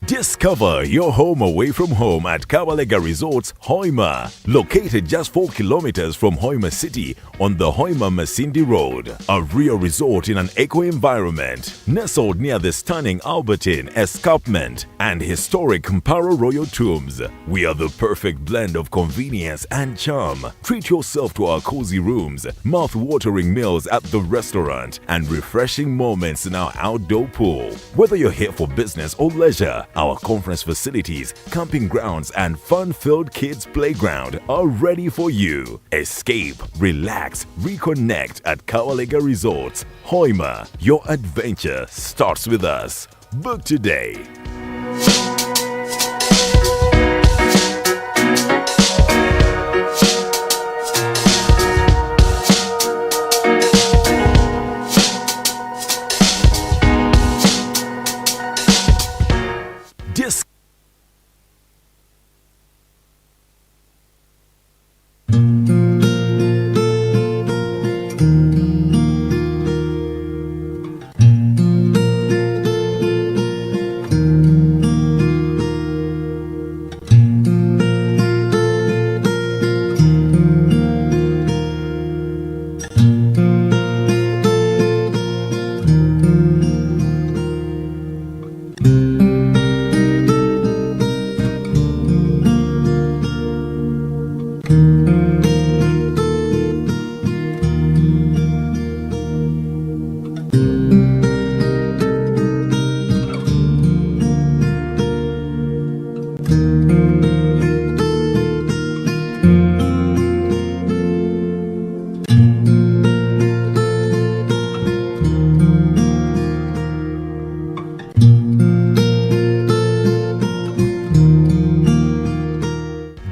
Discover your home away from home at Kawalega Resorts, Hoima. Located just 4 kilometers from Hoima City on the Hoima Masindi Road. A real resort in an eco-environment. Nestled near the stunning Albertine Escarpment and historic Mparo Royal Tombs. We are the perfect blend of convenience and charm. Treat yourself to our cozy rooms, mouth-watering meals at the restaurant, and refreshing moments in our outdoor pool. Whether you're here for business or leisure, our conference facilities, camping grounds, and fun-filled kids' playground are ready for you. Escape, relax, reconnect at Kawalega Resorts, Hoima. Your adventure starts with us. Book today.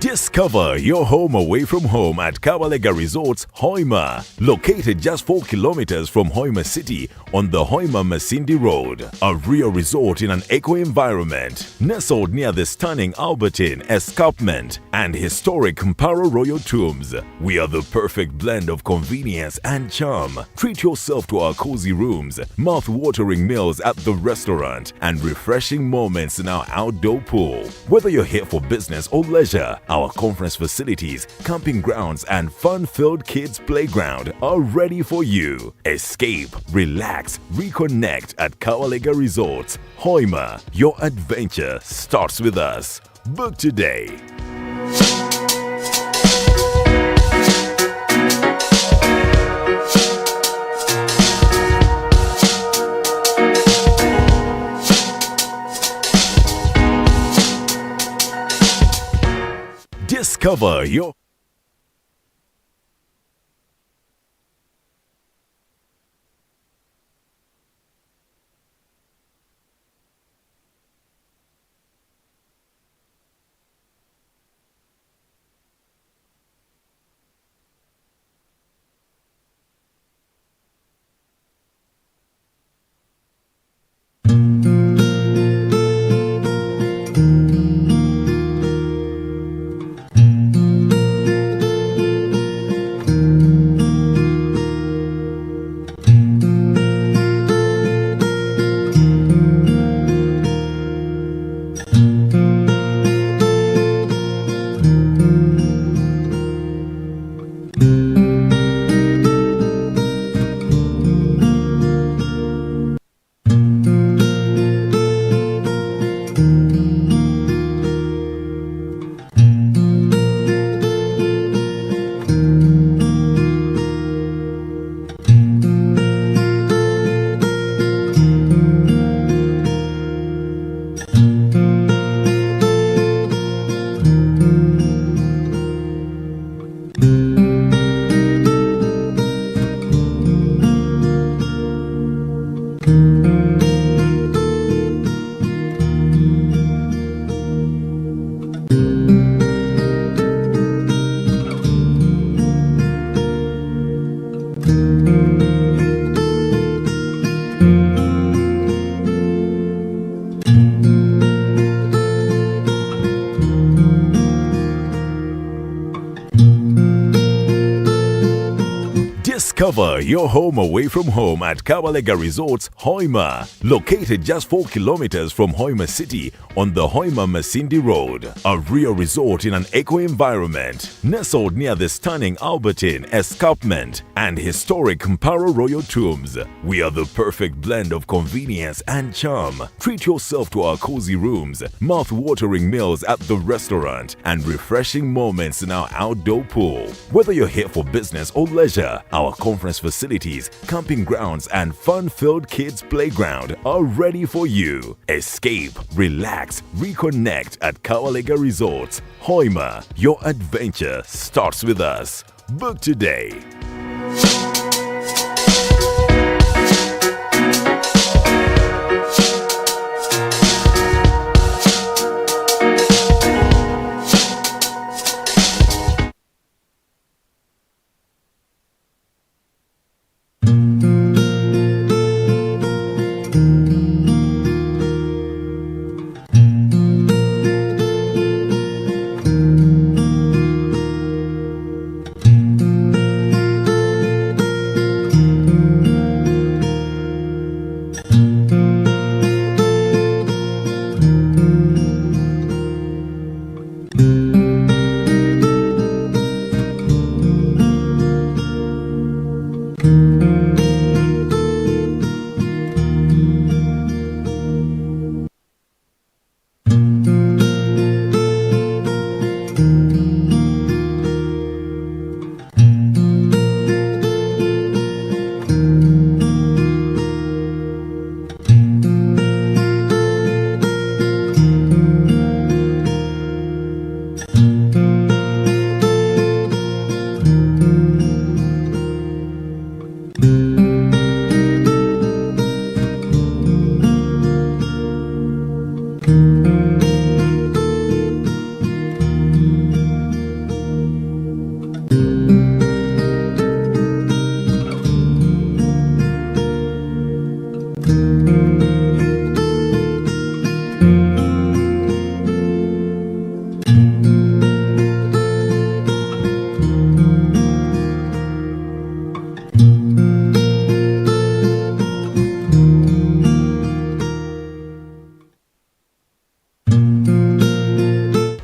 Discover your home away from home at Kawalega Resorts, Hoima. Located just 4 kilometers from Hoima City on the Hoima Masindi Road. A real resort in an eco-environment. Nestled near the stunning Albertine Escarpment and historic Mparo Royal Tombs. We are the perfect blend of convenience and charm. Treat yourself to our cozy rooms, mouth-watering meals at the restaurant, and refreshing moments in our outdoor pool. Whether you're here for business or leisure, our conference facilities, camping grounds, and fun-filled kids' playground are ready for you. Escape, relax, reconnect at Kawalega Resorts, Hoima. Your adventure starts with us. Book today. Discover your Discover your home away from home at Kabalega Resorts, Hoima, located just 4 kilometers from Hoima City on the Hoima Masindi Road. A real resort in an eco-environment, nestled near the stunning Albertine Escarpment and historic Mparo Royal Tombs. We are the perfect blend of convenience and charm. Treat yourself to our cozy rooms, mouth-watering meals at the restaurant, and refreshing moments in our outdoor pool. Whether you're here for business or leisure, our conference facilities, camping grounds, and fun-filled kids' playground are ready for you. Escape, relax, reconnect at Kawalega Resorts, Hoima. Your adventure starts with us. Book today.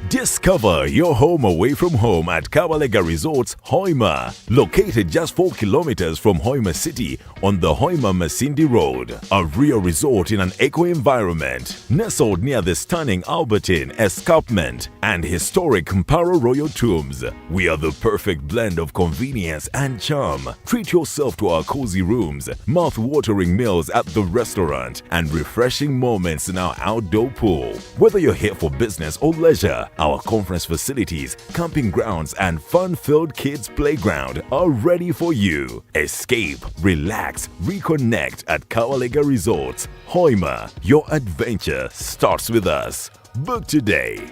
Discover your home away from home at Kabalega Resorts, Hoima, located just 4 kilometers from Hoima City on the Hoima Masindi Road. A real resort in an eco-environment, nestled near the stunning Albertine Escarpment and historic Mparo Royal Tombs. We are the perfect blend of convenience and charm. Treat yourself to our cozy rooms, mouth-watering meals at the restaurant, and refreshing moments in our outdoor pool. Whether you're here for business or leisure, our conference facilities, camping grounds, and fun-filled kids' playground are ready for you. Escape, relax, reconnect at Kawalega Resorts, Hoima. Your adventure starts with us. Book today.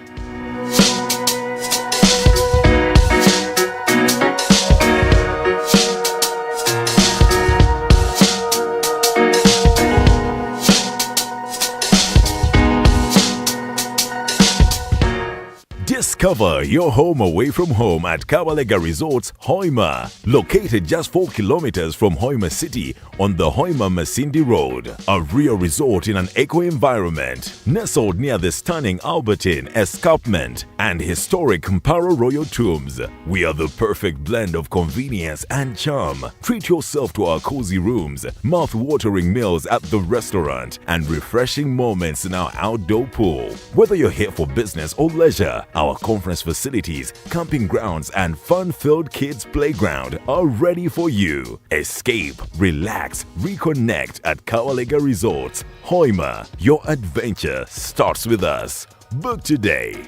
Discover your home away from home at Kabalega Resorts, Hoima, located just 4 kilometers from Hoima City on the Hoima Masindi Road. A real resort in an eco-environment, nestled near the stunning Albertine Escarpment and historic Mparo Royal Tombs. We are the perfect blend of convenience and charm. Treat yourself to our cozy rooms, mouth-watering meals at the restaurant, and refreshing moments in our outdoor pool. Whether you're here for business or leisure, our conference facilities, camping grounds, and fun-filled kids' playground are ready for you. Escape, relax, reconnect at Kawalega Resorts, Hoima. Your adventure starts with us. Book today.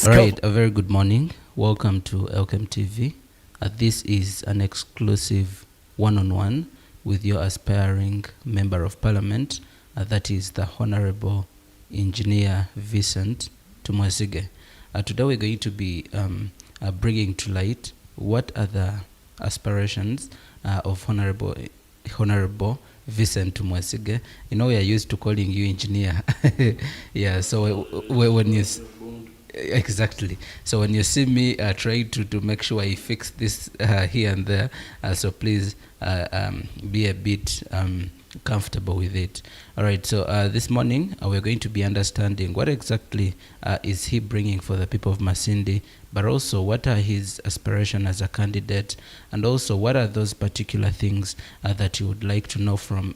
Alright, a very good morning. Welcome to Elkem TV. This is an exclusive one-on-one with your aspiring Member of Parliament. That is the Honorable Engineer Vicent Tumwesige. Today we're going to be bringing to light what are the aspirations of Honorable Vicent Tumwesige. You know, we are used to calling you engineer. Yeah, so when you... Exactly. So when you see me trying to make sure I fix this here and there, so please be a bit comfortable with it. All right. So this morning we're going to be understanding what exactly is he bringing for the people of Masindi, but also what are his aspirations as a candidate, and also what are those particular things that you would like to know from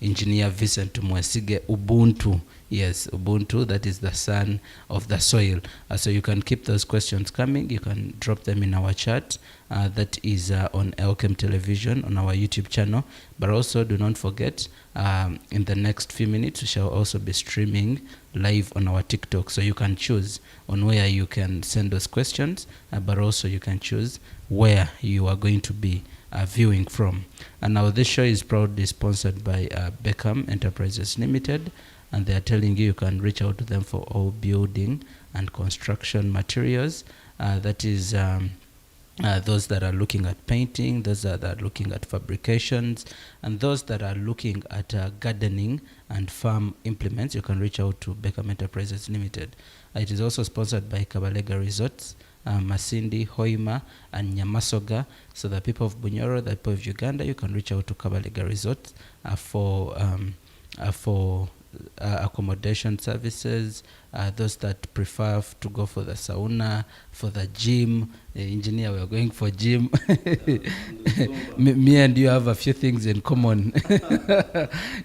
Engineer Vicent Tumwesige. Ubuntu. Yes, Ubuntu, that is the son of the soil. So you can keep those questions coming. You can drop them in our chat. That is on Elkem Television, on our YouTube channel. But also do not forget, in the next few minutes, we shall also be streaming live on our TikTok. So you can choose on where you can send those questions, but also you can choose where you are going to be viewing from. And now this show is proudly sponsored by Beckham Enterprises Limited. And they are telling you can reach out to them for all building and construction materials. That is those that are looking at painting, those that are looking at fabrications, and those that are looking at gardening and farm implements. You can reach out to Beckham Enterprises Limited. It is also sponsored by Kabalega Resorts, Masindi, Hoima, and Nyamasoga. So the people of Bunyoro, the people of Uganda, you can reach out to Kabalega Resorts for accommodation services, those that prefer to go for the sauna, for the gym. Engineer, we are going for gym. Me and you have a few things in common.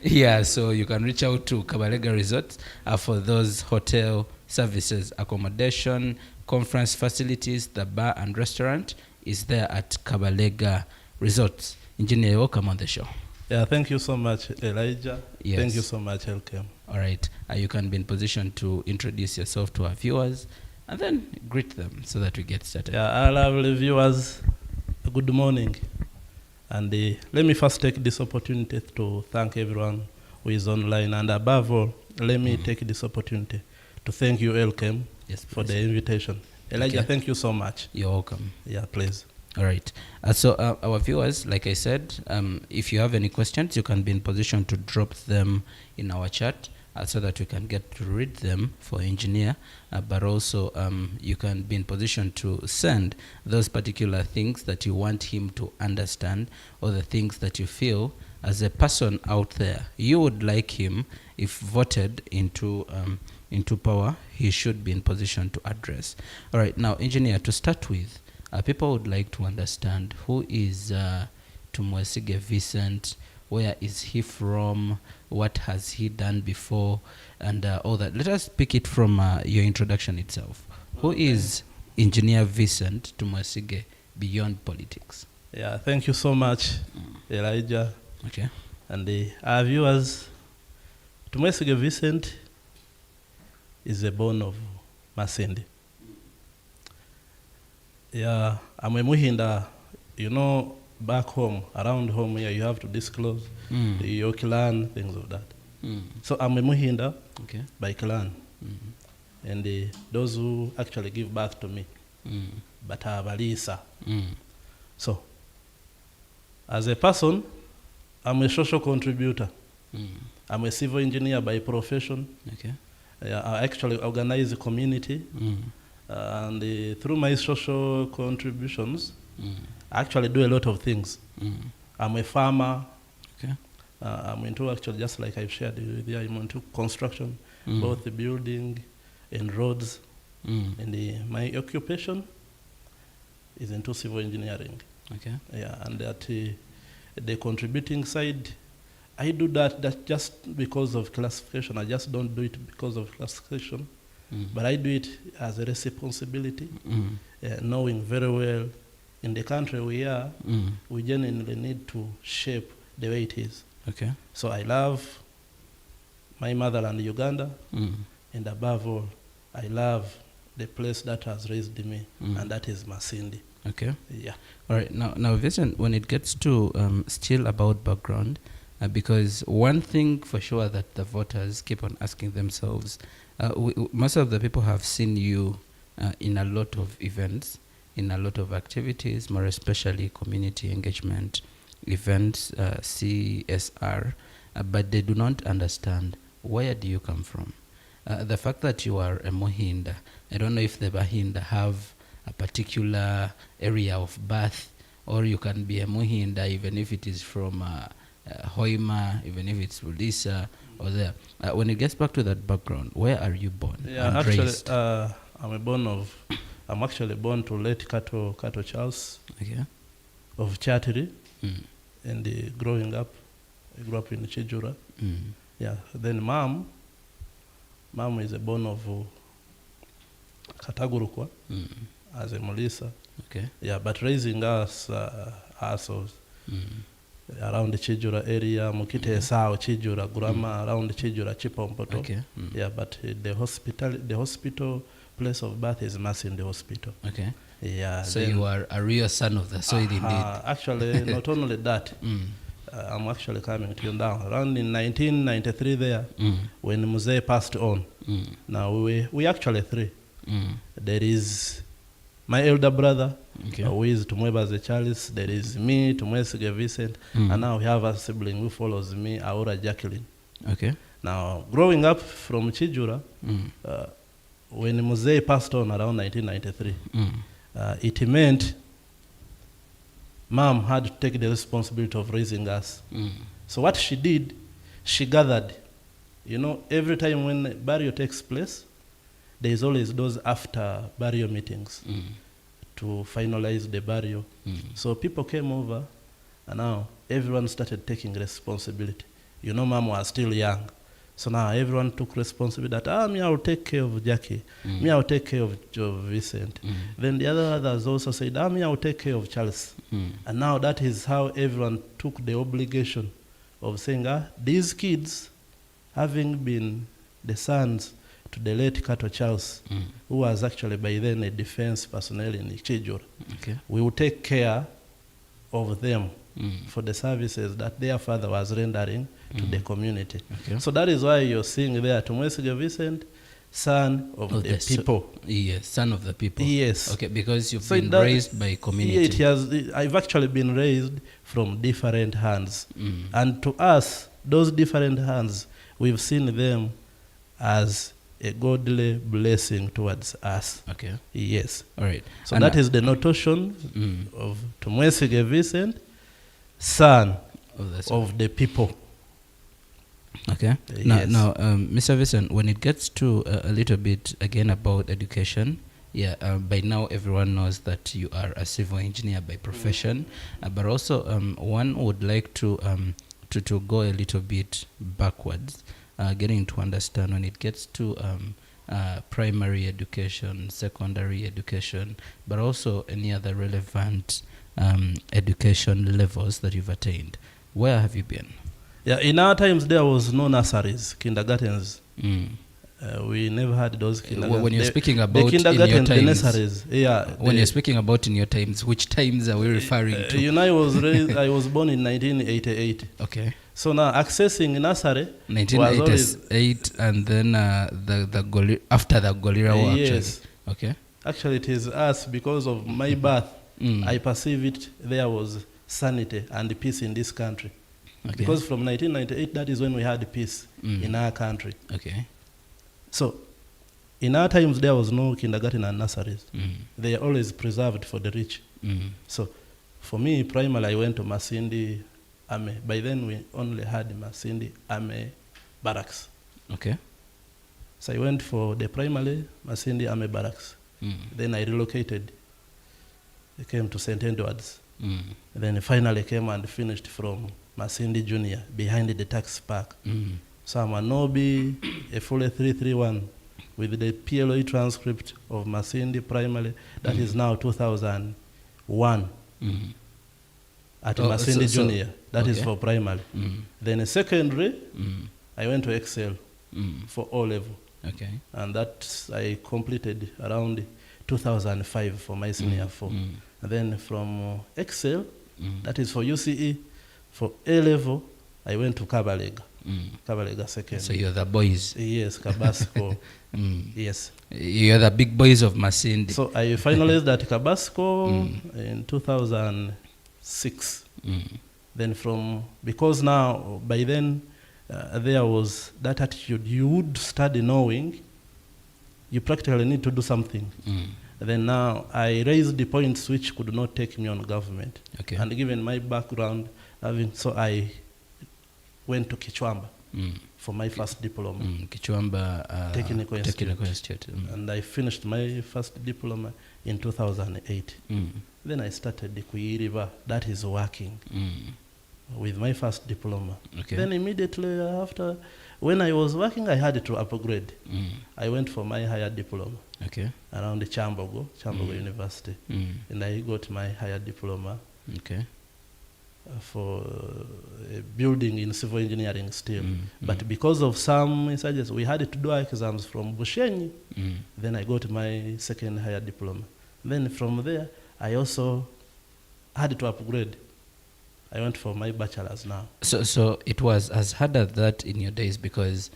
Yeah, so you can reach out to Kabalega Resorts for those hotel services, accommodation, conference facilities. The bar and restaurant is there at Kabalega Resorts. Engineer, welcome on the show. Yeah, thank you so much, Elijah. Yes. Thank you so much, Elkem. All right. You can be in position to introduce yourself to our viewers and then greet them so that we get started. Yeah, our lovely viewers, good morning. And let me first take this opportunity to thank everyone who is online. And above all, let me take this opportunity to thank you, Elkem, for the invitation. Elijah, thank you so much. You're welcome. Yeah, please. All right. So our viewers, like I said, if you have any questions, you can be in position to drop them in our chat so that we can get to read them for engineer. But also you can be in position to send those particular things that you want him to understand, or the things that you feel as a person out there you would like him, if voted into power, he should be in position to address. All right. Now, engineer, to start with, people would like to understand who is Tumwesige Vicent, where is he from, what has he done before, and all that. Let us pick it from your introduction itself. Who is Engineer Vicent Tumwesige beyond politics? Yeah, thank you so much, Elijah. Okay. And our viewers, Tumwesige Vicent is a born of Masindi. Yeah, I'm a Muhinda. You know, back home, around home here, you have to disclose your clan, things of that. So I'm a Muhinda by clan. And those who actually give birth to me, but Balisa. So, as a person, I'm a social contributor. I'm a civil engineer by profession. I actually organize a community. And through my social contributions, I actually do a lot of things. I'm a farmer. I'm into, actually, just like I've shared with you, I'm into construction, both the building and roads. And my occupation is into civil engineering. Yeah, and that the contributing side, I do that just because of classification. I just don't do it because of classification. But I do it as a responsibility, knowing very well in the country we are, we genuinely need to shape the way it is. So I love my motherland, Uganda, and above all, I love the place that has raised me, and that is Masindi. Yeah. All right. Now, Vicent, when it gets to still about background, because one thing for sure that the voters keep on asking themselves, most of the people have seen you in a lot of events, in a lot of activities, more especially community engagement events, CSR, but they do not understand where do you come from. The fact that you are a Mohinda, I don't know if the Bahinda have a particular area of birth, or you can be a Mohinda even if it is from Hoima, even if it's Rudisa or there. When it gets back to that background, where are you born and actually, raised? I'm actually born to late Kato Charles, Okay. of Chatiri, and growing up, I grew up in Chijura. Yeah, then mom is a born of Katagurukwa as a Molisa. Okay. Yeah, but raising us ourselves around the Chijura area, Mukite Sao, Chijura, Gurama, around the Chijura, Chipompoto. Okay. Yeah, but the hospital place of birth is Masindi Hospital. Okay. Yeah. So you are a real son of the soil indeed. Actually, not only that, I'm actually coming to you now. Around in 1993 there, when Muzee passed on, now we actually three. There is my elder brother, who is Tumwesige Charles. There is me, Tumwesige Vicent, and now we have a sibling who follows me, Aura Jacqueline. Okay. Now, growing up from Chijura, when Muzee passed on around 1993, it meant Mom had to take the responsibility of raising us. So what she did, she gathered. You know, every time when burial takes place, there is always those after burial meetings to finalize the burial. So people came over, and now everyone started taking responsibility. You know, Mom was still young. So now everyone took responsibility that, me, I'll take care of Jackie. Me, I'll take care of Vicent. Then the others also said, me, I'll take care of Charles. And now that is how everyone took the obligation of saying, these kids, having been the sons to the late Kato Charles, who was actually by then a defense personnel in Chijura, we will take care of them for the services that their father was rendering to the community. So that is why you're seeing there Tumwesige Vicent, son of the people. Yes, son of the people. Yes. Okay, because you've been raised by community. I've actually been raised from different hands. And to us, those different hands, we've seen them as a godly blessing towards us. Okay. Yes. All right. So and that is the notation of Tumwesige Vicent, son of the people. Okay. Yes. Now, Mr. Vicent, when it gets to a little bit again about education, by now everyone knows that you are a civil engineer by profession, but also one would like to go a little bit backwards, getting to understand when it gets to primary education, secondary education, but also any other relevant education levels that you've attained. Where have you been? Yeah, in our times there was no nurseries, kindergartens. We never had those kindergartens. When you're speaking about the kindergarten, in your times, the nurseries, when you're speaking about in your times, which times are we referring to? You know, I was born in 1988. Okay. So now accessing nursery 1988, and then after the Gorilla War. Yes. Okay. Actually, it is us because of my birth. I perceive it there was sanity and peace in this country. Okay. Because from 1998, that is when we had peace in our country. Okay. So, in our times, there was no kindergarten and nurseries. They are always preserved for the rich. So, for me, primarily, I went to Masindi Army. By then, we only had Masindi Army barracks. Okay. So, I went for the primary Masindi Army barracks. Then I relocated. I came to St. Edwards. Then finally came and finished from Masindi Junior, behind the tax park. So I'm a Nobi, a full 331, with the PLOE transcript of Masindi Primary. That is now 2001 at Masindi Junior. That is for primary. Then a secondary, I went to Excel for O-level. Okay. And that I completed around 2005 for my senior 4. And then from Excel, that is for UCE, for A-level, I went to Kabalega. Kabalega second. So you're the boys. Yes, Kabasco. Yes. You're the big boys of Masindi. So I finalized at Kabasco in 2006. Then because now, by then, there was that attitude, you would study knowing you practically need to do something. Then now I raised the points which could not take me on government. Okay. And given my background, so I went to Kichwamba for my first diploma. Kichwamba Technical Institute. And I finished my first diploma in 2008. Then I started Kuiriva, that is working, with my first diploma. Okay. Then immediately after, when I was working, I had to upgrade. I went for my higher diploma. Okay. Around the Chambogo University. And I got my higher diploma. Okay. For building in civil engineering still. But because of some insurgencies, we had to do exams from Bushenyi. Then I got my second higher diploma. Then from there, I also had to upgrade. I went for my bachelor's now. So it was as hard as that in your days, because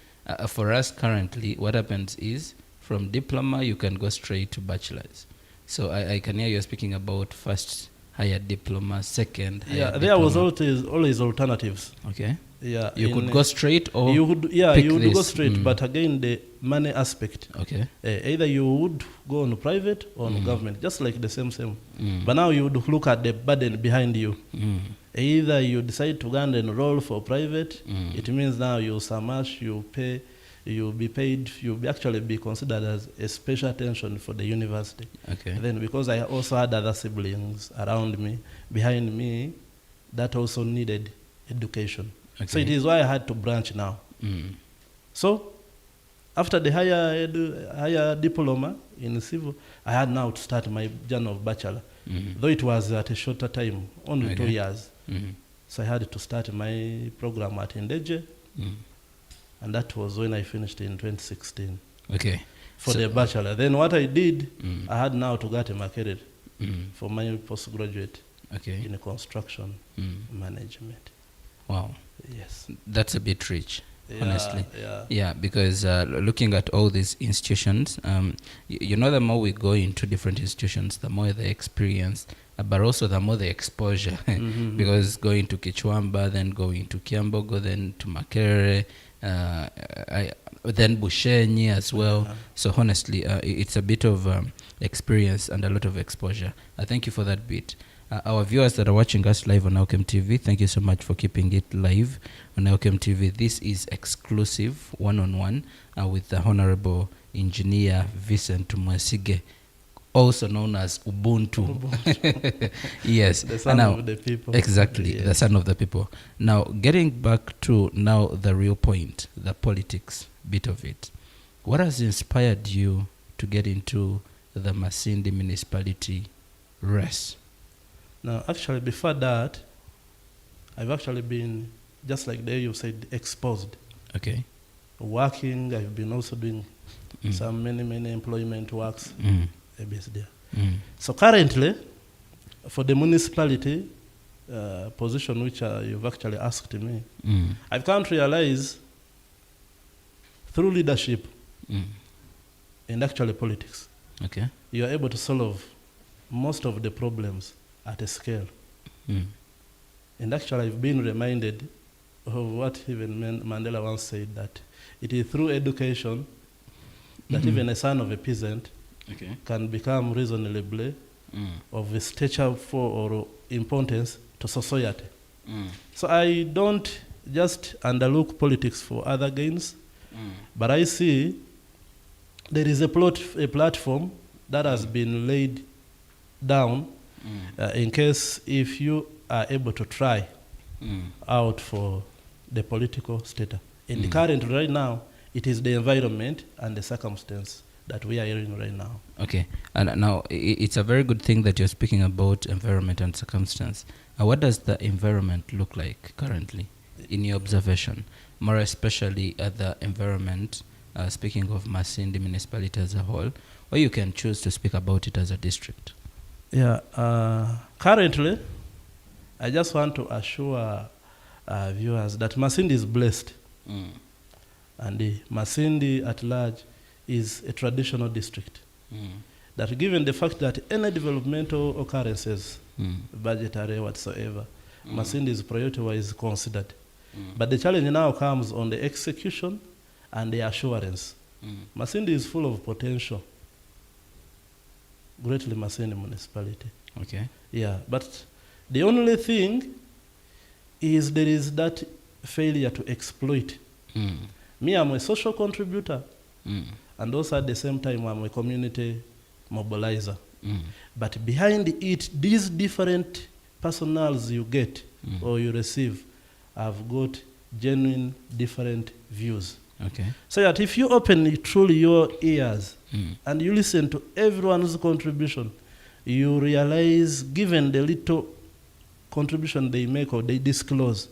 for us currently, what happens is from diploma, you can go straight to bachelor's. So I can hear you speaking about first higher diploma, second higher diploma. There was always alternatives. Okay. Yeah, you could go straight, or you would go straight, but again the money aspect. Okay. Either you would go on private or on government, just like the same. But now you would look at the burden behind you. Either you decide to go and enroll for private, it means now you so much, you pay, you'll be paid, you'll actually be considered as a special attention for the university. Okay. Then because I also had other siblings around me, behind me, that also needed education. Okay. So it is why I had to branch now. So after the higher diploma in civil, I had now to start my journey of bachelor, though it was at a shorter time, only 2 years. So I had to start my program at Indeje, and that was when I finished in 2016. Okay. For the bachelor. Then what I did, I had now to get marketed for my postgraduate in construction management. Wow. Yes. That's a bit rich, honestly. Yeah. Because looking at all these institutions, you know, the more we go into different institutions, the more the experience, but also the more the exposure. Because going to Kichwamba, then going to Kiambogo, then to Makerere, then Bushenyi as well. So honestly, it's a bit of experience and a lot of exposure. I thank you for that bit. Our viewers that are watching us live on Elkem TV, thank you so much for keeping it live on Elkem TV. This is exclusive one-on-one with the Honorable Engineer Vicent Tumwesige, also known as Ubuntu. Yes. The son of the people. Exactly, yes. The son of the people. Now, getting back to now the real point, the politics bit of it. What has inspired you to get into the Masindi Municipality race? Now, actually, before that, I've actually been, just like there you said, exposed. Okay. Working, I've been also doing some many employment works based there. So currently, for the municipality position which you've actually asked me, I've come to realize through leadership and actually politics, you are able to solve most of the problems at a scale. And actually I've been reminded of what even Mandela once said, that it is through education that even a son of a peasant can become reasonably of a stature for or importance to society. So I don't just underlook politics for other gains, but I see there is a platform that has been laid down in case if you are able to try out for the political status. In the current right now, it is the environment and the circumstance that we are in right now. Okay, and now it's a very good thing that you're speaking about environment and circumstance. What does the environment look like currently in your observation, more especially at the environment, speaking of Masindi Municipality as a whole, or you can choose to speak about it as a district? Yeah, currently, I just want to assure viewers that Masindi is blessed. And the Masindi at large is a traditional district. That given the fact that any developmental occurrences, budgetary whatsoever, Masindi's priority-wise considered. But the challenge now comes on the execution and the assurance. Masindi is full of potential. Greatly Masindi Municipality. Okay. Yeah, but the only thing is there is that failure to exploit. Me, I'm a social contributor. And also at the same time, I'm a community mobilizer. But behind it, these different personals you get or you receive have got genuine different views. Okay. So that if you open truly your ears and you listen to everyone's contribution, you realize, given the little contribution they make or they disclose,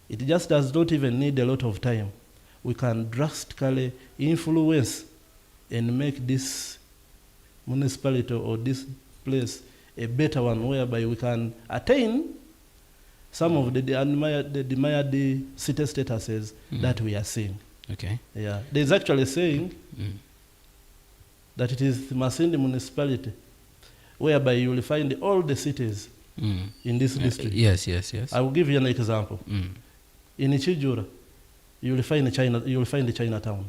it just does not even need a lot of time. We can drastically influence and make this municipality or this place a better one, whereby we can attain some of the desired city statuses that we are seeing. Okay. Yeah, there's actually saying that it is the Masindi Municipality whereby you will find all the cities in this district. Yes. I will give you an example. In Ichijura, you will find the Chinatown.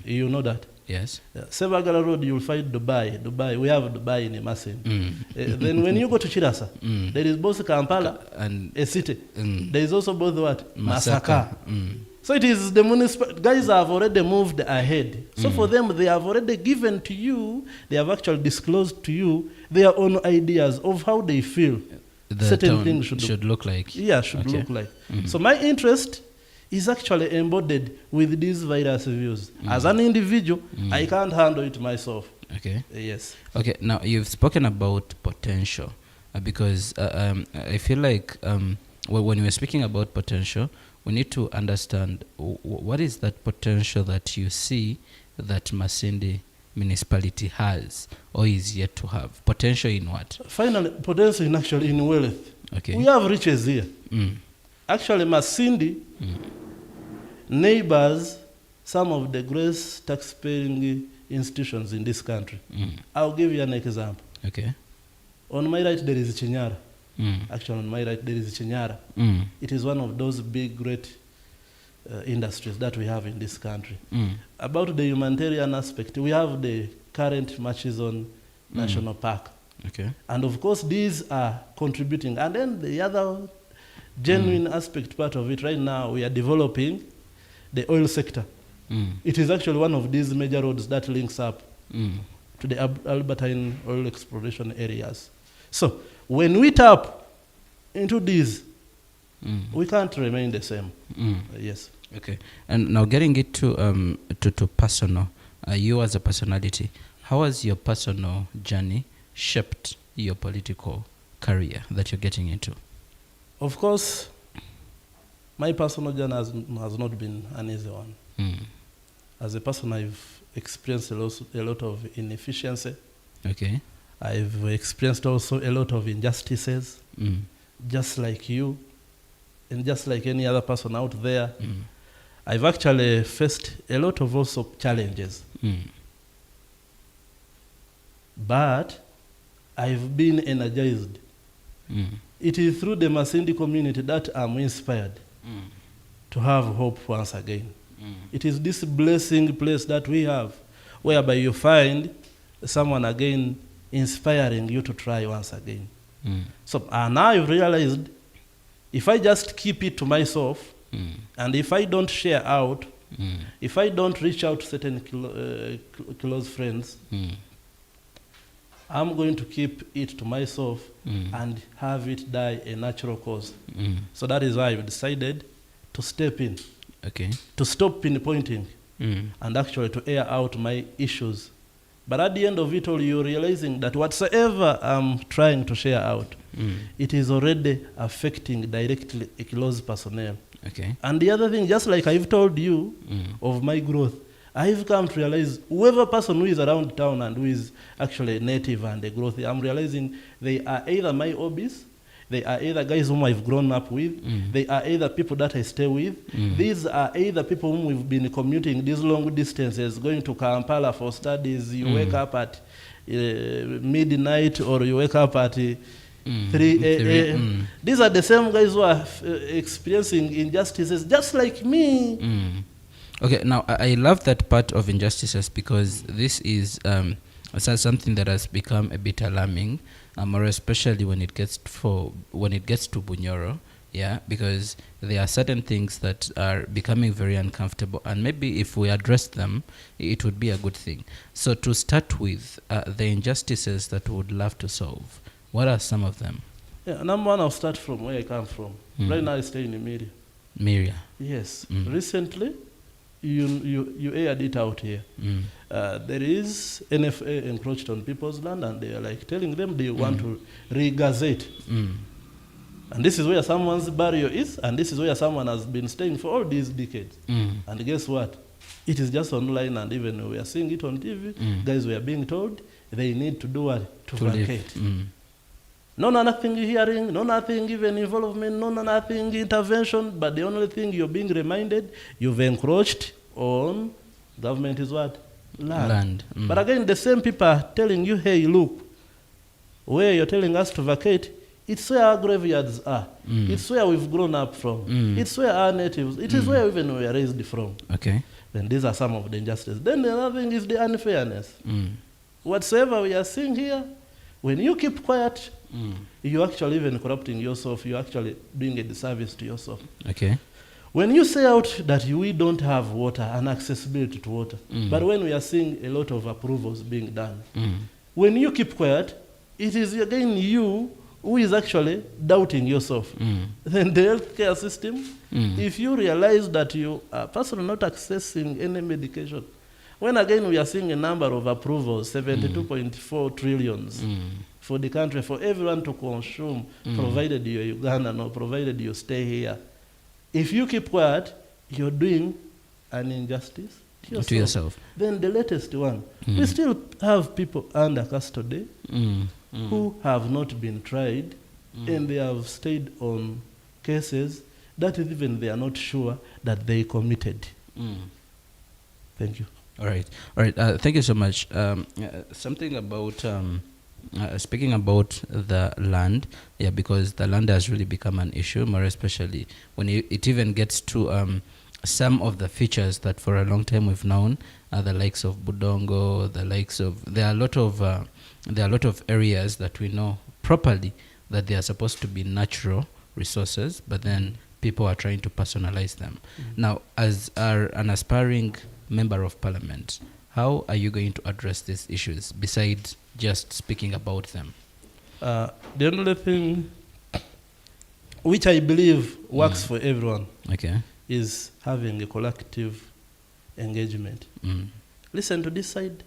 You know that? Yes. Sebagala Road, you will find Dubai. We have Dubai in Masindi. Then when you go to Chirasa, there is both Kampala and a city. There is also both what? Masaka. So it is the municipal guys have already moved ahead. So for them, they have already given to you, they have actually disclosed to you their own ideas of how they feel The certain town things should look like. Yeah, should look like. So my interest is actually embodied with these various views. As an individual, I can't handle it myself. Okay. Yes. Okay. Now you've spoken about potential because I feel like when you were speaking about potential, we need to understand what is that potential that you see that Masindi Municipality has or is yet to have. Potential in what? Finally, potential in actually in wealth. Okay. We have riches here. Actually, Masindi neighbors some of the greatest tax-paying institutions in this country. I'll give you an example. Okay. On my right, there is Chinyara. Actually, on my right, there is Chinyara. It is one of those big, great industries that we have in this country. About the humanitarian aspect, we have the current Machizon National Park. Okay. And of course, these are contributing. And then the other genuine aspect part of it, right now, we are developing the oil sector. It is actually one of these major roads that links up to the Albertine oil exploration areas. So when we tap into these, we can't remain the same. Yes. Okay. And now getting it to personal, you as a personality, how has your personal journey shaped your political career that you're getting into? Of course, my personal journey has not been an easy one. As a person, I've experienced a lot of inefficiency. Okay. I've experienced also a lot of injustices, just like you, and just like any other person out there. I've actually faced a lot of also challenges. But I've been energized. It is through the Masindi community that I'm inspired to have hope once again. It is this blessing place that we have, whereby you find someone again inspiring you to try once again. So now I've realized if I just keep it to myself, and if I don't share out, if I don't reach out to certain close friends, I'm going to keep it to myself and have it die a natural cause. So that is why I've decided to step in, to stop pinpointing, and actually to air out my issues. But at the end of it all, you're realizing that whatsoever I'm trying to share out, it is already affecting directly a close personnel. And the other thing, just like I've told you of my growth, I've come to realize whoever person who is around town and who is actually native and a growth, I'm realizing they are either my hobbies, they are either guys whom I've grown up with, they are either people that I stay with, these are either people whom we've been commuting these long distances, going to Kampala for studies. You wake up at midnight, or you wake up at 3 a.m. These are the same guys who are experiencing injustices, just like me. Okay, now I love that part of injustices because this is something that has become a bit alarming, more especially when it gets to Bunyoro. Yeah, because there are certain things that are becoming very uncomfortable, and maybe if we address them, it would be a good thing. So to start with, the injustices that we would love to solve, what are some of them? Yeah, number one, I'll start from where I come from. Right now I stay in Emiria. Miria. Yes. Recently, you aired it out here. There is NFA encroached on people's land, and they are like telling them they want to re-gazette. And this is where someone's barrio is, and this is where someone has been staying for all these decades. And guess what? It is just online, and even we are seeing it on TV. Guys were being told they need to do what? To vacate. No nothing hearing, no nothing even involvement, no nothing intervention, but the only thing you're being reminded, you've encroached on government is what? Land. But again, the same people are telling you, hey, look, where you're telling us to vacate, it's where our graveyards are. It's where we've grown up from. It's where our natives, it is where even we are raised from. Okay. Then these are some of the injustices. Then the other thing is the unfairness. Whatsoever we are seeing here, when you keep quiet, you're actually even corrupting yourself. You're actually doing a disservice to yourself. Okay. When you say out that we don't have water and accessibility to water, but when we are seeing a lot of approvals being done, when you keep quiet, it is again you who is actually doubting yourself. Then the healthcare system, if you realize that you are personally not accessing any medication, when again we are seeing a number of approvals, 72.4 trillions for the country, for everyone to consume, provided you're Ugandan or provided you stay here. If you keep quiet, you're doing an injustice to yourself. Then the latest one, we still have people under custody who have not been tried, and they have stayed on cases that even they are not sure that they committed. Thank you. All right. Thank you so much. Something about speaking about the land, because the land has really become an issue, more especially when it even gets to some of the features that for a long time we've known, the likes of Budongo, there are a lot of areas that we know properly that they are supposed to be natural resources, but then people are trying to personalize them. Now, as an aspiring member of parliament, how are you going to address these issues besides just speaking about them? The only thing which I believe works for everyone is having a collective engagement. Listen to this side,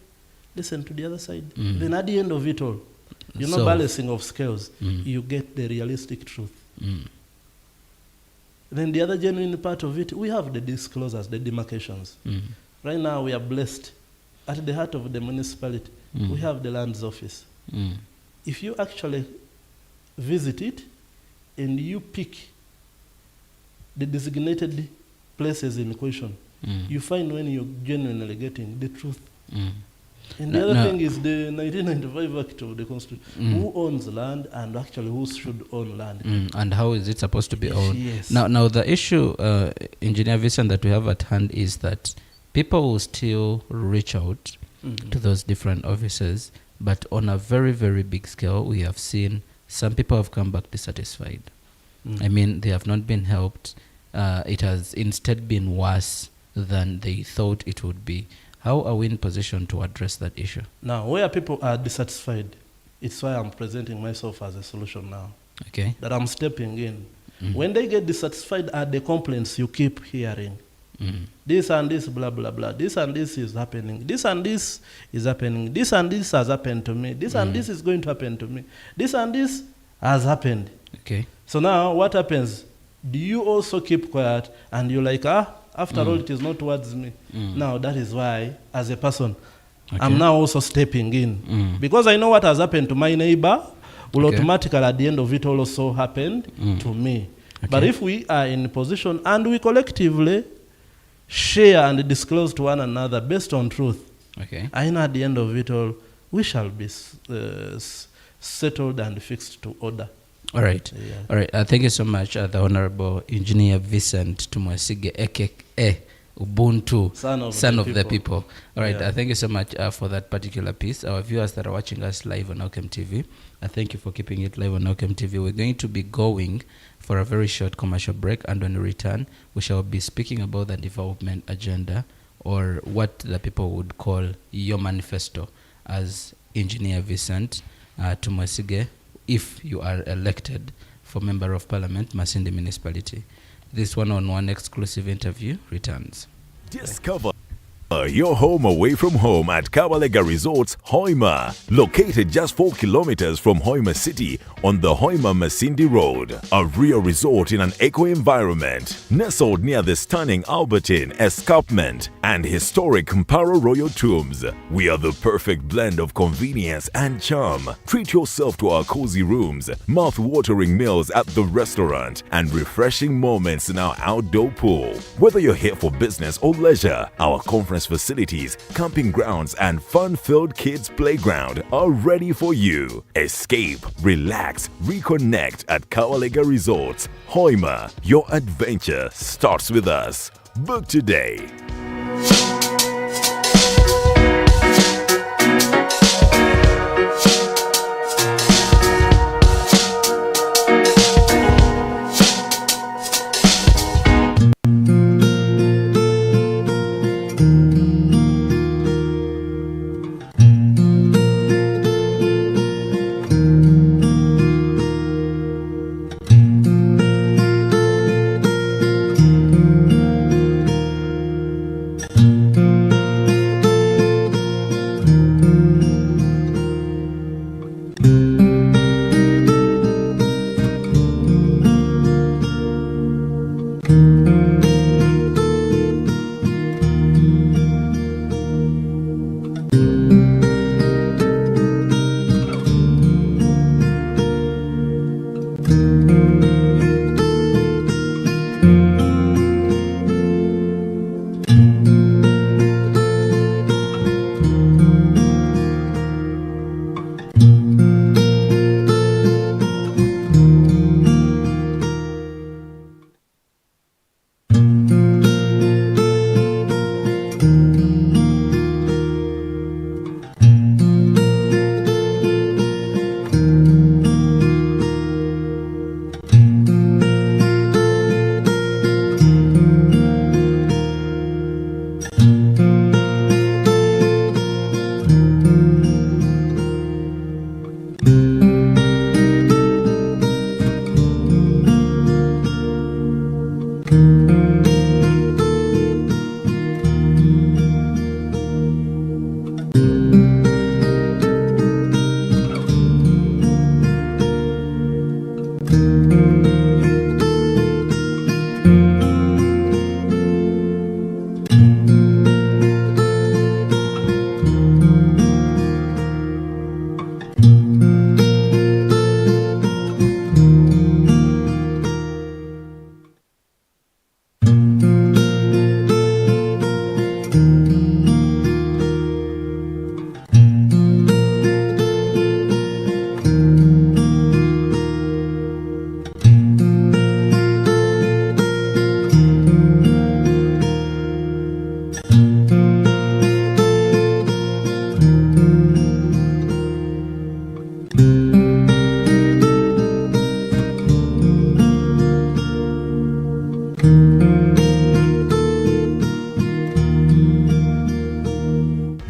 listen to the other side. Then at the end of it all, balancing of scales, you get the realistic truth. Then the other genuine part of it, we have the disclosures, the demarcations. Right now we are blessed. At the heart of the municipality, we have the lands office. If you actually visit it and you pick the designated places in question, you find when you're genuinely getting the truth. And the other thing is the 1995 Act of the Constitution. Who owns land and actually who should own land? And how is it supposed to be owned? Yes. Now the issue, Engineer Vicent, that we have at hand is that people will still reach out to those different offices, but on a very, very big scale, we have seen some people have come back dissatisfied. I mean, they have not been helped. It has instead been worse than they thought it would be. How are we in position to address that issue? Now, where people are dissatisfied, it's why I'm presenting myself as a solution now. Okay. That I'm stepping in. When they get dissatisfied at the complaints you keep hearing, this and this, blah, blah, blah. This and this is happening. This and this is happening. This and this has happened to me. This and this is going to happen to me. This and this has happened. Okay. So now what happens? Do you also keep quiet and you're like, after all, it is not towards me. Now that is why, as a person, I'm now also stepping in. Because I know what has happened to my neighbor will automatically at the end of it also happened to me. But if we are in a position and we collectively share and disclose to one another based on truth, I know at the end of it all, we shall be settled and fixed to order. All right. Yeah. All right. Thank you so much, the Honorable Engineer Vicent Tumwesige, aka Ubuntu, son of the people. All right. Yeah. Thank you so much for that particular piece. Our viewers that are watching us live on Elkem TV, thank you for keeping it live on Elkem TV. We're going to be going for a very short commercial break, and when we return, we shall be speaking about the development agenda, or what the people would call your manifesto, as Engineer Vicent Tumwesige, if you are elected for Member of Parliament, Masindi Municipality. This one-on-one exclusive interview returns. Discover your home away from home at Kabalega Resorts, Hoima. Located just 4 kilometers from Hoima City on the Hoima Masindi Road. A real resort in an eco-environment. Nestled near the stunning Albertine Escarpment and historic Mparo Royal Tombs. We are the perfect blend of convenience and charm. Treat yourself to our cozy rooms, mouth-watering meals at the restaurant, and refreshing moments in our outdoor pool. Whether you're here for business or leisure, our conference facilities, camping grounds, and fun-filled kids' playground are ready for you. Escape, relax, reconnect at Kawalega Resorts, Hoima. Your adventure starts with us. Book today.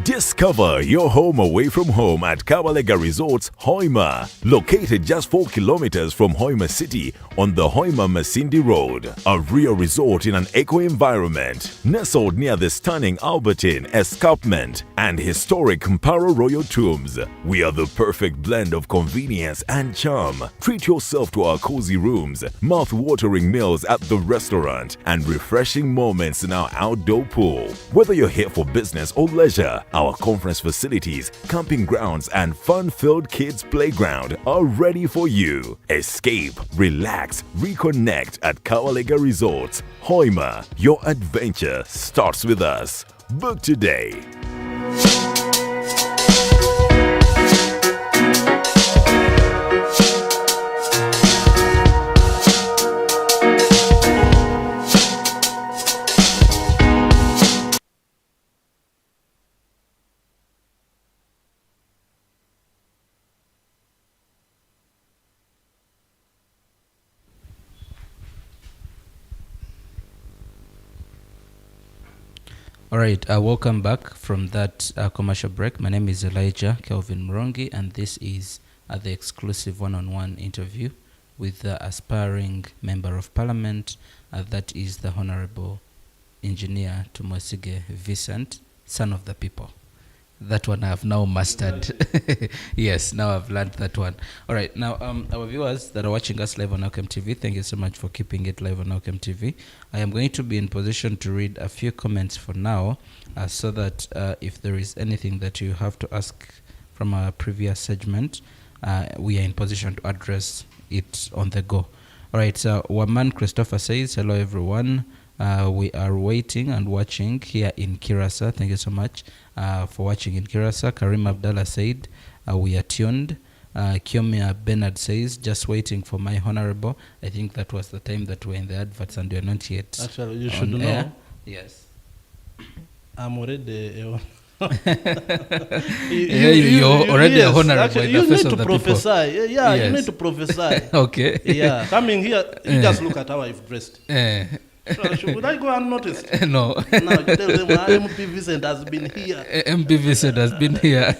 Discover your home away from home at Kabalega Resorts, Hoima. Located just 4 kilometers from Hoima City on the Hoima Masindi Road. A real resort in an eco-environment. Nestled near the stunning Albertine Escarpment and historic Mparo Royal Tombs. We are the perfect blend of convenience and charm. Treat yourself to our cozy rooms, mouth-watering meals at the restaurant, and refreshing moments in our outdoor pool. Whether you're here for business or leisure, our conference facilities, camping grounds, and fun-filled kids' playground are ready for you. Escape, relax, reconnect at Kawalega Resorts, Hoima. Your adventure starts with us. Book today. All right, welcome back from that commercial break. My name is Elijah Kelvin Mrongi, and this is the exclusive one-on-one interview with the aspiring Member of Parliament, that is the Honorable Engineer Tumwesige Vicent, son of the people. That one I have now mastered. Yes, now I've learned that one. All right, now our viewers that are watching us live on Elkem TV, thank you so much for keeping it live on Elkem TV. I am going to be in position to read a few comments for now, so that if there is anything that you have to ask from our previous segment, we are in position to address it on the go. All right, so Waman Christopher says, hello everyone. We are waiting and watching here in Kirasa. Thank you so much for watching in Kirasa. Karim Abdallah said, we are tuned. Kiomia Bernard says, just waiting for my honorable. I think that was the time that we're in the adverts and we're not yet. Actually, you should know. Air. Yes. I'm already you're already yes, a honorable actually, in the you face need of to the prophesy. people. Yeah, Yes. you need to prophesy. Okay. Yeah, coming here, you just look at how I've dressed. Eh, Should I go unnoticed? no. Now you tell them MP Vicent has been here. MP Vicent has been here.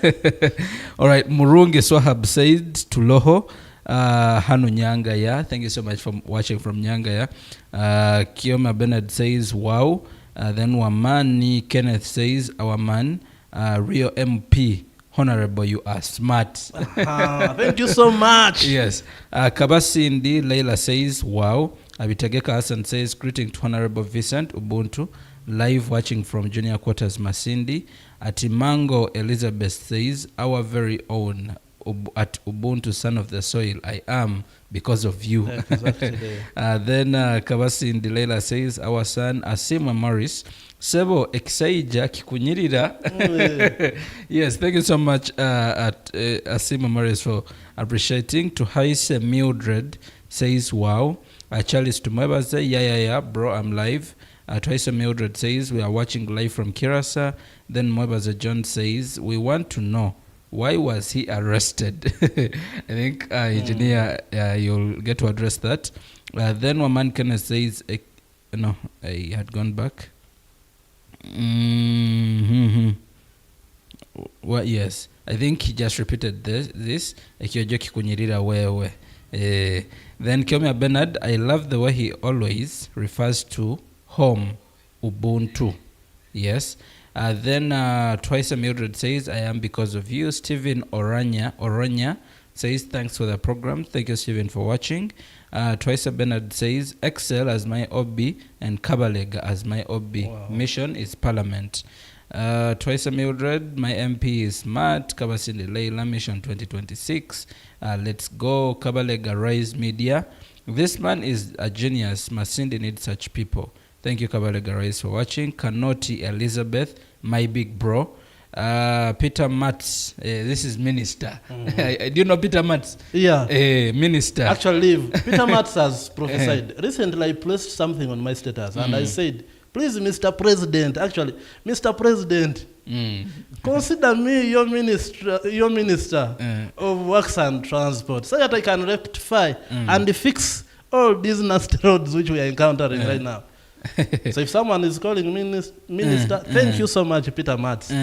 All right, Murungi Swahab said to Loho, Hanu Nyangaya. Thank you so much for watching from Nyangaya. Kioma Bernard says, wow. Then Wamani Kenneth says, our man, Rio MP, Honorable, you are smart. Thank you so much. Yes. Kabasi Ndi Leila says, wow. Abitageka Hassan says, greeting to Honorable Vicent Ubuntu, live watching from Junior Quarters Masindi. Atimango Elizabeth says, our very own at Ubuntu, son of the soil, I am because of you. Exactly. Then Kabasi Ndilela says, our son Asima Morris, Sebo Exaija Kikunyirira. Yes, thank you so much at Asima Morris for appreciating. To Haise Mildred says, wow. Charles Tumweba says, yeah, bro, I'm live. Twice Mildred says, we are watching live from Kirasa. Then Mwebaza John says, we want to know, why was he arrested? I think, engineer, you'll get to address that. Then Waman Kenneth says, no, I had gone back. Well, yes, I think he just repeated this. Then Kiomia Bernard, I love the way he always refers to home, Ubuntu. Yes. Then Twice Mildred says, I am because of you. Stephen Oranya says, thanks for the program. Thank you, Stephen, for watching. Twice Bernard says, Excel as my OB and Kabalega as my OB. Wow. Mission is Parliament. Twice Mildred, my MP is Matt. Kabasindi Leila, Mission 2026. Let's go. Kabalega Rise Media. This man is a genius. Masindi needs such people. Thank you, Kabalega Rise, for watching. Kanoti Elizabeth, my big bro. Peter Matz, this is Minister. Do you know Peter Matz? Yeah. Minister. Actually, Peter Matz has prophesied. Recently, I placed something on my status, and I said, please, Mr. President, actually, Mr. President, consider me your minister of works and transport, so that I can rectify and fix all these nasty roads which we are encountering right now. So if someone is calling minister, thank you so much, Peter Matz.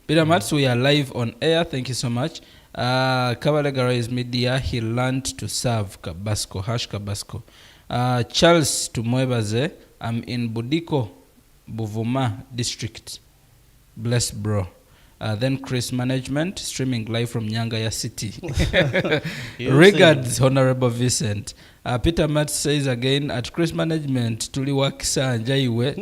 Peter Matz, we are live on air. Thank you so much. Kabalega is media. He learned to serve Kabasco, Kabasco. Charles Tumwebaze, I'm in Budiko, Buvuma district. Bless, bro. Then Chris Management, streaming live from Nyangaya City. Regards, Honorable Vicent. Peter Matt says again, at Chris Management, tuliwakisa anjaiwe.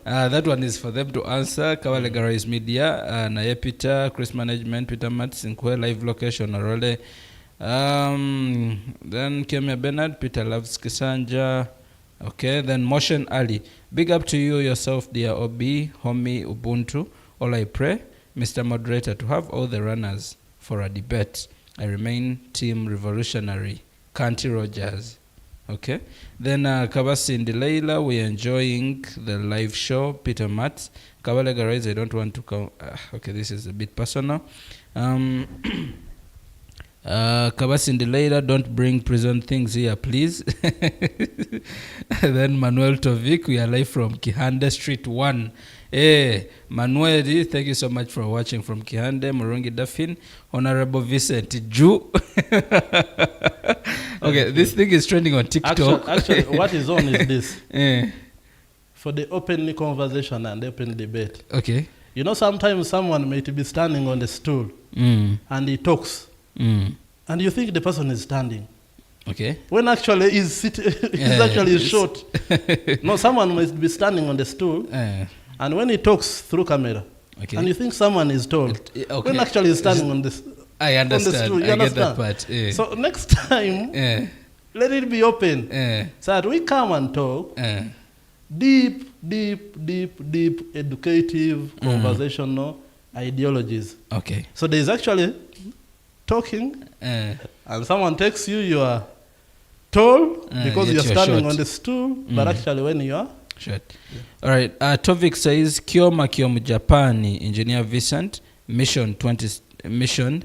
That one is for them to answer. Kawalegara is media. Naye Peter, Chris Management, Peter Matt, Sinkwe, live location, Orole. Then Kemia Bernard, Peter loves Kisanja. Okay, then Motion Ali. Big up to you yourself, dear OB, homie, Ubuntu. All I pray, Mr. Moderator, to have all the runners for a debate. I remain Team Revolutionary, Kanti Rogers. Okay. Then Kabasi and Leila, we are enjoying the live show. Peter Matz. Kabalega Rise, I don't want to come. Okay, this is a bit personal. Kabasindi later, don't bring prison things here, please. Then Manuel Tovik, we are live from Kihande Street 1. Hey, Manuel, thank you so much for watching from Kihande. Morongi Dafin, Honorable Vicent Ju. Okay, this thing is trending on TikTok. Actually, what is on is this. For the open conversation and open debate. Okay. You know, sometimes someone may be standing on the stool and he talks. And you think the person is standing. Okay. When actually he's actually short. No, someone must be standing on the stool. And when he talks through camera, and you think someone is tall. Okay. When actually he's standing on the I understand. On the stool. You understand? Get that part. So next time, let it be open. So that we come and talk. Deep educative, conversational ideologies. Okay. So there's actually talking, and someone takes you, you are tall because you're standing on the stool, but actually when you are short. Yeah. All right. Tovik says, Kioma Japani, Engineer Vicent, Mission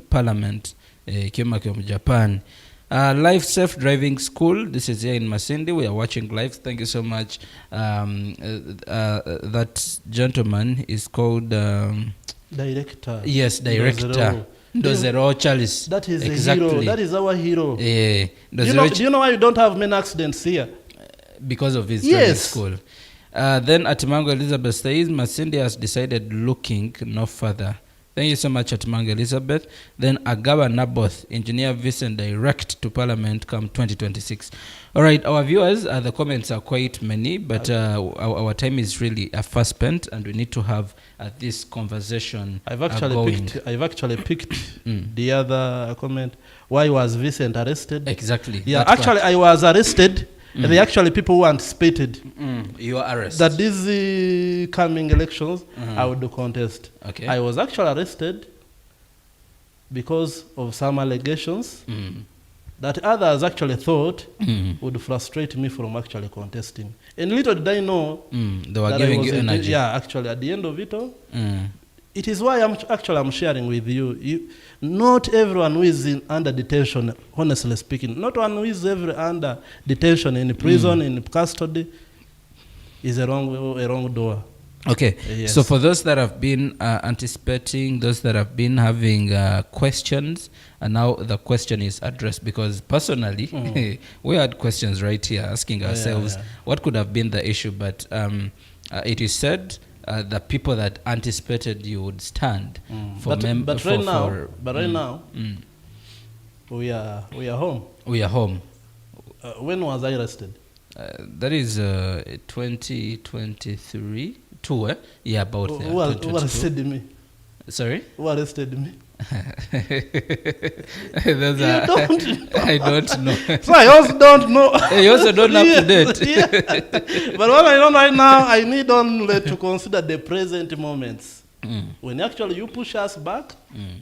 Parliament, Kioma Japan. Live Safe Driving School. This is here in Masindi. We are watching live. Thank you so much. That gentleman is called Director. Yes, Director. Dozero Charles. That is exactly. A hero. That is our hero. Do you know why you don't have many accidents here? Because of his driving school. Then Atimango Elizabeth says, Masindi has decided looking no further. Thank you so much, Atimango Elizabeth. Then Agaba Naboth, Engineer Vicent, direct to Parliament come 2026. All right, our viewers, the comments are quite many, but our time is really fast spent, and we need to have this conversation I've actually picked the other comment. Why was Vicent arrested? Exactly. Yeah, actually, I was arrested. They actually people who anticipated your arrest. That these coming elections, I would do contest. Okay. I was actually arrested because of some allegations that others actually thought would frustrate me from actually contesting. And little did I know they were giving you energy. Yeah, actually, at the end of it all, it is why I'm sharing with you. Not everyone who is under detention, honestly speaking, not one who is ever under detention in prison, in custody, is a wrong door. Okay, so for those that have been anticipating, those that have been having questions, and now the question is addressed, because personally, we had questions right here asking ourselves what could have been the issue, but it is said the people that anticipated you would stand for but right now, we are home. We are home. When was I arrested? That is 2023. Yeah, about who arrested me? Sorry? Who arrested me? I don't know. So I also don't know. You also don't up to date. But what I know right now, I need only to consider the present moments. When actually you push us back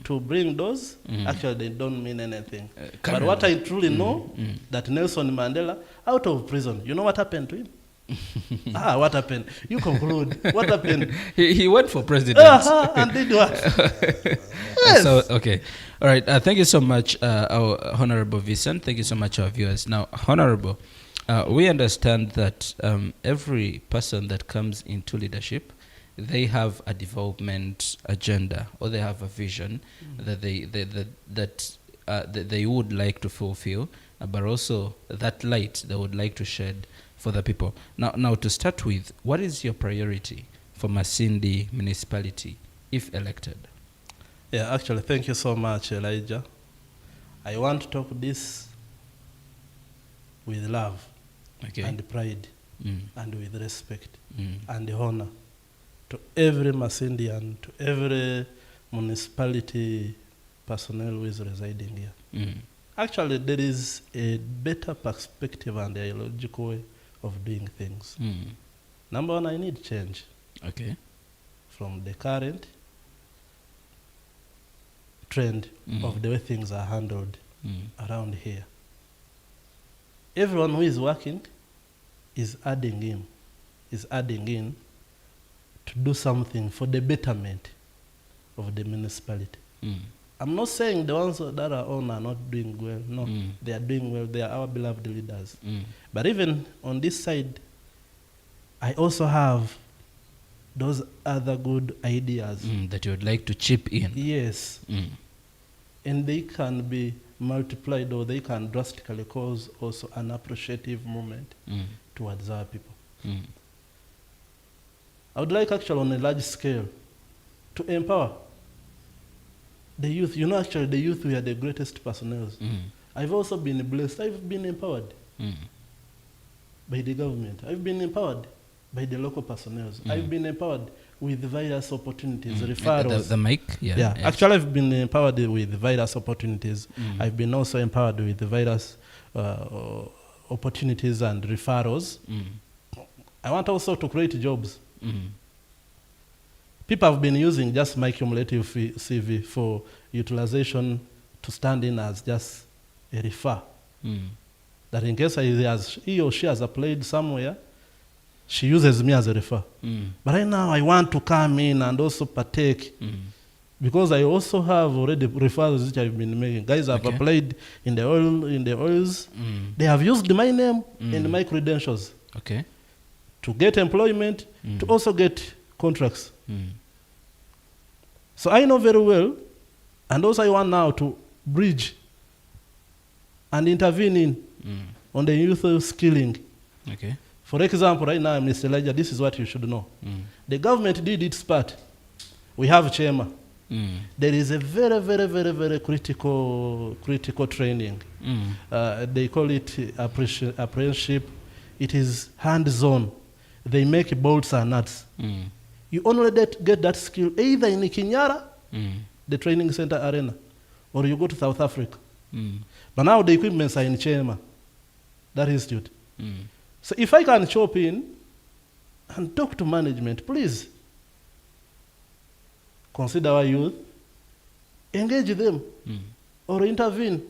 to bring those, actually they don't mean anything. But what I truly know, that Nelson Mandela, out of prison, you know what happened to him? What happened? You conclude. What happened? He went for president. And did what? Yes. So, okay. All right. Thank you so much, our Honorable Vicent. Thank you so much, our viewers. Now, Honorable, we understand that every person that comes into leadership, they have a development agenda, or they have a vision that they would like to fulfill, but also that light they would like to shed for the people. Now, to start with, what is your priority for Masindi Municipality if elected? Yeah, actually, thank you so much, Elijah. I want to talk this with love and pride and with respect and honor to every Masindian, to every municipality personnel who is residing here. Actually, there is a better perspective and a logical way of doing things. Number one, I need change. Okay. From the current trend of the way things are handled around here. Everyone who is working is adding in to do something for the betterment of the municipality. I'm not saying the ones that are on are not doing well. No, they are doing well. They are our beloved leaders. But even on this side, I also have those other good ideas. That you would like to chip in. Yes. And they can be multiplied, or they can drastically cause also an appreciative movement towards our people. I would like actually on a large scale to empower the youth. You know, actually the youth, we are the greatest personnel. I've also been blessed. I've been empowered by the government. I've been empowered by the local personnel. I've been empowered with various opportunities, referrals. The mic? Yeah. Yes. Actually, I've been empowered with various opportunities. I've been also empowered with various opportunities and referrals. I want also to create jobs. People have been using just my cumulative CV for utilization to stand in as just a refer. That in case he or she has applied somewhere, she uses me as a refer. But right now I want to come in and also partake, because I also have already referrals which I've been making. Guys have applied in the oils. They have used my name and my credentials to get employment, to also get contracts. So I know very well, and also I want now to bridge and intervene on the youth skilling. For example, right now, Mr. Elijah, this is what you should know. The government did its part. We have Chema. There is a very, very, very, very critical training. They call it apprenticeship. It is hands-on. They make bolts and nuts. You only get that skill either in Kinyara, the training center arena, or you go to South Africa. But now the equipments are in Chema, that institute. So if I can chop in and talk to management, please consider our youth, engage them, or intervene.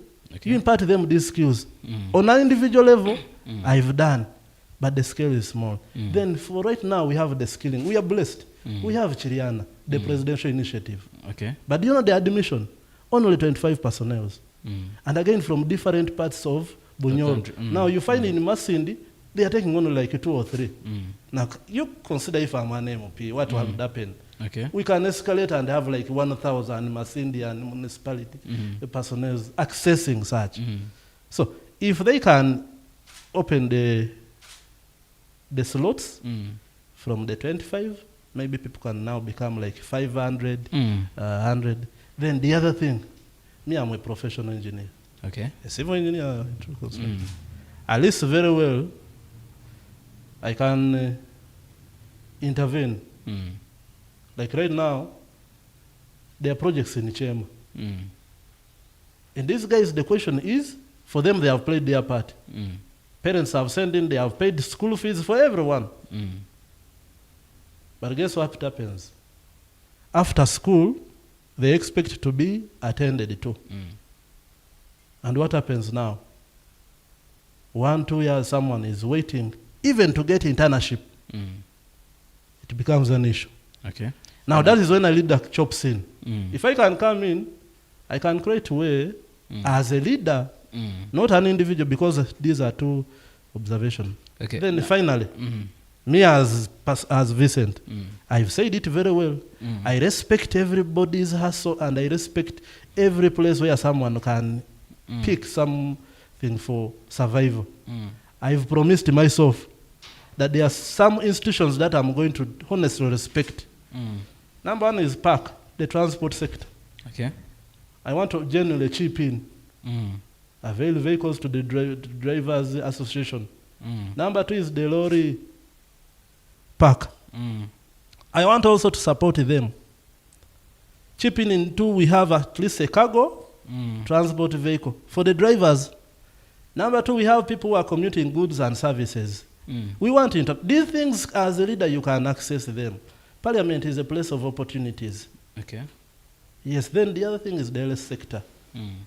You impart them these skills. On an individual level, I've done, but the scale is small. Then for right now, we have the skilling. We are blessed. We have Chiriana, the presidential initiative. But you know the admission, only 25 personnel. And again, from different parts of Bunyoro. Now you find in Masindi, they are taking only like 2 or 3. Now you consider if I'm an MOP, what will happen? We can escalate and have like 1,000 Masindi and municipality personnel accessing such. So if they can open the slots from the 25, maybe people can now become like 500, 100. Then the other thing, me, I'm a professional engineer. A civil engineer. At least very well, I can intervene. Like right now, there are projects in Chema. And these guys, the question is, for them, they have played their part. Parents have sent in, they have paid school fees for everyone. But guess what happens? After school, they expect to be attended to. And what happens now? 1, 2 years, someone is waiting, even to get internship. It becomes an issue. Now that is when I lead the chop scene. If I can come in, I can create a way as a leader, not an individual, because these are two observations. Then finally, me as Vicent, I've said it very well. I respect everybody's hustle, and I respect every place where someone can pick something for survival. I've promised myself that there are some institutions that I'm going to honestly respect. Number one is PAC, the transport sector. I want to genuinely chip in, avail vehicles to the drivers association. Number 2 is the lorry park. I want also to support them. Chipping in 2, we have at least a cargo transport vehicle for the drivers. Number 2, we have people who are commuting goods and services. We want to these things, as a leader, you can access them. Parliament is a place of opportunities. Yes, then the other thing is the health sector,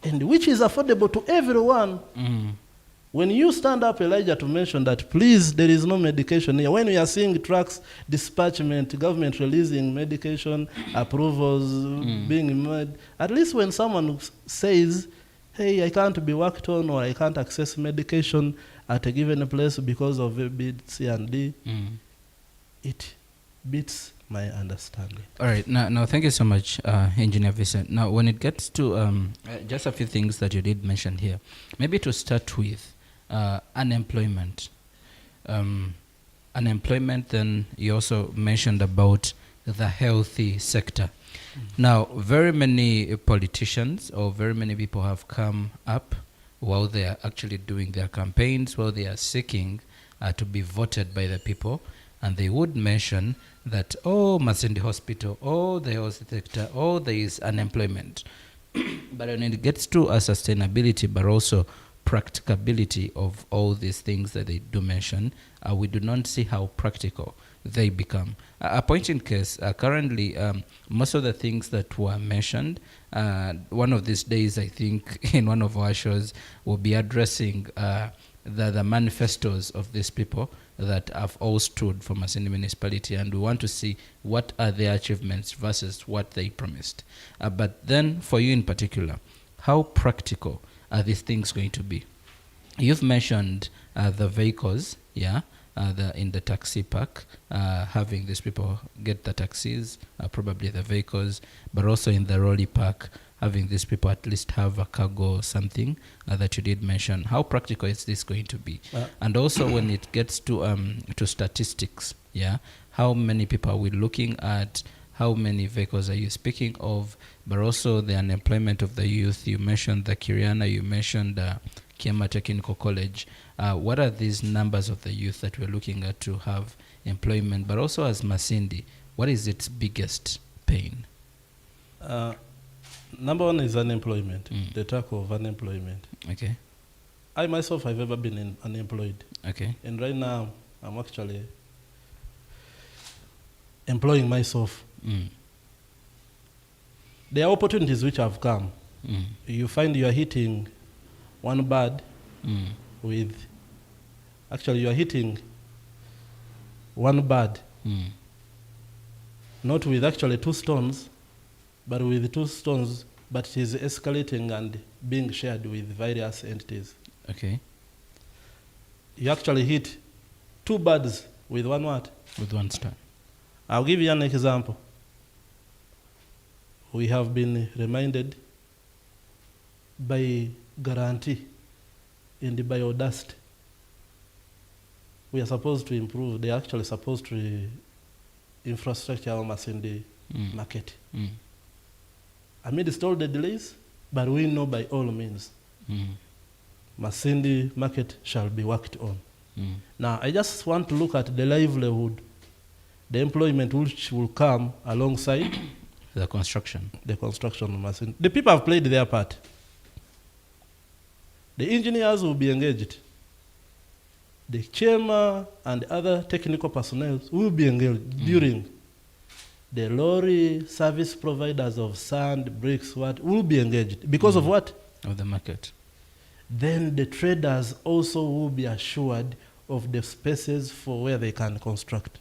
and which is affordable to everyone. When you stand up, Elijah, to mention that, please, there is no medication here. When we are seeing trucks, dispatchment, government releasing medication, approvals being made, at least when someone says, hey, I can't be worked on or I can't access medication at a given place because of A, B, C, and D, it beats my understanding. All right. Now, thank you so much, Engineer Vicent. Now, when it gets to just a few things that you did mention here, maybe to start with, unemployment. Unemployment, then you also mentioned about the healthy sector. Now, very many politicians or very many people have come up while they are actually doing their campaigns, while they are seeking to be voted by the people, and they would mention that, oh, Masindi Hospital, oh, the health sector, oh, there is unemployment. But when it gets to sustainability, but also practicability of all these things that they do mention, we do not see how practical they become. A point in case, currently, most of the things that were mentioned, one of these days, I think, in one of our shows, we'll be addressing the manifestos of these people that have all stood for Masindi Municipality, and we want to see what are their achievements versus what they promised. But then, for you in particular, how practical are these things going to be? You've mentioned the vehicles, yeah, in the taxi park, having these people get the taxis, probably the vehicles, but also in the rolly park, having these people at least have a cargo or something that you did mention. How practical is this going to be? And also when it gets to statistics, yeah, how many people are we looking at? How many vehicles are you speaking of? But also the unemployment of the youth. You mentioned the Kiriana, you mentioned Kiama Technical College. What are these numbers of the youth that we're looking at to have employment? But also as Masindi, what is its biggest pain? Number one is unemployment, the track of unemployment. Okay. I myself have ever been unemployed. Okay. And right now, I'm actually employing myself. There are opportunities which have come. You find you are hitting one bird with, actually you are hitting one bird, not with actually two stones, but with two stones, but it is escalating and being shared with various entities. Okay. You actually hit two birds with one what? With one stone. I'll give you an example. We have been reminded by guarantee in the biodust. We are supposed to improve, they are actually supposed to infrastructure almost in the market. Amidst all the delays, but we know by all means, Masindi market shall be worked on. Now, I just want to look at the livelihood, the employment which will come alongside the construction. The construction of Masindi. The people have played their part. The engineers will be engaged. The chairman and other technical personnel will be engaged during. The lorry service providers of sand, bricks, what, will be engaged. Because of what? Of the market. Then the traders also will be assured of the spaces for where they can construct.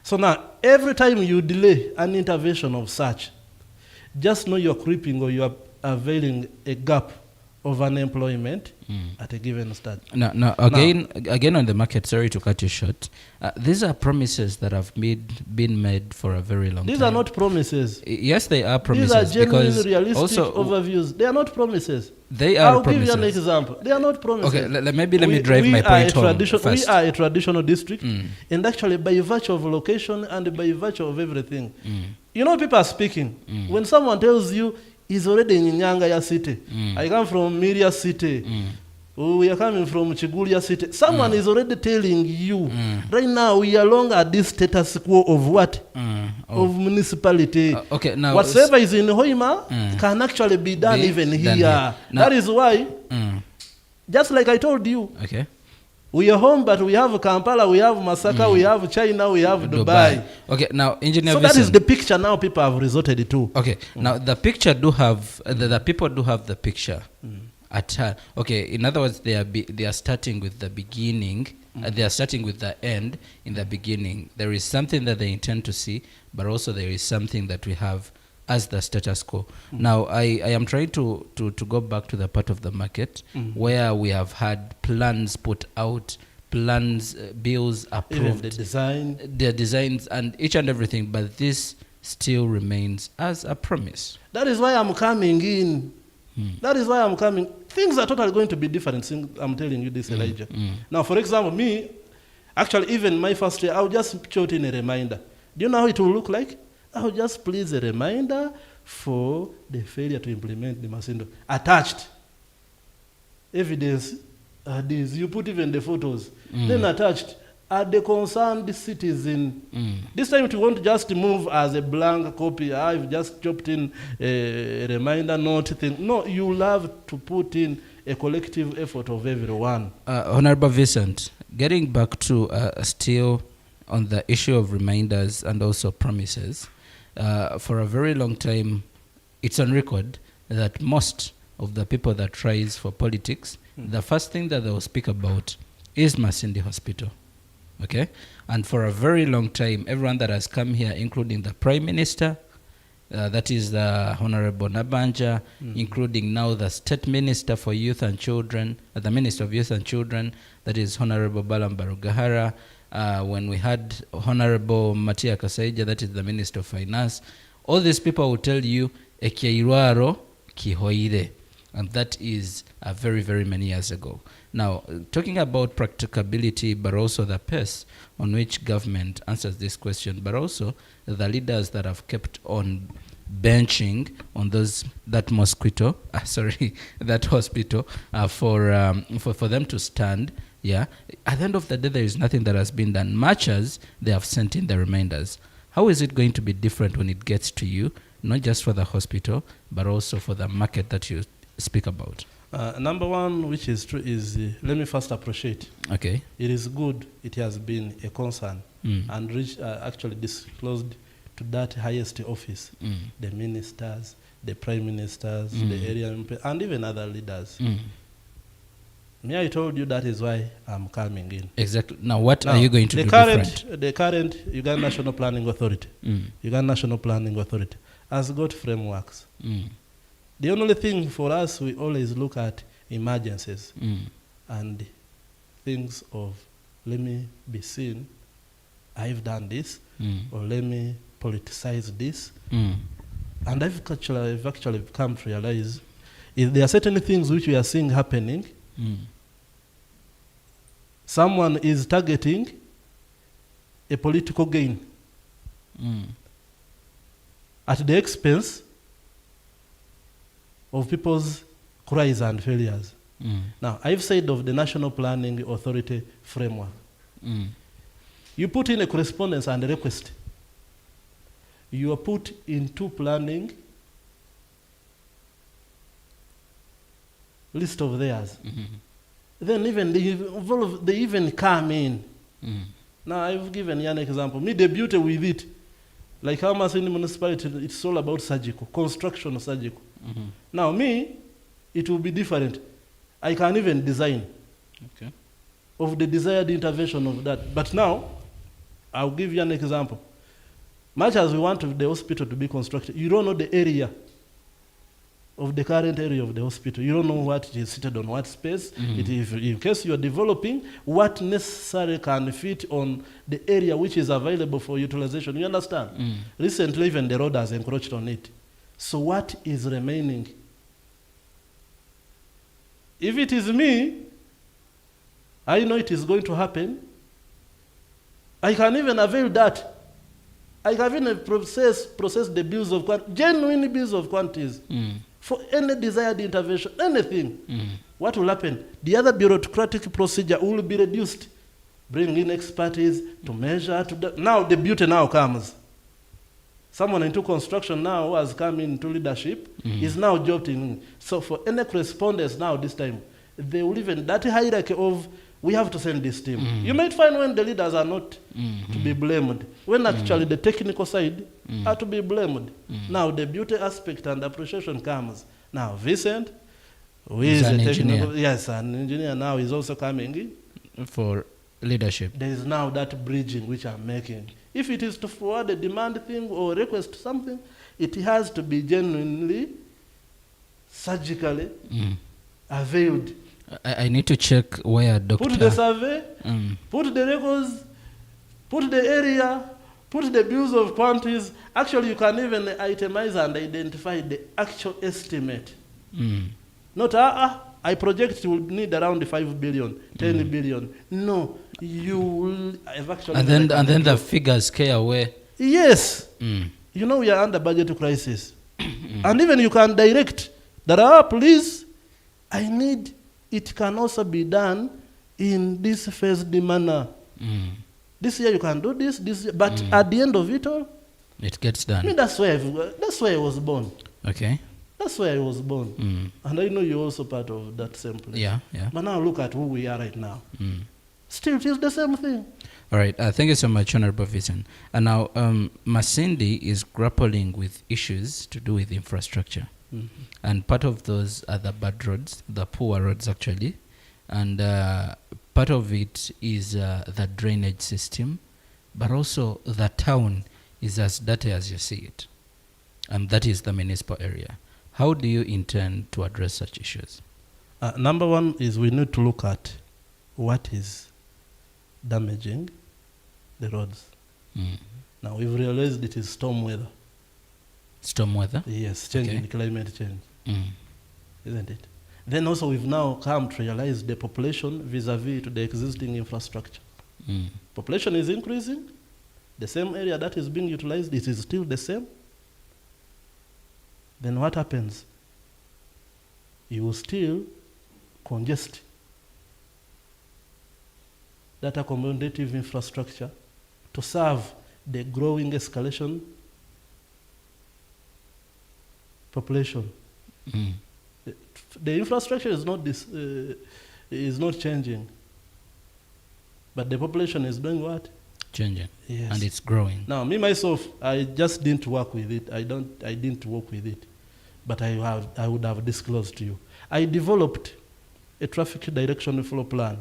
So now, every time you delay an intervention of such, just know you're creeping or you're availing a gap of unemployment at a given start. Now, again on the market, sorry to cut you short, these are promises that have been made for a very long time. These are not promises. Yes, they are promises. These are genuine, realistic also, overviews. They are not promises. They are I'll promises. give you an example. They are not promises. Okay, maybe let me drive my point home first. We are a traditional district, and actually by virtue of location and by virtue of everything, you know, people are speaking. When someone tells you, he's already in Nyangaya city. I come from Miria city. We are coming from Chigulia city. Someone is already telling you, right now we are along at this status quo of what? Of municipality. Okay, now whatever is in Hoima can actually be done even here. That is why, just like I told you, we are home, but we have Kampala, we have Masaka, we have China, we have Dubai. Okay, now Engineer So Vicent, that is the picture now people have resorted to. Okay, now the picture do have, the people do have the picture. Okay, in other words, they are starting with the beginning. They are starting with the end in the beginning. There is something that they intend to see, but also there is something that we have as the status quo. Now, I am trying to go back to the part of the market where we have had plans put out, plans, bills approved, even the design, their designs, and each and everything, but this still remains as a promise. That is why I'm coming in. That is why I'm coming. Things are totally going to be different. I'm telling you this, Elijah. Now, for example, me, actually, even my first year, I'll just jot in a reminder. Do you know how it will look like? I'll just place a reminder for the failure to implement the Masindi. Attached. Evidence. This. You put even the photos. Then attached are the concerned citizen. This time it won't just move as a blank copy. I've just chopped in a reminder note thing. No, you'll have to put in a collective effort of everyone. Honorable Vicent, getting back to still on the issue of reminders and also promises, for a very long time, it's on record that most of the people that rise for politics, the first thing that they will speak about is Masindi Hospital. Okay? And for a very long time, everyone that has come here, including the Prime Minister, that is the Honorable Nabanja, including now the State Minister for Youth and Children, the Minister of Youth and Children, that is Honorable Balam Barugahara, when we had Honorable Matia Kasaija, that is the Minister of Finance, all these people will tell you, Ekeirwaro Kihoire. And that is very, very many years ago. Now, talking about practicability, but also the pace on which government answers this question, but also the leaders that have kept on benching on that hospital for them to stand. Yeah, at the end of the day, there is nothing that has been done, much as they have sent in the reminders. How is it going to be different when it gets to you, not just for the hospital, but also for the market that you speak about? Number one, which is true, is let me first appreciate. Okay. It is good. It has been a concern and actually disclosed to that highest office, the ministers, the prime ministers, the area MP, and even other leaders. Me, I told you that is why I'm coming in. Exactly. Now, what are you going to do different? The current Uganda National Planning Authority, Uganda National Planning Authority has got frameworks. The only thing for us, we always look at emergencies and things of, let me be seen, I've done this, or let me politicize this. And I've actually come to realize if there are certain things which we are seeing happening, someone is targeting a political gain at the expense of people's cries and failures. Now, I've said of the National Planning Authority framework. You put in a correspondence and a request. You are put into planning list of theirs. Then even they even come in. Now, I've given you an example. Me, the beauty with it, like how Masindi Municipality, it's all about surgical, construction surgical. Now, me, it will be different. I can even design of the desired intervention of that. But now, I'll give you an example. Much as we want the hospital to be constructed, you don't know the area of the current area of the hospital. You don't know what it is seated on, what space. In case you are developing, what necessarily can fit on the area which is available for utilization. You understand? Recently, even the road has encroached on it. So what is remaining? If it is me, I know it is going to happen. I can even avail that. I can even process the bills of quantities, genuine bills of quantities, for any desired intervention, anything. What will happen? The other bureaucratic procedure will be reduced. Bring in expertise to measure. Now the beauty now comes. Someone into construction now who has come into leadership is now jobbed in. So for any correspondence now this time, they will even that hierarchy of we have to send this team. You might find when the leaders are not to be blamed, when actually the technical side are to be blamed. Now the beauty aspect and appreciation comes. Now Vicent, Who He's is an a engineer. technical, yes, an engineer now is also coming in. For leadership. There is now that bridging which I'm making. If it is to forward a demand thing or request something, it has to be genuinely, surgically availed. I need to check where Dr. Put the survey, put the records, put the area, put the bills of quantities. Actually, you can even itemize and identify the actual estimate. Not, I project you will need around 5 billion, 10 billion. No, you will have actually... And then the figures scare away. Yes. You know we are under budget crisis. And even you can direct that, please, I need, it can also be done in this phased manner. This year you can do this year, but at the end of it all, it gets done. I mean, that's where I was born. Okay. That's where I was born. And I know you're also part of that same place. Yeah. But now look at who we are right now. Still, it is the same thing. All right. Thank you so much, Honorable Vicent. And now, Masindi is grappling with issues to do with infrastructure. And part of those are the bad roads, the poor roads actually. And part of it is the drainage system. But also the town is as dirty as you see it. And that is the municipal area. How do you intend to address such issues? Number one is we need to look at what is damaging the roads. Now we've realized it is storm weather. Storm weather? Yes, changing climate change. Isn't it? Then also we've now come to realize the population vis-a-vis to the existing infrastructure. Population is increasing. The same area that is being utilized, it is still the same. Then what happens? You will still congest that accommodative infrastructure to serve the growing escalation population. The infrastructure is not changing, but the population is doing what? Changing. Yes. And it's growing. Now, me myself, I just didn't work with it. I didn't work with it, but I would have disclosed to you. I developed a traffic direction flow plan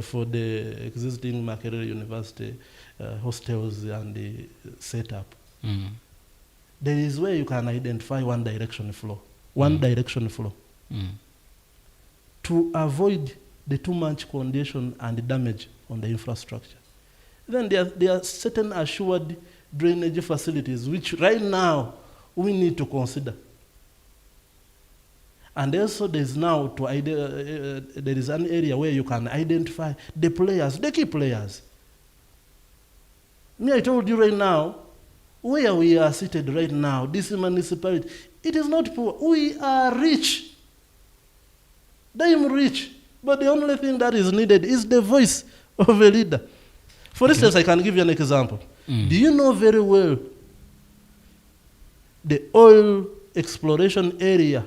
for the existing Makerere University hostels and the setup. There is where you can identify one direction flow. Direction flow. To avoid the too much congestion and damage on the infrastructure. Then there are certain assured drainage facilities which right now we need to consider. And also there is now there is an area where you can identify the players, the key players. Me, I told you right now, where we are seated right now, this municipality, it is not poor. We are rich. I am rich. But the only thing that is needed is the voice of a leader. For instance, I can give you an example. Do you know very well the oil exploration area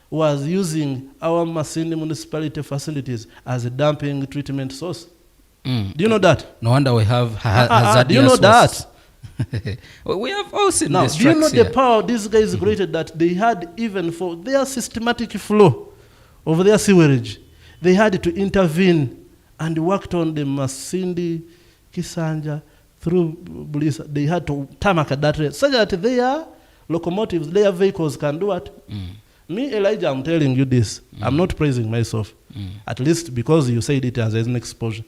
was using our Masindi Municipality facilities as a dumping treatment source? Do you know that? No wonder we have hazardous do you know waste. That? We have all seen now, this. Do you know the power these guys created that they had even for their systematic flow of their sewerage? They had to intervene and worked on the Masindi, Kisanja, through Bulisa. They had to tarmac that rate so that their locomotives, their vehicles can do what? Me, Elijah, I'm telling you this. I'm not praising myself. At least because you said it as an exposure.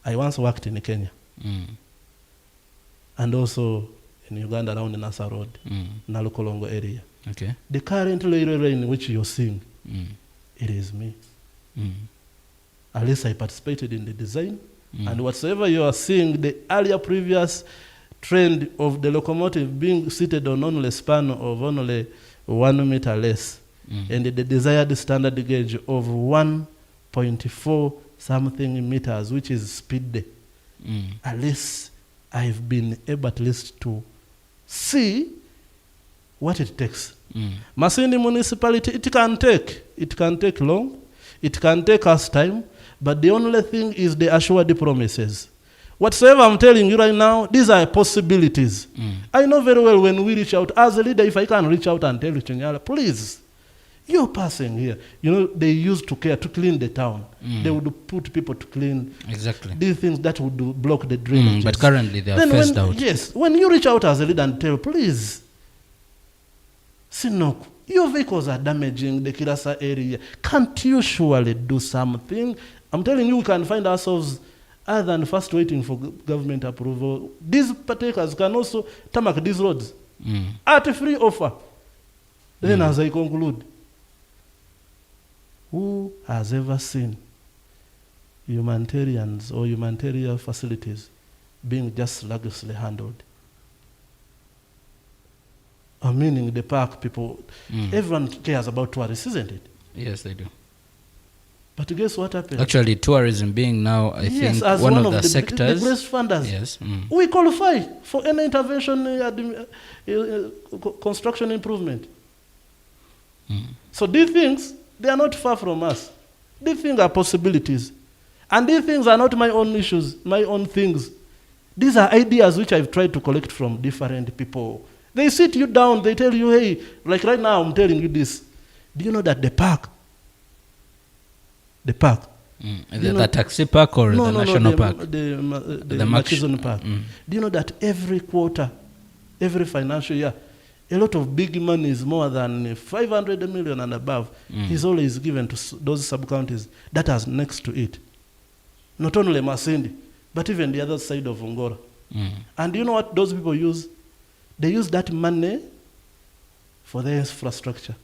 I once worked in Kenya. And also in Uganda around the Nasa Road, Nalukolongo area. Okay. The current railway in which you're seeing, it is me. At least I participated in the design. And whatsoever you are seeing, the earlier previous trend of the locomotive being seated on only a span of only 1 meter less, and the desired standard gauge of 1.4 something meters, which is speed day. At least I've been able at least to see what it takes. Masindi Municipality, it can take long, it can take us time, but the only thing is the assured promises. Whatsoever I'm telling you right now, these are possibilities. I know very well when we reach out, as a leader, if I can reach out and tell Chinyala, please, You're passing here. You know, they used to care to clean the town. They would put people to clean these things that would block the drainage. But currently they are phased out. Yes, when you reach out as a leader and tell, please, Sinok, your vehicles are damaging the Kirasa area. Can't you surely do something? I'm telling you, we can find ourselves other than first waiting for government approval. These partakers can also tarmac these roads at a free offer. Then as I conclude, who has ever seen humanitarians or humanitarian facilities being just sluggishly handled? I mean, in the park, people, everyone cares about tourists, isn't it? Yes, they do. But guess what happened? Actually, tourism being now, I think, as one of the sectors. The greatest funders. Yes. We qualify for any intervention, construction improvement. So these things, they are not far from us. These things are possibilities. And these things are not my own issues, my own things. These are ideas which I've tried to collect from different people. They sit you down, they tell you, hey, like right now I'm telling you this. Do you know that the park? The taxi park or the national park? The Makizon Park. Do you know that every quarter, every financial year, a lot of big money is more than 500 million and above is always given to those sub-counties that are next to it. Not only Masindi, but even the other side of Ungora. And you know what those people use? They use that money for their infrastructure.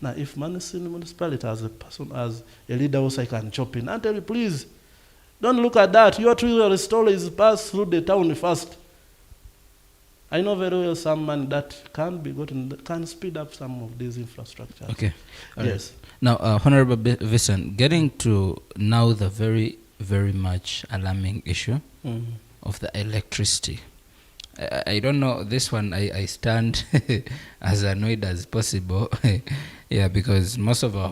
Now, if Masindi Municipality as a person, as a leader also, I can chop in and tell you, please, don't look at that. Your two-wheeler store is passed through the town first. I know very well some money that can be gotten, that can speed up some of these infrastructures. Okay. Yes. Now, Honorable Vicent, getting to now the very, very much alarming issue of the electricity. I don't know, this one I stand as annoyed as possible. Yeah, because most of our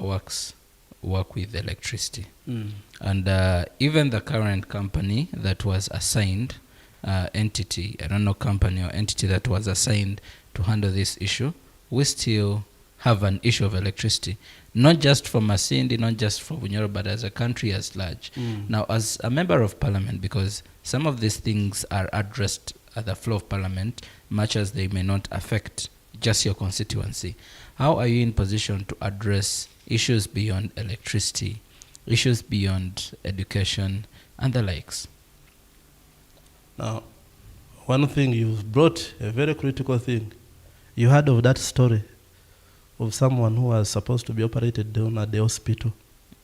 work with electricity. And even the current company that was assigned, entity, I don't know, company or entity that was assigned to handle this issue, we still have an issue of electricity, not just for Masindi, not just for Bunyoro, but as a country as large. Now, as a member of parliament, because some of these things are addressed at the floor of parliament, much as they may not affect just your constituency, how are you in position to address issues beyond electricity, issues beyond education, and the likes? Now, one thing, you've brought a very critical thing. You heard of that story of someone who was supposed to be operated down at the hospital.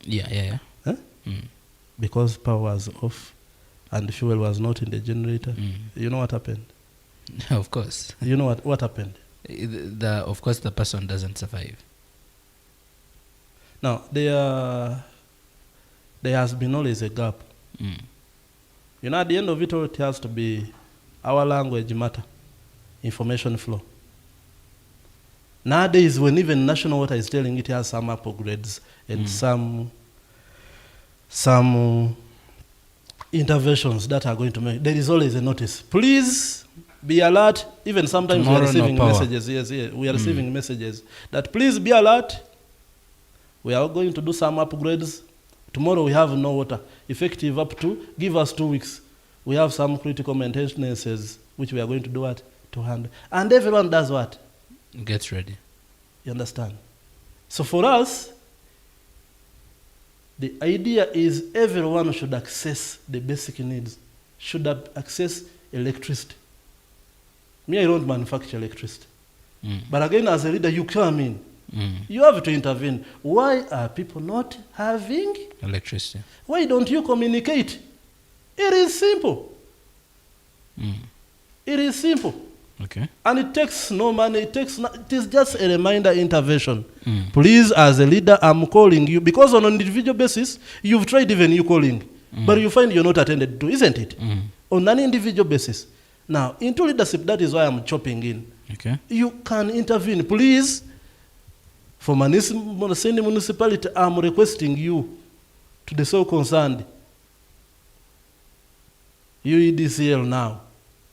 Yeah. Huh? Because power was off and fuel was not in the generator. You know what happened? Of course. You know what happened? Of course, the person doesn't survive. Now, there has been always a gap. You know, at the end of it all, it has to be our language matter, information flow. Nowadays, when even National Water is telling it has some upgrades and some interventions that are going to make, there is always a notice. Please be alert. Even sometimes we are receiving messages. Yes, we are receiving messages that please be alert. We are going to do some upgrades. Tomorrow we have no water. Effective up to, give us 2 weeks. We have some critical maintenances which we are going to do what? To handle. And everyone does what? Gets ready. You understand? So for us, the idea is everyone should access the basic needs, should access electricity. Me, I don't manufacture electricity. But again, as a leader, you come in. You have to intervene. Why are people not having electricity? Why don't you communicate? It is simple. It is simple. Okay. And it takes no money. It is just a reminder intervention. Please, as a leader, I'm calling you. Because on an individual basis, you've tried even you calling. But you find you're not attended to, isn't it? On an individual basis. Now, into leadership, that is why I'm chopping in. Okay. You can intervene. Please, for Masindi Municipality, I'm requesting you to the so concerned UEDCL now.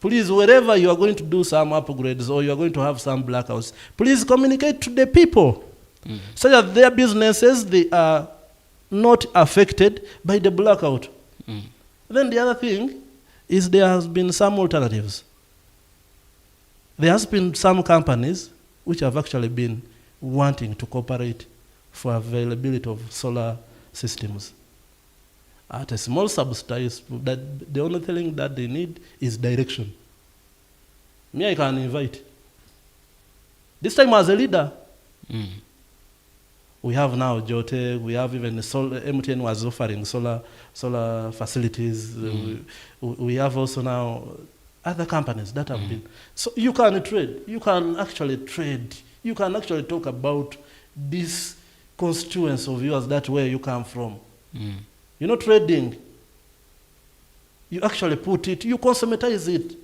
Please, wherever you are going to do some upgrades or you are going to have some blackouts, please communicate to the people. so that their businesses, they are not affected by the blackout. Then the other thing is there has been some alternatives. There has been some companies which have actually been wanting to cooperate for availability of solar systems at a small subsidize. That the only thing that they need is direction. Me, I can invite. This time as a leader, we have now Jote, we have even MTN was offering solar facilities. We have also now other companies that have been. So you can trade. You can actually trade. You can actually talk about this constituents of yours, that where you come from. You're not trading. You actually put it, you consumatize it.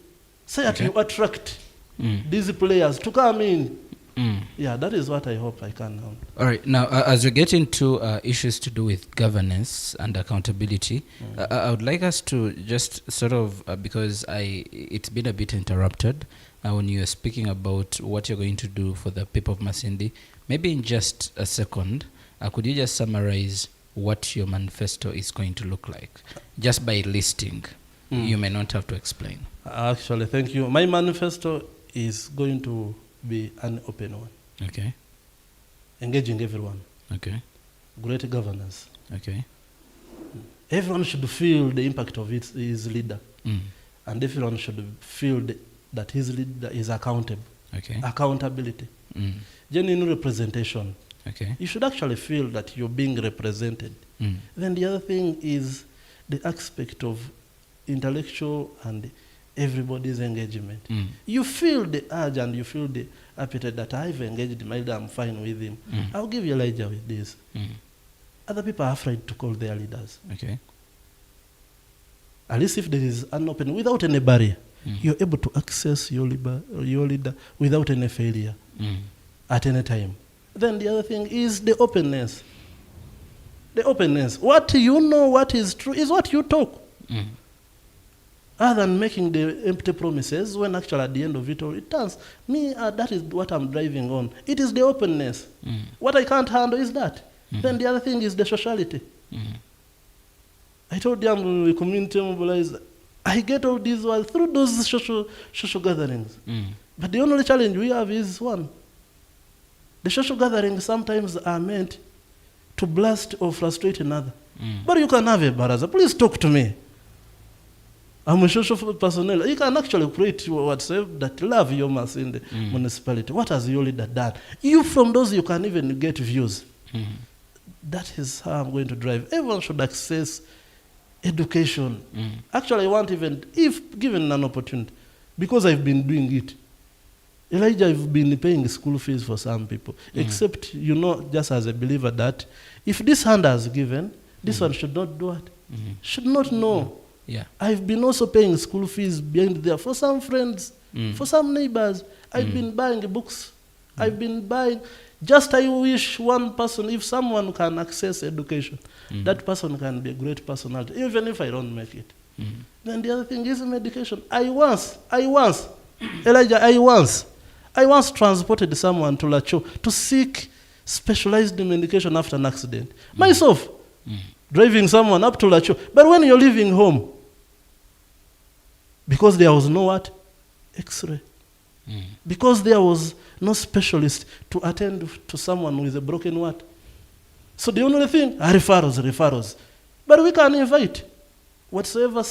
Say that you attract these players to come in. Yeah, that is what I hope I can now. All right. Now, as we get into issues to do with governance and accountability, I would like us to just sort of, because it's been a bit interrupted when you are speaking about what you're going to do for the people of Masindi. Maybe in just a second, could you just summarize what your manifesto is going to look like? Just by listing. You may not have to explain. Actually, thank you. My manifesto is going to be an open one. Okay. Engaging everyone. Okay. Great governance. Okay. Everyone should feel the impact of his leader. And everyone should feel that his leader is accountable. Okay. Accountability. Genuine representation. Okay. You should actually feel that you're being represented. Then the other thing is the aspect of intellectual and everybody's engagement. You feel the urge and you feel the appetite that I've engaged my leader, I'm fine with him. I'll give you Elijah with this. Other people are afraid to call their leaders. Okay. At least if there is an open, without any barrier, you're able to access your leader without any failure at any time. Then the other thing is the openness. The openness. What you know, what is true, is what you talk. Other than making the empty promises, when actually at the end of it all, it turns. Me, that is what I'm driving on. It is the openness. What I can't handle is that. Then the other thing is the sociality. I told them we community mobilized. I get all these while through those social gatherings. But the only challenge we have is one. The social gatherings sometimes are meant to blast or frustrate another. But you can have a baraza. Please talk to me. I'm a social personnel. You can actually create whatsoever that love your Masindi municipality. What has your leader done? You from those you can even get views. That is how I'm going to drive. Everyone should access education. Actually, I want even, if given an opportunity, because I've been doing it. Elijah, I've been paying school fees for some people. Except, you know, just as a believer that if this hand has given, this one should not do it. Should not know. Yeah. I've been also paying school fees behind there for some friends, for some neighbors. I've been buying books. I've been buying. Just I wish one person, if someone can access education, that person can be a great personality, even if I don't make it. Then the other thing is medication. I once, Elijah, I once transported someone to Lacho to seek specialized medication after an accident. Myself, driving someone up to Lacho. But when you're leaving home, because there was no what? X-ray. Because there was no specialist to attend to someone with a broken what? So the only thing are referrals. But we can invite whatsoever.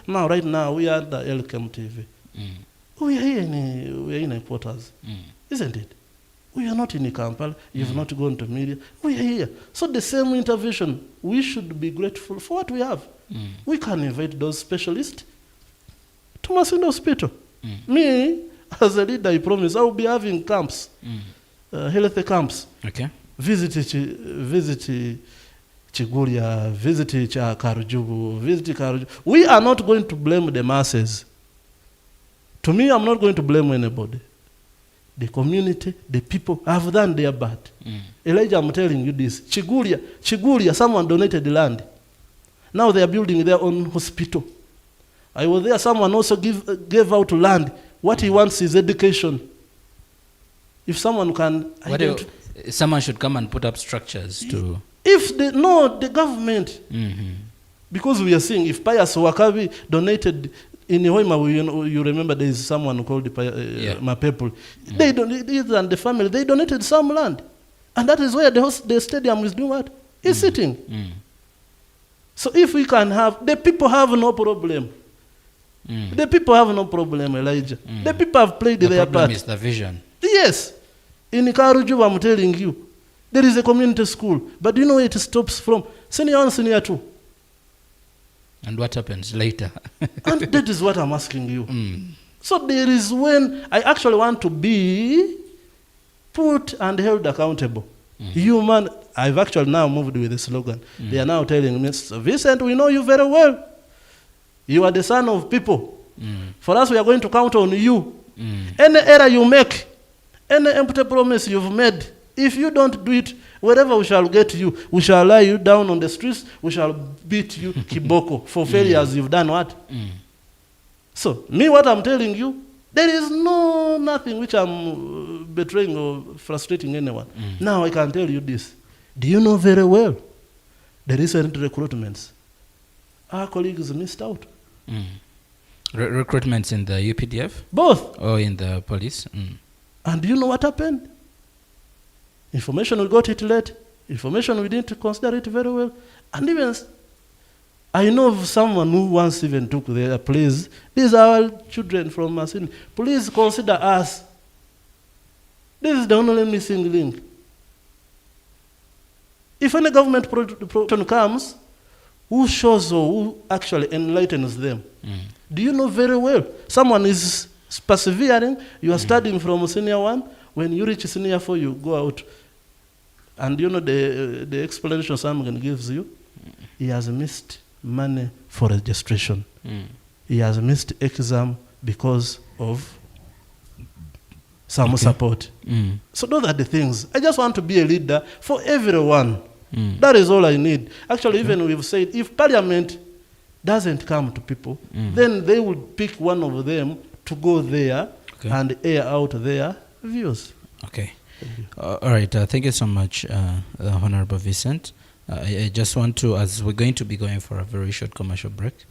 Now, right now, we are at the LKM TV. We are here in headquarters, isn't it? We are not in Kampala. You've not gone to media. We are here. So the same intervention, we should be grateful for what we have. We can invite those specialists to Masindi Hospital. Me, as a leader, I promise I will be having camps, health camps. Okay. Visit Chigulia, visit Karujugu, visit Karujugu. We are not going to blame the masses. To me, I'm not going to blame anybody. The community, the people have done their part. Elijah, I'm telling you this. Chigulia, someone donated the land. Now they are building their own hospital. I was there, someone also gave out land. What he wants is education. If someone can... Someone should come and put up structures to... If the government, because we are seeing if Pius Wakabi donated in Hoima, you remember there is someone called Mapeple. They donated, and the family, they donated some land. And that is where the stadium is doing what? Is sitting. So if we can have, the people have no problem. The people have no problem, Elijah. The people have played their part. The problem is the vision. Yes. In Karuju, I'm telling you, there is a community school. But do you know where it stops from? Senior 1, Senior 2. And what happens later? And that is what I'm asking you. So there is when I actually want to be put and held accountable. Human, I've actually now moved with the slogan. They are now telling me, Vicent, we know you very well. You are the son of people. For us, we are going to count on you. Any error you make, any empty promise you've made, if you don't do it, wherever we shall get you, we shall lie you down on the streets, we shall beat you kiboko for failures you've done what? So, me what I'm telling you, there is nothing which I'm betraying or frustrating anyone. Now I can tell you this. Do you know very well the recent recruitments? Our colleagues missed out. Recruitments in the UPDF? Both. Or in the police? And do you know what happened? Information we got it late. Information we didn't consider it very well. And even, I know of someone who once even took their please. These are our children from Masindi. Please consider us. This is the only missing link. If any government program comes, who shows or who actually enlightens them? Do you know very well? Someone is persevering. You are studying from Senior 1. When you reach Senior 4, you go out. And you know the explanation someone gives you? He has missed money for registration. He has missed exam because of some support. So those are the things. I just want to be a leader for everyone. That is all I need. Actually, even we've said, if Parliament doesn't come to people, then they will pick one of them to go there and air out their views. Okay. All right. Thank you so much, Honorable Vicent. I just want to, as we're going to be going for a very short commercial break,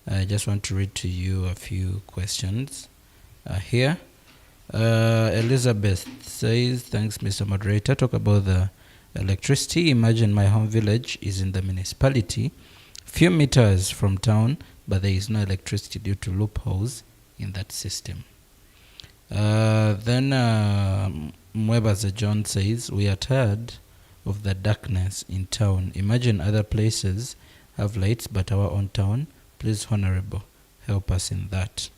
I just want to read to you a few questions here. Elizabeth says, thanks, Mr. Moderator. Talk about the electricity. Imagine my home village is in the municipality, few meters from town, but there is no electricity due to loopholes in that system. Then Mwebaza John says, we are tired of the darkness in town. Imagine other places have lights, but our own town, please, Honorable, help us in that.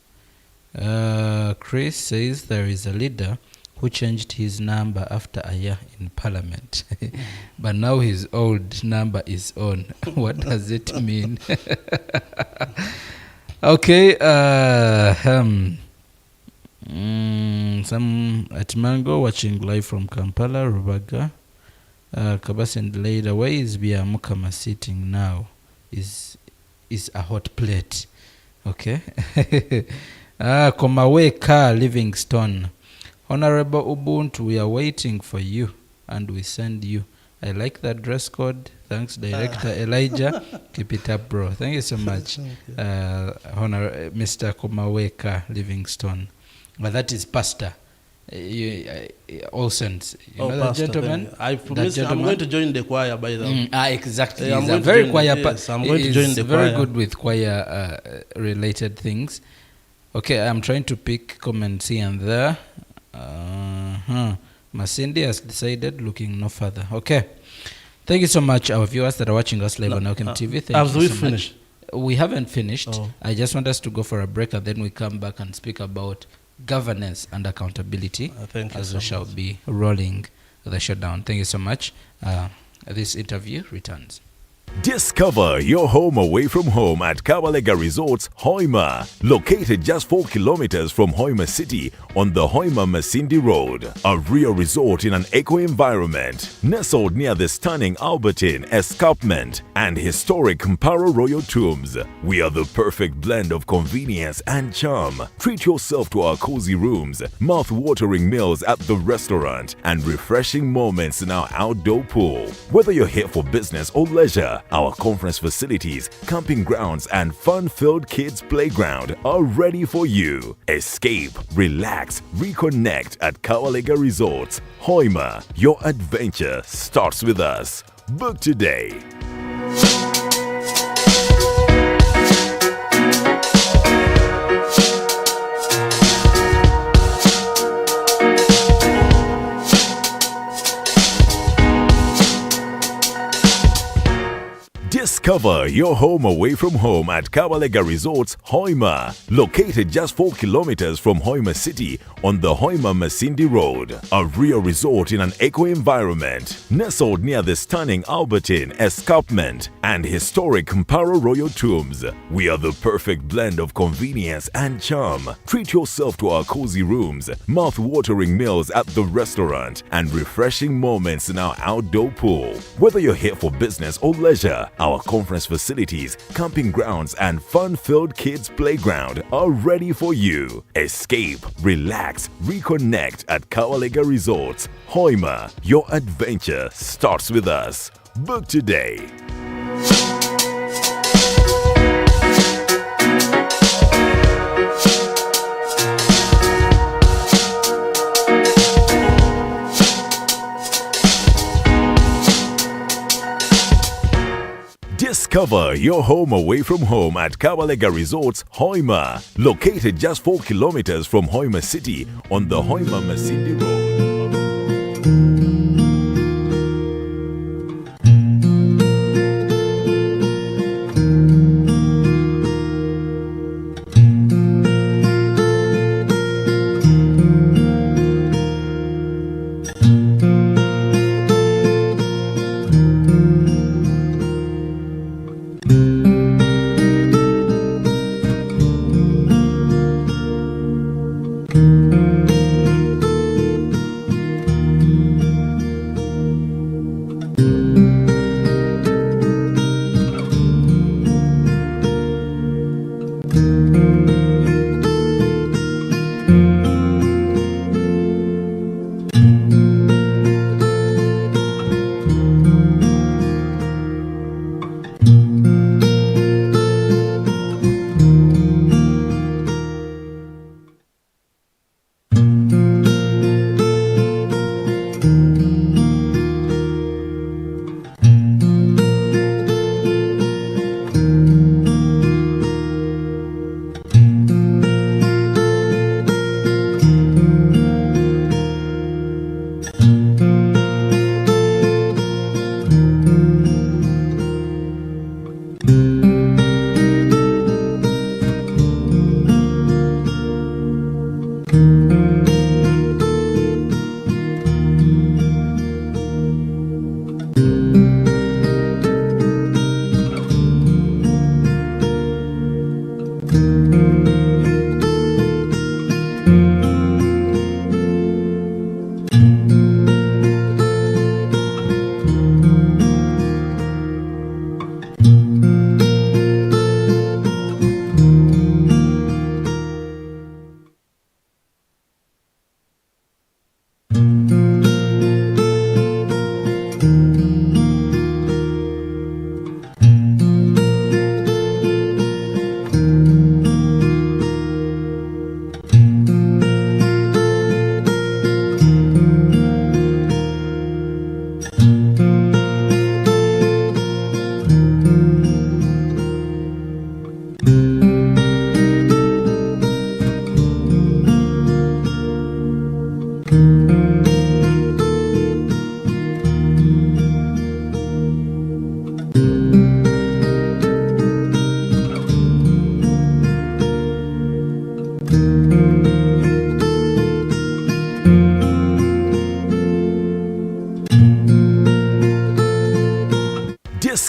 Chris says there is a leader who changed his number after a year in Parliament. But now his old number is on. What does it mean? Okay. Some at Mango watching live from Kampala, Rubaga. Kabasend later, where is Biamukama sitting now? Is a hot plate. Okay. Komawe Car Livingstone. Honorable Ubuntu, we are waiting for you and we send you. I like that dress code. Thanks, Director Elijah. Keep it up, bro. Thank you so much, Mr. Komaweka Livingstone. But that is Pastor Olsen's. You know that gentleman? I promise I'm going to join the choir, by the way. Exactly. He's a very choir. Yes, I'm going to join the choir. Very good with choir related things. Okay, I'm trying to pick comments here and there. Masindi has decided, looking no further. Okay. Thank you so much, our viewers that are watching us live on Elkem TV. Thank you so finished? Much. We haven't finished. I just want us to go for a break and then we come back and speak about governance and accountability as we shall be rolling the shutdown. Thank you so much. This interview returns. Discover your home away from home at Kabalega Resorts, Hoima, located just 4 kilometers from Hoima City on the Hoima Masindi Road. A real resort in an eco-environment, nestled near the stunning Albertine Escarpment and historic Mparo Royal Tombs. We are the perfect blend of convenience and charm. Treat yourself to our cozy rooms, mouth-watering meals at the restaurant, and refreshing moments in our outdoor pool. Whether you're here for business or leisure, our conference facilities, camping grounds, and fun-filled kids' playground are ready for you. Escape, relax, reconnect at Kawalega Resorts, Hoima. Your adventure starts with us. Book today. Discover your home away from home at Kabalega Resorts, Hoima, located just 4 kilometers from Hoima City on the Hoima Masindi Road. A real resort in an eco-environment, nestled near the stunning Albertine Escarpment and historic Mparo Royal Tombs. We are the perfect blend of convenience and charm. Treat yourself to our cozy rooms, mouth-watering meals at the restaurant, and refreshing moments in our outdoor pool. Whether you're here for business or leisure, our conference facilities, camping grounds, and fun-filled kids' playground are ready for you. Escape, relax, reconnect at Kawalega Resorts, Hoima. Your adventure starts with us. Book today. Discover your home away from home at Kabalega Resorts, Hoima, located just 4 kilometers from Hoima City on the Hoima Masindi Road.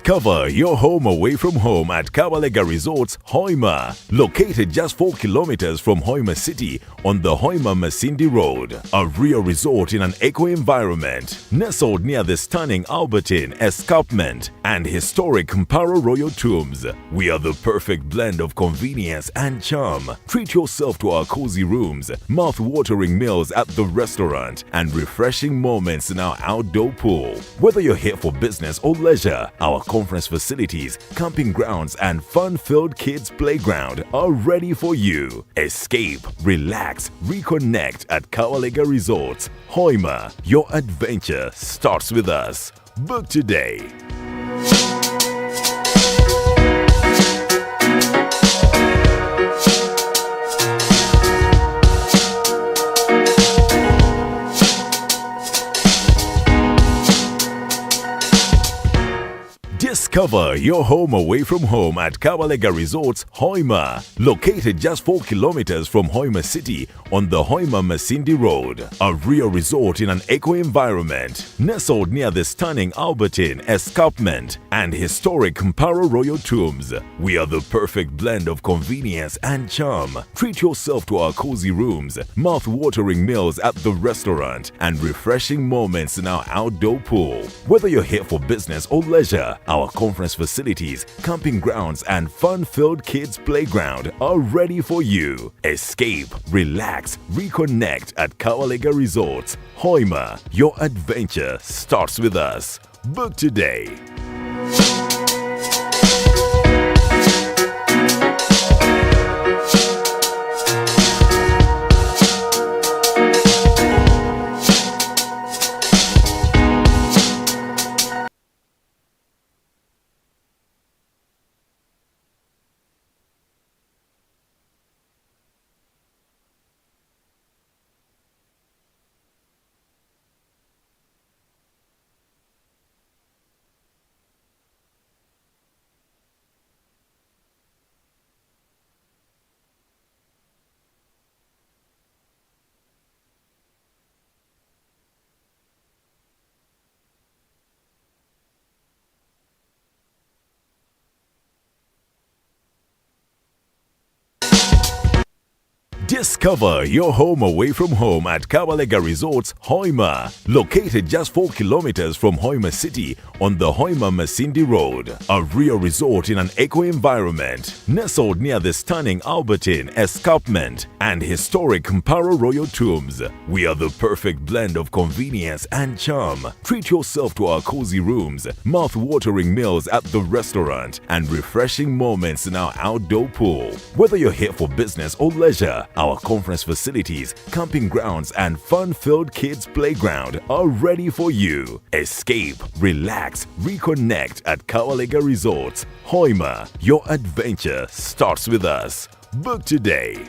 Discover your home away from home at Kabalega Resorts, Hoima, located just 4 kilometers from Hoima City on the Hoima Masindi Road. A real resort in an eco-environment, nestled near the stunning Albertine Escarpment and historic Mparo Royal Tombs. We are the perfect blend of convenience and charm. Treat yourself to our cozy rooms, mouth-watering meals at the restaurant, and refreshing moments in our outdoor pool. Whether you're here for business or leisure, our conference facilities, camping grounds, and fun-filled kids' playground are ready for you. Escape, relax, reconnect at Kawalega Resorts, Hoima. Your adventure starts with us. Book today. Discover your home away from home at Kabalega Resorts, Hoima, located just 4 kilometers from Hoima City on the Hoima Masindi Road. A real resort in an eco-environment, nestled near the stunning Albertine Escarpment and historic Mparo Royal Tombs. We are the perfect blend of convenience and charm. Treat yourself to our cozy rooms, mouth-watering meals at the restaurant, and refreshing moments in our outdoor pool. Whether you're here for business or leisure, our conference facilities, camping grounds, and fun-filled kids' playground are ready for you. Escape, relax, reconnect at Kawalega Resorts, Hoima. Your adventure starts with us. Book today. Discover your home away from home at Kabalega Resorts, Hoima, located just 4 kilometers from Hoima City on the Hoima Masindi Road. A real resort in an eco-environment, nestled near the stunning Albertine Escarpment and historic Mparo Royal Tombs. We are the perfect blend of convenience and charm. Treat yourself to our cozy rooms, mouth-watering meals at the restaurant, and refreshing moments in our outdoor pool. Whether you're here for business or leisure, our conference facilities, camping grounds, and fun-filled kids' playground are ready for you. Escape, relax, reconnect at Kawalega Resorts, Hoima. Your adventure starts with us. Book today.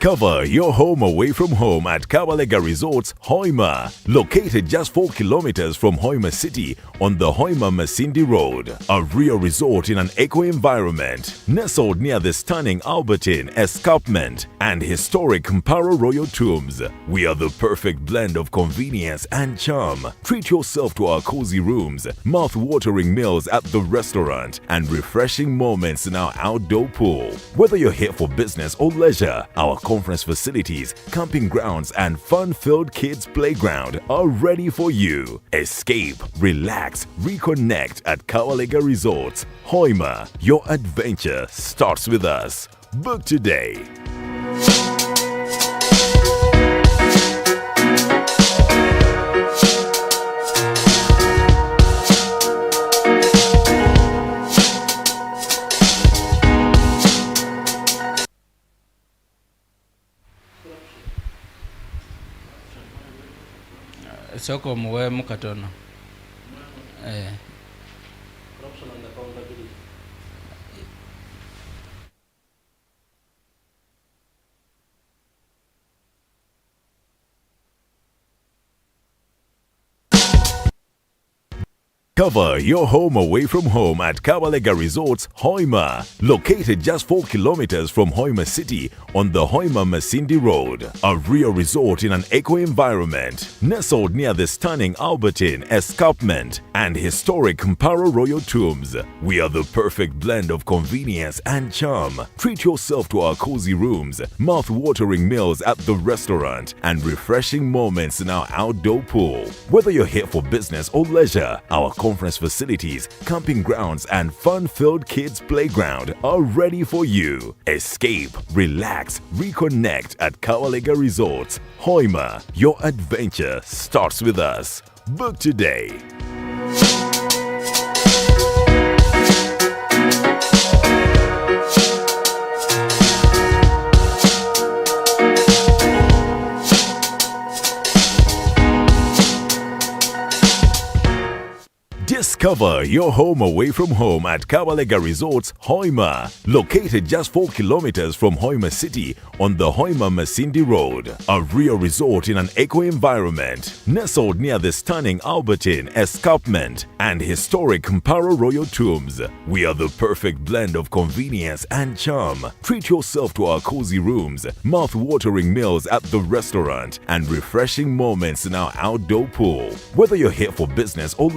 Discover your home away from home at Kabalega Resorts, Hoima, located just 4 kilometers from Hoima City on the Hoima Masindi Road. A real resort in an eco-environment, nestled near the stunning Albertine Escarpment and historic Mparo Royal Tombs. We are the perfect blend of convenience and charm. Treat yourself to our cozy rooms, mouth-watering meals at the restaurant, and refreshing moments in our outdoor pool. Whether you're here for business or leisure, our conference facilities, camping grounds, and fun-filled kids' playground are ready for you. Escape, relax, reconnect at Kawalega Resorts, Hoima. Your adventure starts with us. Book today. Soko muwe mukatono. Corruption and accountability. Cover your home away from home at Kabalega Resorts, Hoima, located just 4 kilometers from Hoima City on the Hoima Masindi Road. A real resort in an eco-environment, nestled near the stunning Albertine Escarpment and historic Mparo Royal Tombs. We are the perfect blend of convenience and charm. Treat yourself to our cozy rooms, mouth-watering meals at the restaurant, and refreshing moments in our outdoor pool. Whether you're here for business or leisure, our conference facilities, camping grounds, and fun-filled kids' playground are ready for you. Escape, relax, reconnect at Kawalega Resorts, Hoima. Your adventure starts with us. Book today. Discover your home away from home at Kabalega Resorts, Hoima, located just 4 kilometers from Hoima City on the Hoima Masindi Road. A real resort in an eco-environment, nestled near the stunning Albertine Escarpment and historic Mparo Royal Tombs. We are the perfect blend of convenience and charm. Treat yourself to our cozy rooms, mouth-watering meals at the restaurant, and refreshing moments in our outdoor pool. Whether you're here for business or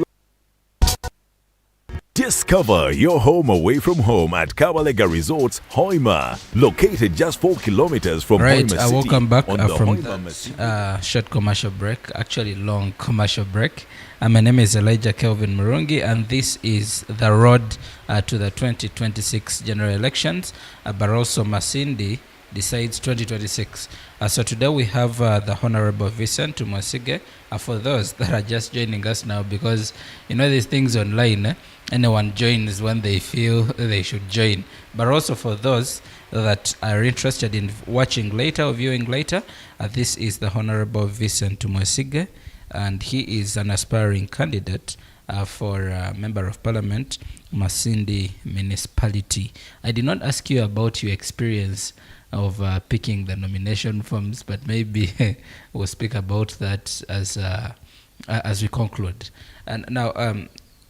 discover your home away from home at Kabalega Resorts, Hoima, located just 4 kilometers from Hoima City. Welcome back from that short commercial break, actually long commercial break. My name is Elijah Kelvin Murungi, and this is the road to the 2026 general elections, but also Masindi decides 2026. So today we have the Honorable Vicent Tumwesige. For those that are just joining us now, because you know these things online, anyone joins when they feel they should join. But also for those that are interested in watching later or viewing later, this is the Honorable Vicent Tumwesige, and he is an aspiring candidate for Member of Parliament, Masindi Municipality. I did not ask you about your experience of picking the nomination forms, but maybe we'll speak about that as we conclude. And now,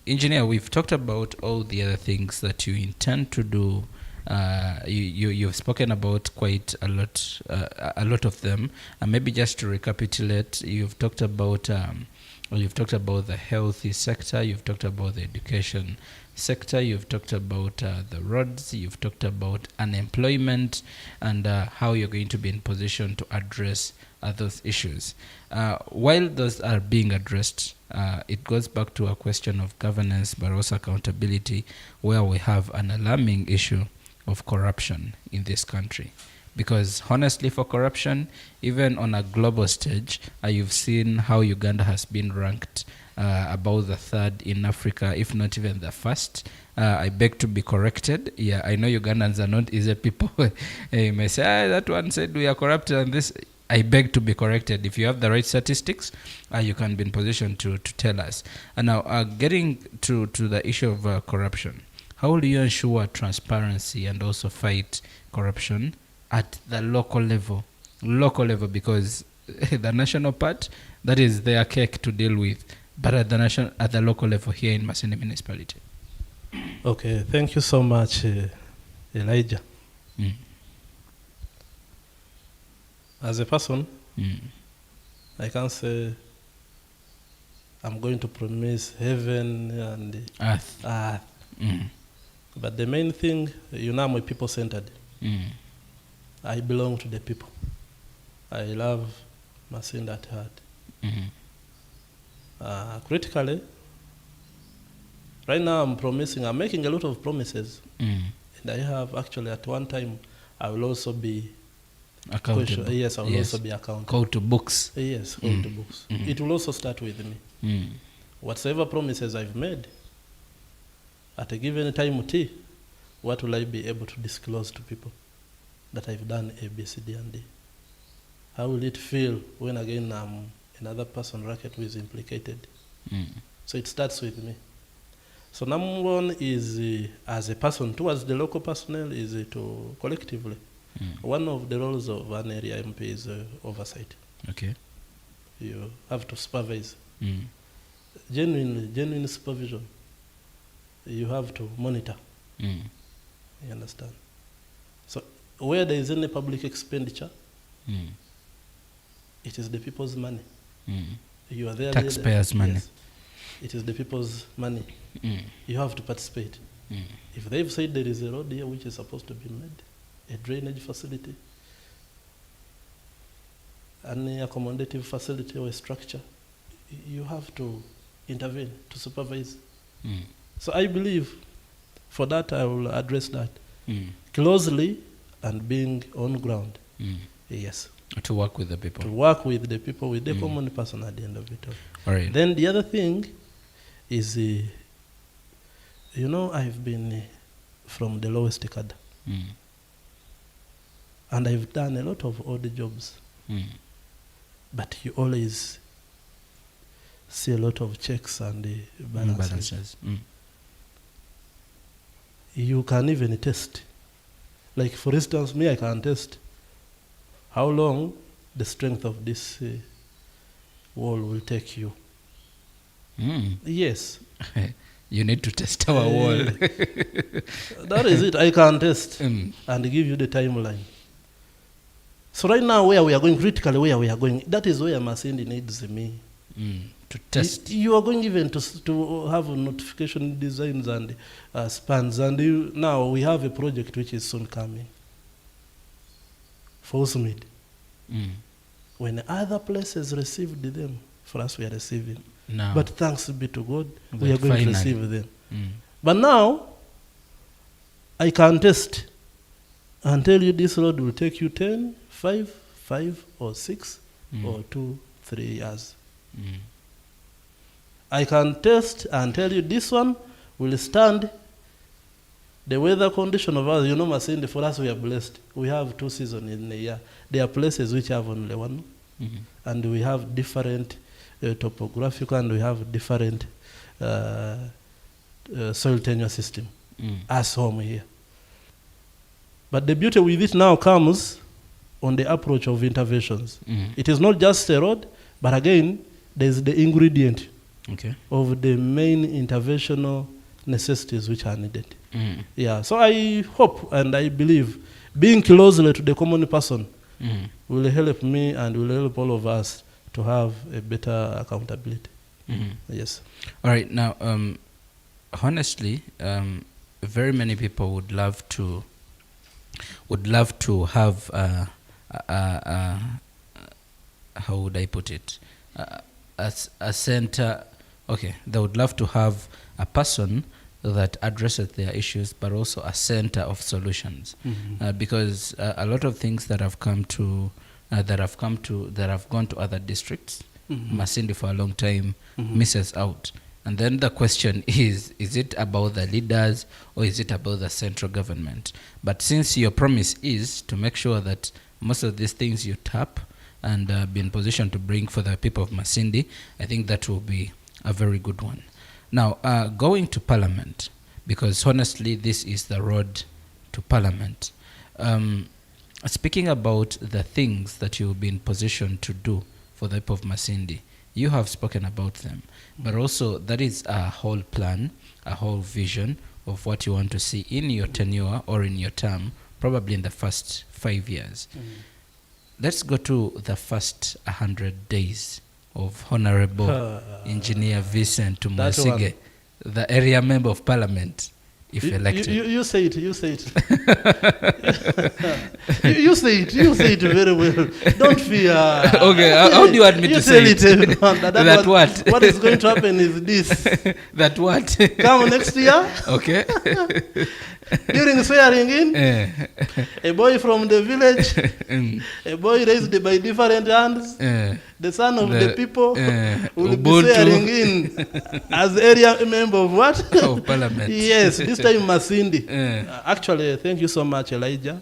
Engineer, we've talked about all the other things that you intend to do. You've spoken about quite a lot of them. And maybe just to recapitulate, you've talked about the healthy sector, you've talked about the education sector, you've talked about the roads, you've talked about unemployment, and how you're going to be in position to address those issues. While those are being addressed, it goes back to a question of governance, but also accountability, where we have an alarming issue of corruption in this country. Because honestly, for corruption, even on a global stage, you've seen how Uganda has been ranked about the third in Africa, if not even the first. I beg to be corrected. Yeah, I know Ugandans are not easy people. You may say, that one said we are corrupted and this. I beg to be corrected. If you have the right statistics, you can be in position to tell us. And now, getting to the issue of corruption, how will you ensure transparency and also fight corruption at the local level, because the national part, that is their cake to deal with, but at the local level here in Masindi Municipality. Okay, thank you so much, Elijah. As a person, I can't say I'm going to promise heaven and Earth. But the main thing, I'm a people-centered. I belong to the people. I love Masindi at heart. Critically, right now I'm making a lot of promises. And I have actually at one time, I will also be accountable. Yes, I will also be accountable. Call to books. Yes, call to books. It will also start with me. Whatever promises I've made, at a given time T, what will I be able to disclose to people that I've done A, B, C, D, and D? How will it feel when again another person racket who is implicated? So it starts with me. So number one is, as a person towards the local personnel, is to collectively. One of the roles of an area MP is oversight. Okay. You have to supervise. Genuine supervision. You have to monitor. You understand? So where there is any public expenditure, it is the people's money. You are there. Taxpayers' money. Yes. It is the people's money. You have to participate. If they've said there is a road here which is supposed to be made, a drainage facility, an accommodative facility or a structure, you have to intervene, to supervise. So I believe for that I will address that closely and being on ground. Yes. To work with the people. To work with the people, with the common person at the end of it all. All right. Then the other thing is, I've been from the lowest cadre. And I've done a lot of odd jobs. But you always see a lot of checks and balances. You can even test. Like, for instance, me, I can test how long the strength of this wall will take you. Yes. You need to test our wall. That is it. I can test and give you the timeline. So right now, where we are going, critically where we are going, that is where Masindi needs me. To test. You are going even to have notification designs and spans. And now we have a project which is soon coming. For Usmid. When other places received them, for us we are receiving. No. But thanks be to God, we are going to receive them. But now, I can test and tell you this road will take you 10, 5 or 6 or 2, 3 years. I can test and tell you this one will stand the weather condition of us. Masindi, for us we are blessed. We have 2 seasons in a year. There are places which have only one. And we have different topographical and we have different soil tenure system as home here. But the beauty with it now comes on the approach of interventions. It is not just a road, but again, there's the ingredient of the main interventional necessities which are needed. Yeah, so I hope and I believe being closely to the common person will help me and will help all of us to have a better accountability. Yes. All right. Now, honestly, very many people would love to have how would I put it? A center. Okay, they would love to have a person that addresses their issues, but also a center of solutions, because a lot of things that have gone to other districts, Masindi for a long time misses out. And then the question is it about the leaders or is it about the central government? But since your promise is to make sure that most of these things you tap and be in position to bring for the people of Masindi, I think that will be a very good one. Now, going to Parliament, because honestly, this is the road to Parliament. Speaking about the things that you've been positioned to do for the people of Masindi, you have spoken about them, but also that is a whole plan, a whole vision of what you want to see in your tenure or in your term, probably in the first 5 years. Let's go to the first 100 days of Honorable Engineer Vicent Tumwesige, the area member of parliament, if elected. You say it. You say it. you say it very well. Don't fear. Okay, how do you want me to say it? That what? What is going to happen is this. That what? Come next year. Okay. During swearing in, a boy from the village, a boy raised by different hands, the son of the people, will be swearing in as area member of what? Of parliament. Yes, this time Masindi. Actually, thank you so much, Elijah.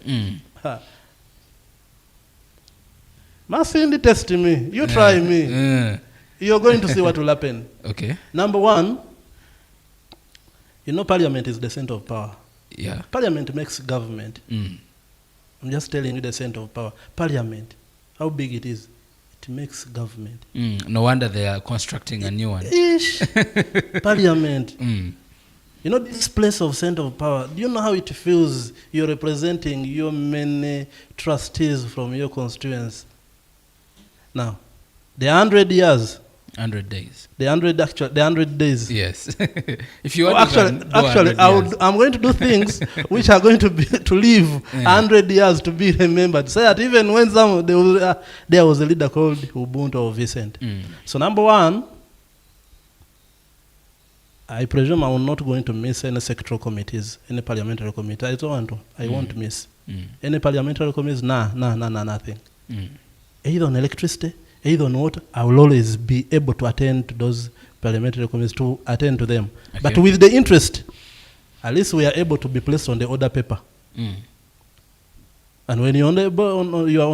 Masindi, test me. You try me. You're going to see what will happen. Okay. Number one, parliament is the center of power. Yeah. Parliament makes government. I'm just telling you the center of power. Parliament, how big it is, it makes government. No wonder they are constructing a new one. Parliament. This place of center of power, do you know how it feels? You're representing your many trustees from your constituents. Now, the 100 years. 100 days. The 100 days. Yes. If you want I'm going to do things which are going to live 100 years to be remembered. So that even when there was a leader called Ubuntu or Vicent. So number one, I presume I am not going to miss any sectoral committees, any parliamentary committee. I won't miss. Any parliamentary committees, nothing. Either on electricity, either on water, I will always be able to attend to those parliamentary committees, to attend to them. Okay. But with the interest, at least we are able to be placed on the order paper. And when you are on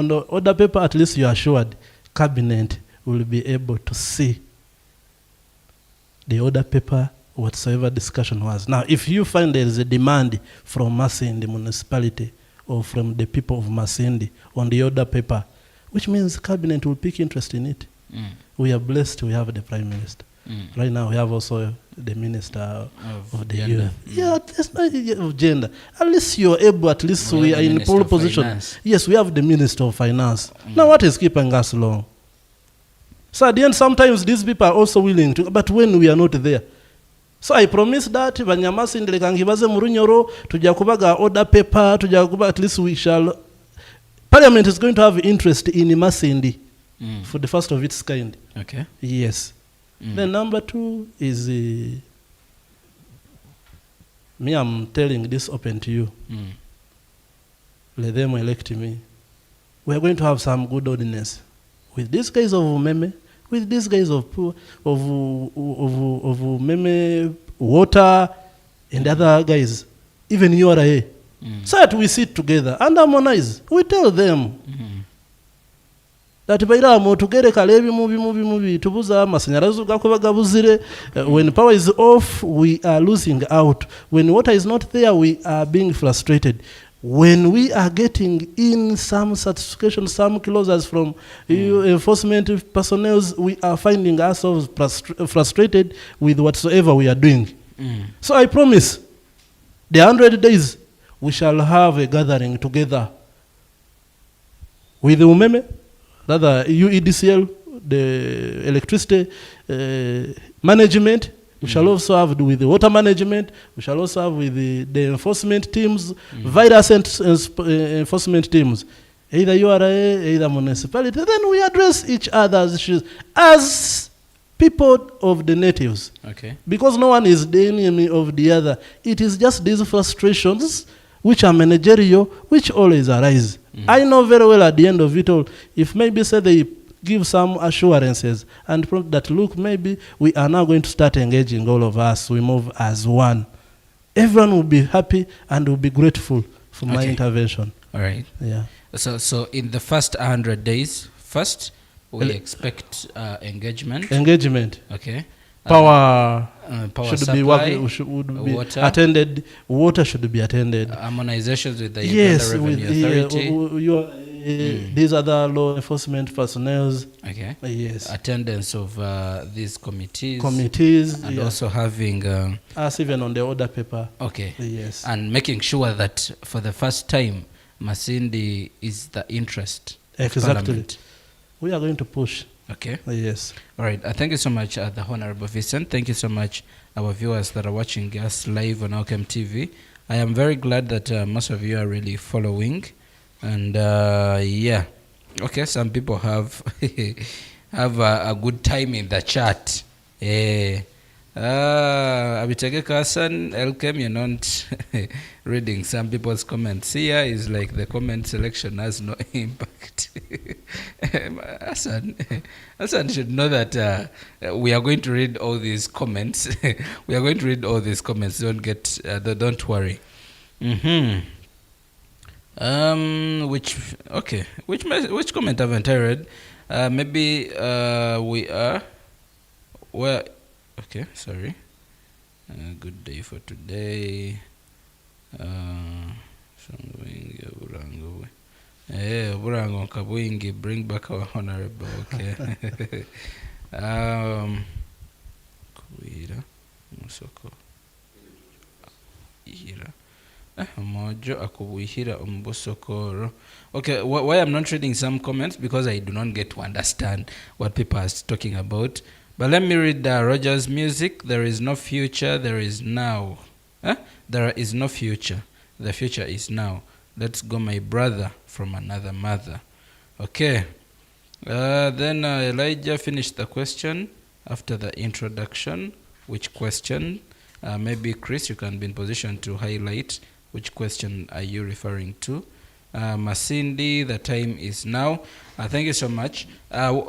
the order paper, at least you are assured cabinet will be able to see the order paper, whatsoever discussion was. Now, if you find there is a demand from Masindi Municipality or from the people of Masindi on the order paper, which means cabinet will pick interest in it. We are blessed, we have the prime minister. Right now we have also the minister of the youth. Yeah, there's no of gender. At least you're able, at least we are in pole position. Finance. Yes, we have the minister of finance. Now what is keeping us long? So at the end, sometimes these people are also willing to, but when we are not there. So I promise that Masindi kangibaze murunyoro tujja kubaga order paper, tujja kubaga, at least we shall. Parliament is going to have interest in Masindi for the first of its kind. Okay. Yes. Then number two is me. I'm telling this open to you. Let them elect me. We are going to have some good ordinance with these guys of Meme, with these guys of Meme, water, and other guys, even URA. So that we sit together and harmonize. We tell them that bairamo tugere kalebi movie tubuza amashanyarazi gakuba gabuzire. When power is off, we are losing out. When water is not there, we are being frustrated. When we are getting in some certification, some clauses from enforcement personnel, we are finding ourselves frustrated with whatsoever we are doing. So I promise, the 100 days, we shall have a gathering together with the Umeme, rather UEDCL, the electricity management. We shall also have with the water management. We shall also have with the enforcement teams, virus enforcement teams, either URA, either municipality. Then we address each other's issues as people of the natives. Okay. Because no one is the enemy of the other. It is just these frustrations which are managerial, which always arise. I know very well at the end of it all, if maybe say they give some assurances and prove that, look, maybe we are now going to start engaging all of us, we move as one. Everyone will be happy and will be grateful for my intervention. All right. Yeah. So in the first 100 days, first we expect engagement. Engagement. Okay. Power. power should supply, be would be water. attended. Water should be attended. Harmonizations with the Yes, Uganda Revenue Authority. These other law enforcement personnel. Okay. Yes. Attendance of these committees. And also having us even on the order paper. Okay. Yes. And making sure that for the first time, Masindi is the interest. Exactly. Parliament. We are going to push. Okay. Yes. All right. Thank you so much, the Honorable Vicent. Thank you so much, our viewers that are watching us live on Elkem TV. I am very glad that most of you are really following. And yeah. Okay, some people have have a good time in the chat. Abitege Kasan, Elkem, you're not reading some people's comments. Here is like the comment selection has no impact. Hassan should know that we are going to read all these comments. We are going to read all these comments. Don't worry. Which comment haven't I read? Maybe we are where. Okay, sorry. Good day for today. Burango Kabwingi, bring back our honorable. Okay. Kuira Musoko Ihira. Mojo akubuhira umbosokoro. Okay, why I'm not reading some comments? Because I do not get to understand what people are talking about. But let me read Roger's music. There is no future, there is now. There is no future. The future is now. Let's go, my brother from another mother. Okay. Then Elijah finished the question after the introduction. Which question? Maybe Chris, you can be in position to highlight which question are you referring to. Masindi, the time is now. Thank you so much.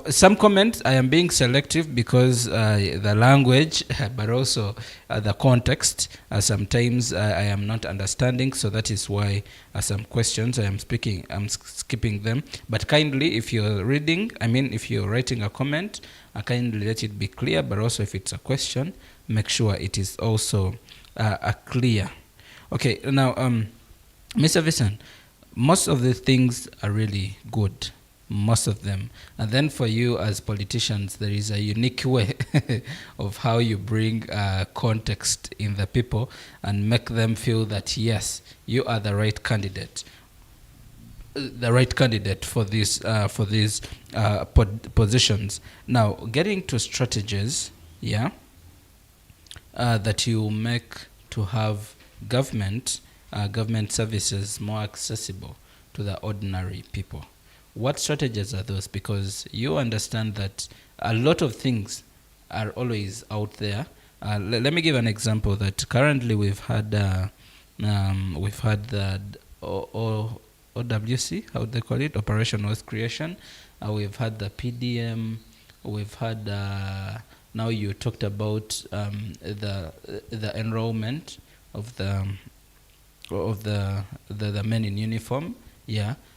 Some comments, I am being selective because the language, but also the context, sometimes I am not understanding, so that is why some questions I'm skipping them. But kindly, if you're reading, if you're writing a comment, kindly let it be clear, but also if it's a question, make sure it is also clear. Okay, now, Mr. Vicent, most of the things are really good, most of them. And then for you as politicians, there is a unique way of how you bring context in the people and make them feel that, yes, you are the right candidate. The right candidate for these positions. Now, getting to strategies, that you make to have government services more accessible to the ordinary people. What strategies are those? Because you understand that a lot of things are always out there. Let me give an example that currently we've had the OWC, how do they call it? Operation Wealth Creation. We've had the PDM. We've had now you talked about the enrollment of the men in uniform,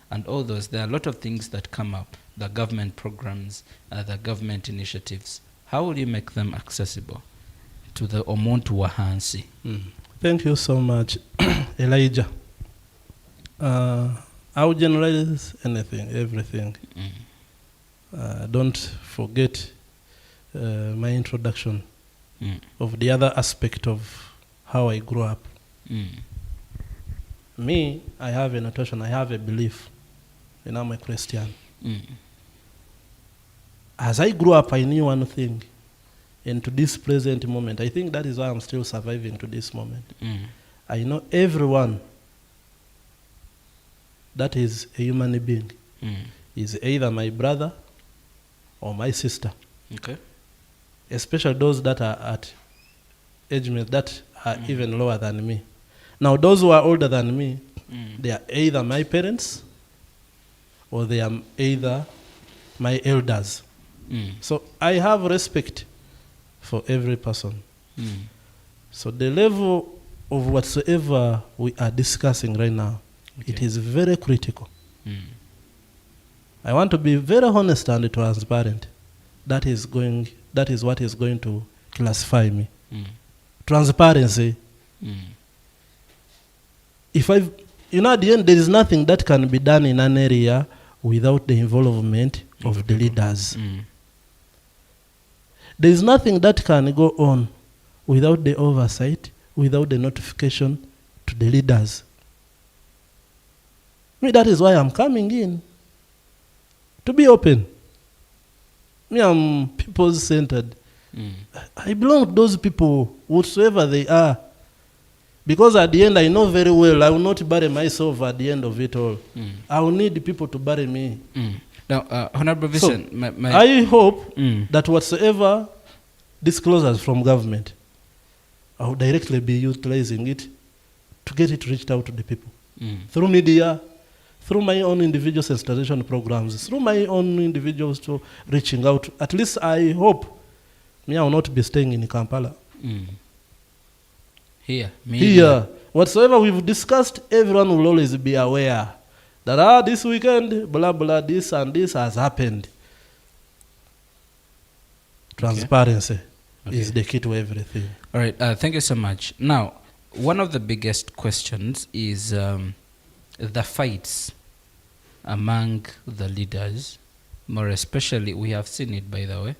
and all those. There are a lot of things that come up, the government programs, the government initiatives. How will you make them accessible to the Omuntu Wahansi? Thank you so much, Elijah. I will generalize everything. Don't forget my introduction of the other aspect of how I grew up. Me, I have a notation, I have a belief, and I'm a Christian. As I grew up, I knew one thing, and to this present moment, I think that is why I'm still surviving to this moment. I know everyone that is a human being is either my brother or my sister. Okay. Especially those that are at age that are even lower than me. Now, those who are older than me, they are either my parents or they are either my elders. So I have respect for every person. So the level of whatsoever we are discussing right now, it is very critical. I want to be very honest and transparent. That is what is going to classify me. transparency. If at the end, there is nothing that can be done in an area without the involvement of the leaders. There is nothing that can go on without the oversight, without the notification to the leaders. That is why I'm coming in. To be open. I'm people-centered. I belong to those people, whatsoever they are. Because at the end, I know very well I will not bury myself at the end of it all. I will need people to bury me. Now, Honorable Vicent, so, I hope that whatsoever disclosures from government, I will directly be utilizing it to get it reached out to the people. Through media, through my own individual sensitization programs, through my own individuals to reaching out. At least I hope I will not be staying in Kampala. Here. Whatsoever we've discussed, everyone will always be aware that this weekend, blah, blah, this and this has happened. Transparency is the key to everything. All right. Thank you so much. Now, one of the biggest questions is the fights among the leaders. More especially, we have seen it, by the way,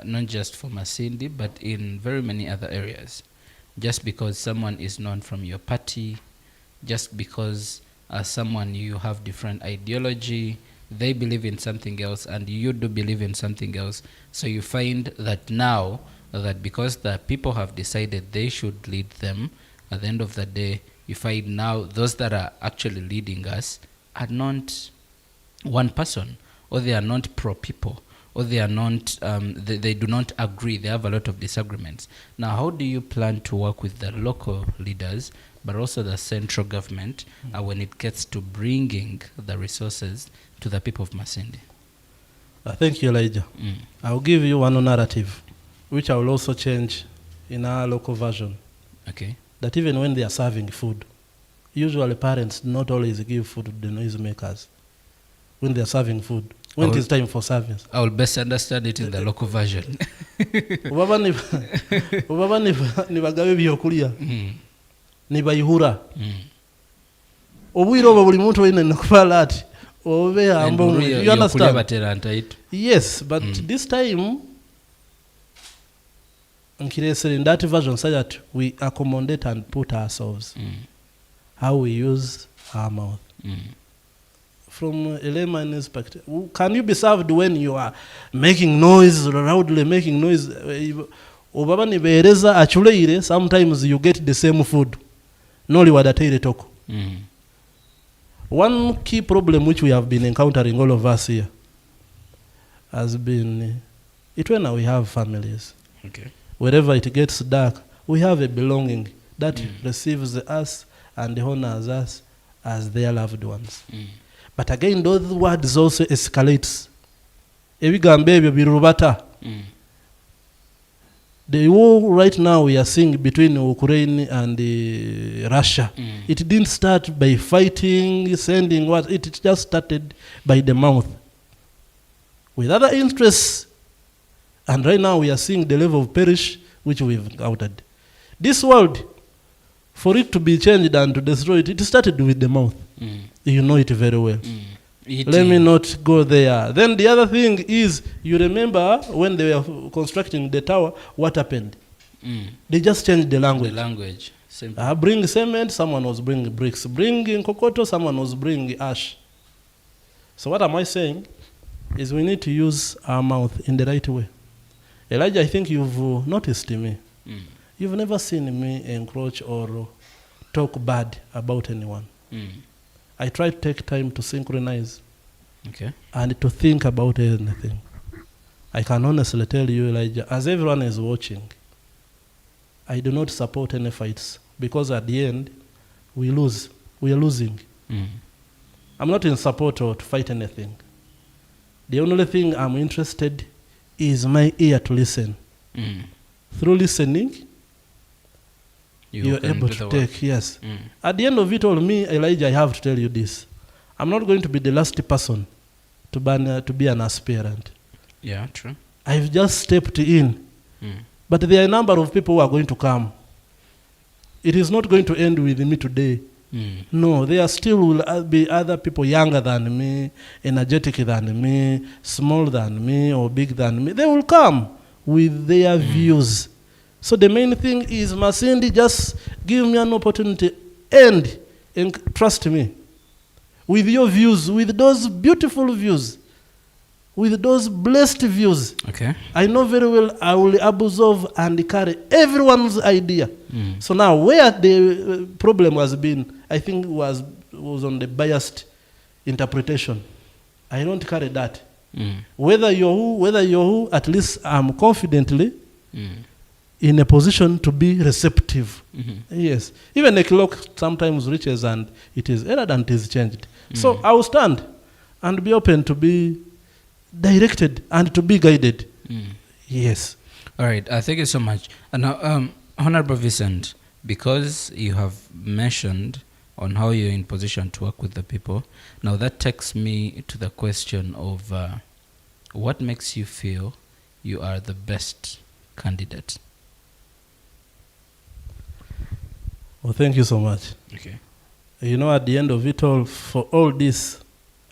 not just for Masindi, but in very many other areas. Just because someone is known from your party, just because someone you have different ideology, they believe in something else and you do believe in something else. So you find that now that because the people have decided they should lead them, at the end of the day, you find now those that are actually leading us are not one person, or they are not pro-people, or they are not, they do not agree. They have a lot of disagreements. Now, how do you plan to work with the local leaders, but also the central government, when it gets to bringing the resources to the people of Masindi? Thank you, Elijah. I will give you one narrative, which I will also change in our local version. Okay. That even when they are serving food, usually parents do not always give food to the noisemakers when they are serving food. When it is time for service. I will best understand it in the local version. Ubaba nibagabe byokulya. Nibayihura. Obwiro bwo buli muntu wine nakubala ati obe ambo. You understand? Yes, but this time in that version so that we accommodate and put ourselves. How we use our mouth. From a layman's perspective, can you be served when you are making noise, loudly making noise? Sometimes you get the same food. One key problem which we have been encountering, all of us here, has been when we have families. Okay. Wherever it gets dark, we have a belonging that receives us and honors us as their loved ones. But again, those words also escalates. The war right now we are seeing between Ukraine and Russia, it didn't start by fighting, sending what, it just started by the mouth. With other interests, and right now we are seeing the level of perish which we've encountered. This world, for it to be changed and to destroy it, it started with the mouth. You know it very well. Let me not go there. Then the other thing is, you remember when they were constructing the tower, what happened? They just changed the language. Bring cement, someone was bringing bricks. Bringing kokoto, someone was bringing ash. So what am I saying? Is we need to use our mouth in the right way. Elijah, I think you've noticed me. You've never seen me encroach or talk bad about anyone. I try to take time to synchronize and to think about anything. I can honestly tell you, Elijah, as everyone is watching, I do not support any fights because at the end, we lose. We are losing. I'm not in support or to fight anything. The only thing I'm interested is my ear to listen. Through listening, you're able to take, yes. At the end of it all, me, Elijah, I have to tell you this. I'm not going to be the last person to be an aspirant. Yeah, true. I've just stepped in But there are a number of people who are going to come. It is not going to end with me today. No, there still will be other people younger than me, energetic than me, small than me, or big than me. They will come with their views. So the main thing is, Masindi, just give me an opportunity and trust me. With your views, with those beautiful views, with those blessed views, okay, I know very well I will absorb and carry everyone's idea. So now, where the problem has been, I think was on the biased interpretation. I don't carry that. Whether you're who, at least I'm confidently in a position to be receptive. Yes. Even a clock sometimes reaches and it is errored and it is changed. So I will stand and be open to be directed and to be guided. Yes. All right. Thank you so much. And now, Honorable Vicent, because you have mentioned on how you're in position to work with the people, now that takes me to the question of what makes you feel you are the best candidate? Well, thank you so much. Okay. You know, at the end of it all, for all this,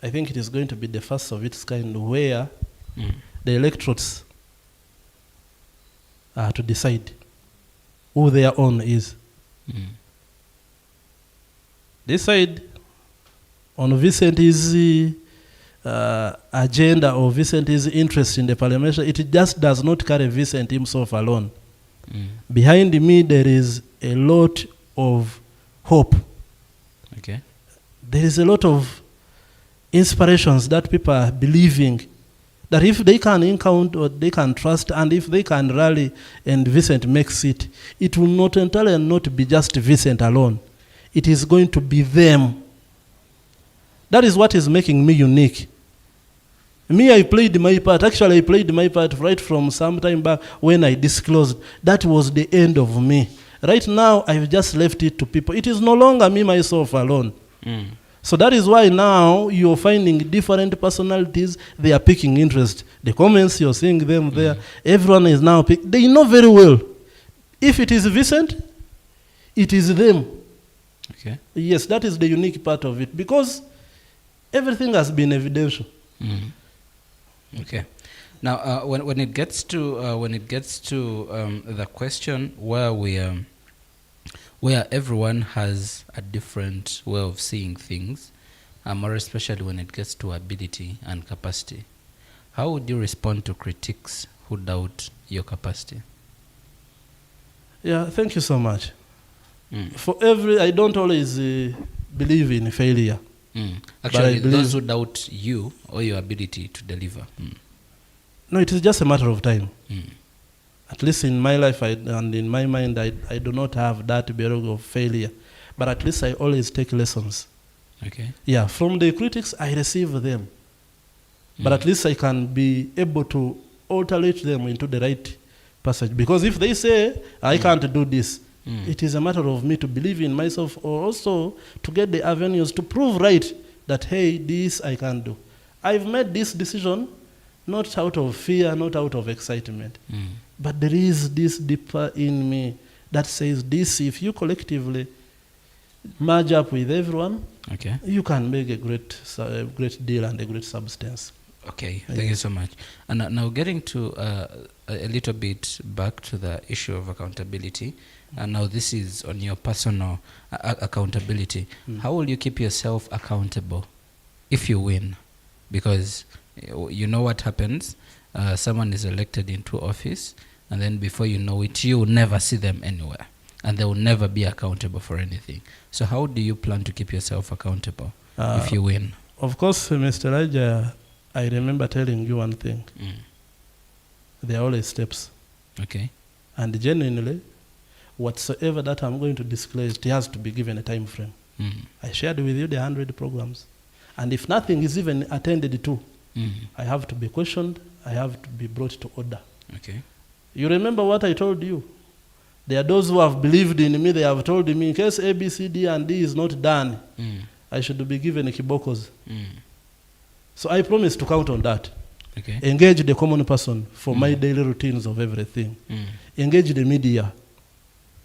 I think it is going to be the first of its kind where the electorates are to decide who their own is. Decide on Vicent's agenda or Vicent's interest in the parliamentary. It just does not carry Vicent himself alone. Behind me, there is a lot of hope. Okay. There is a lot of inspirations that people are believing that if they can encounter or they can trust, and if they can rally and Vicent makes it, it will not entirely not be just Vicent alone. It is going to be them. That is what is making me unique. Me, I played my part. Actually, I played my part right from some time back when I disclosed. That was the end of me. Right now, I've just left it to people. It is no longer me, myself alone. So that is why now you're finding different personalities, they are picking interest. The comments, you're seeing them there. Everyone is now picking. They know very well. If it is Vicent, it is them. Okay. Yes, that is the unique part of it, because everything has been evidential. Okay. Now, when it gets to the question where everyone has a different way of seeing things, more especially when it gets to ability and capacity, how would you respond to critics who doubt your capacity? Yeah, thank you so much. I don't always believe in failure. Actually, those who doubt you or your ability to deliver. No, it is just a matter of time. At least in my life and in my mind, I do not have that barrier of failure. But at least I always take lessons. Okay. Yeah, from the critics, I receive them. But at least I can be able to alterate them into the right passage. Because if they say, I can't do this, it is a matter of me to believe in myself, or also to get the avenues to prove right that, hey, this I can do. I've made this decision not out of fear, not out of excitement. But there is this deeper in me that says this, if you collectively merge up with everyone, okay, you can make a great deal and a great substance. Okay, thank you so much. And now getting to a little bit back to the issue of accountability, and now this is on your personal accountability. How will you keep yourself accountable if you win? Because you know what happens, someone is elected into office, and then before you know it, you will never see them anywhere, and they will never be accountable for anything. So how do you plan to keep yourself accountable if you win? Of course, Mr. Elijah, I remember telling you one thing. There are always steps. Okay. And genuinely, whatsoever that I'm going to disclose, it has to be given a time frame. I shared with you the 100 programs. And if nothing is even attended to, I have to be questioned, I have to be brought to order. Okay. You remember what I told you? There are those who have believed in me, they have told me, in case A, B, C, D, and D is not done, I should be given kibokos. So I promise to count on that. Okay. Engage the common person for my daily routines of everything. Engage the media.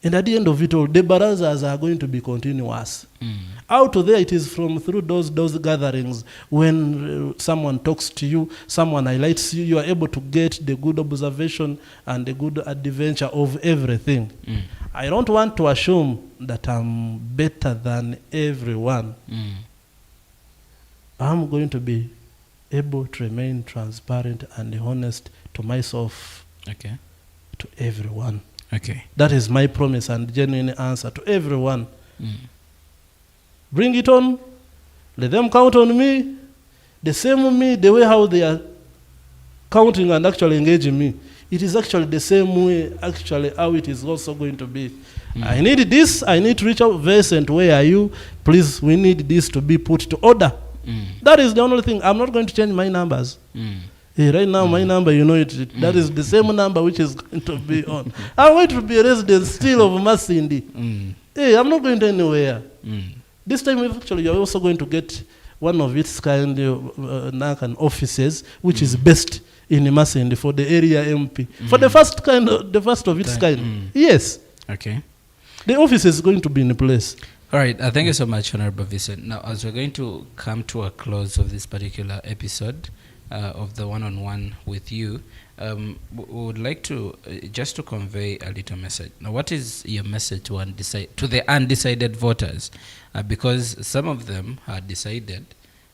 And at the end of it all, the barazas are going to be continuous. Out there, it is from through those gatherings when someone talks to you, someone highlights you, you are able to get the good observation and the good adventure of everything. I don't want to assume that I'm better than everyone. I'm going to be able to remain transparent and honest to myself, Okay. to everyone. Okay. That is my promise and genuine answer to everyone. Bring it on. Let them count on me. The same me, the way how they are counting and actually engaging me. It is actually the same way actually how it is also going to be. I need this. I need to reach out. Vicent, where are you? Please, we need this to be put to order. That is the only thing. I'm not going to change my numbers. Right now, my number, you know it. That is the same number which is going to be on. I'm going to be a resident still of Masindi. Hey, I'm not going to anywhere. This time, actually, you're also going to get one of its kind of offices, which is best in Masindi for the area MP. For the first of its kind. Yes. Okay. The office is going to be in place. All right. Thank you so much, Honorable Vicent. Now, as we're going to come to a close of this particular episode of the one-on-one with you, we would like to just to convey a little message. Now, what is your message to the undecided voters? Because some of them are decided,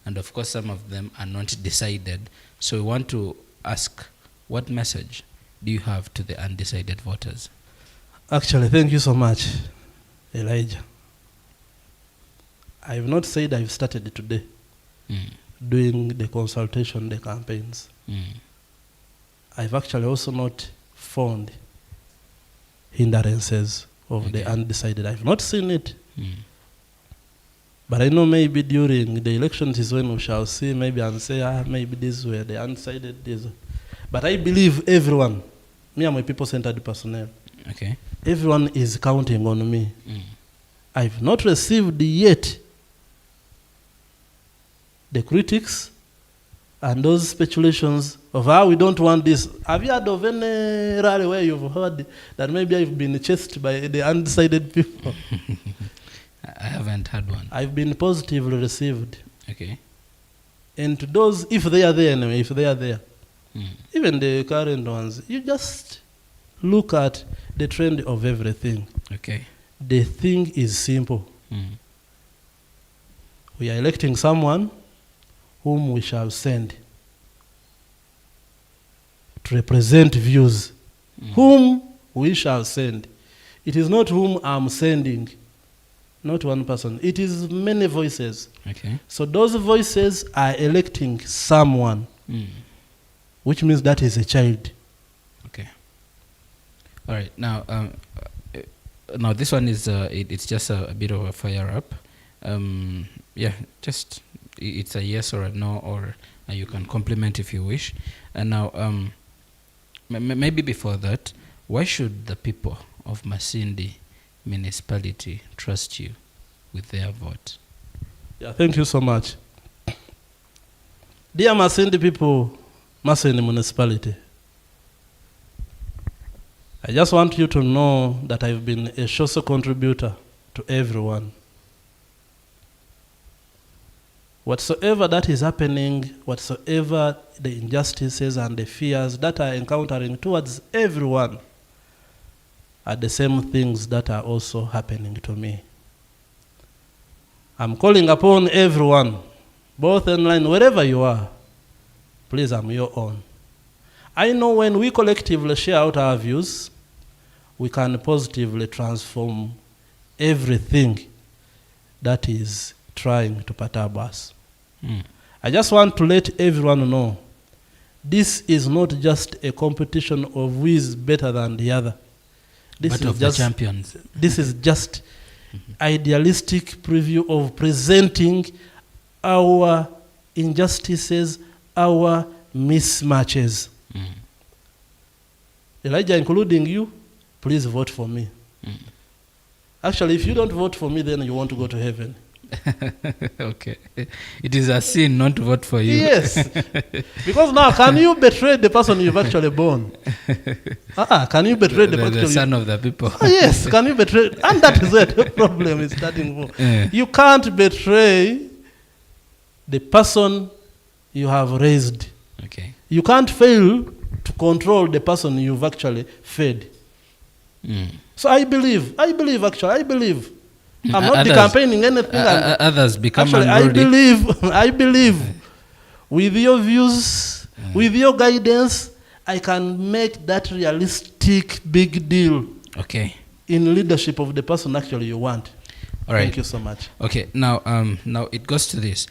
and of course some of them are not decided. So we want to ask, what message do you have to the undecided voters? Actually, thank you so much, Elijah. I have not said I've started today doing the consultation, the campaigns. I've actually also not found hindrances of the undecided. I've not seen it. But I know maybe during the elections is when we shall see maybe and say, maybe this were the undecided. This. But I believe everyone, me and my people-centered personnel, Okay. everyone is counting on me. I've not received yet the critics and those speculations of how we don't want this. Have you heard of any rally where you've heard that maybe I've been chased by the undecided people? I haven't had one. I've been positively received. Okay. And to those, if they are there anyway, if they are there, even the current ones, you just look at the trend of everything. Okay. The thing is simple. We are electing someone whom we shall send to represent views. Whom we shall send. It is not whom I'm sending. Not one person. It is many voices. Okay. So those voices are electing someone, which means that is a child. Okay. All right. Now, now this one is it's just a bit of a fire up. Yeah, just it's a yes or a no, or you can compliment if you wish. And now, maybe before that, why should the people of Masindi Municipality trust you with their vote? Yeah, thank you so much. Dear Masindi people, Masindi Municipality, I just want you to know that I've been a social contributor to everyone. Whatsoever that is happening, whatsoever the injustices and the fears that are encountering towards everyone, are the same things that are also happening to me. I'm calling upon everyone, both online, wherever you are, please, I'm your own. I know when we collectively share out our views, we can positively transform everything that is trying to perturb us. I just want to let everyone know, this is not just a competition of who is better than the other. This But is of just the champions. This is just idealistic preview of presenting our injustices, our mismatches. Elijah, including you, please vote for me. Actually, if you don't vote for me, then you want to go to heaven. Okay. It is a sin not to vote for you. Yes. Because now, can you betray the person you've actually born? Can you betray the son of the people? Yes, can you betray? And that is where the problem is starting from. You can't betray the person you have raised. Okay. You can't fail to control the person you've actually fed. So I believe. I'm not campaigning anything. Others become unruly. I believe with your views, with your guidance, I can make that realistic big deal. Okay. In leadership of the person actually you want. All right. Thank you so much. Okay. Now it goes to this.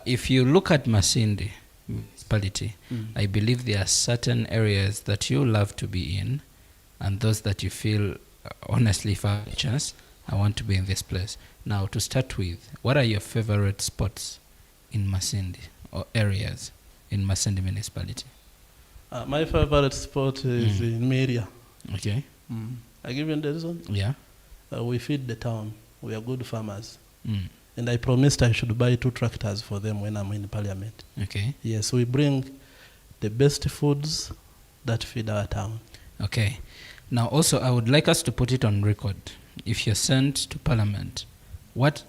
If you look at Masindi Municipality, I believe there are certain areas that you love to be in, and those that you feel, honestly, if I have a chance, I want to be in this place. Now, to start with, what are your favorite spots in Masindi or areas in Masindi Municipality? My favorite spot is in Meria. Okay. I give you the reason? Yeah. We feed the town. We are good farmers. And I promised I should buy 2 tractors for them when I'm in parliament. Okay. Yes, we bring the best foods that feed our town. Okay. Now, also, I would like us to put it on record. If you're sent to parliament, what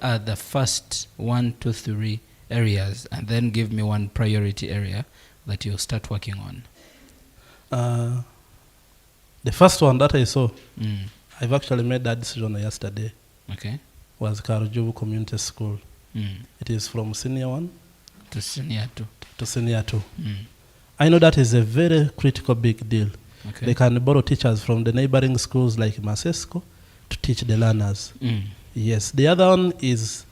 are the first 1, 2, 3 areas, and then give me one priority area that you'll start working on? The first one that I saw, I've actually made that decision yesterday. Okay. Was Karujuvu Community School. It is from senior 1 to senior 2. To senior 2. I know that is a very critical big deal. Okay. They can borrow teachers from the neighboring schools like Masesco to teach the learners. Yes. The other one is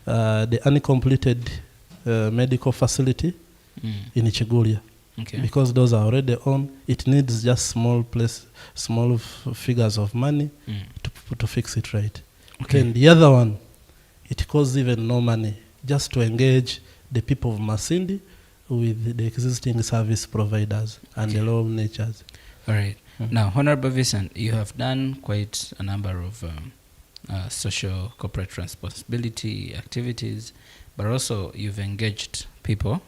the uncompleted medical facility in Ichigulia. Okay. Because those are already on, it needs just small figures of money to fix it right. Okay. And the other one, it costs even no money, just to engage the people of Masindi with the existing service providers and the law natures. All right. Now, Honorable Vicent, you have done quite a number of social corporate responsibility activities, but also you've engaged people.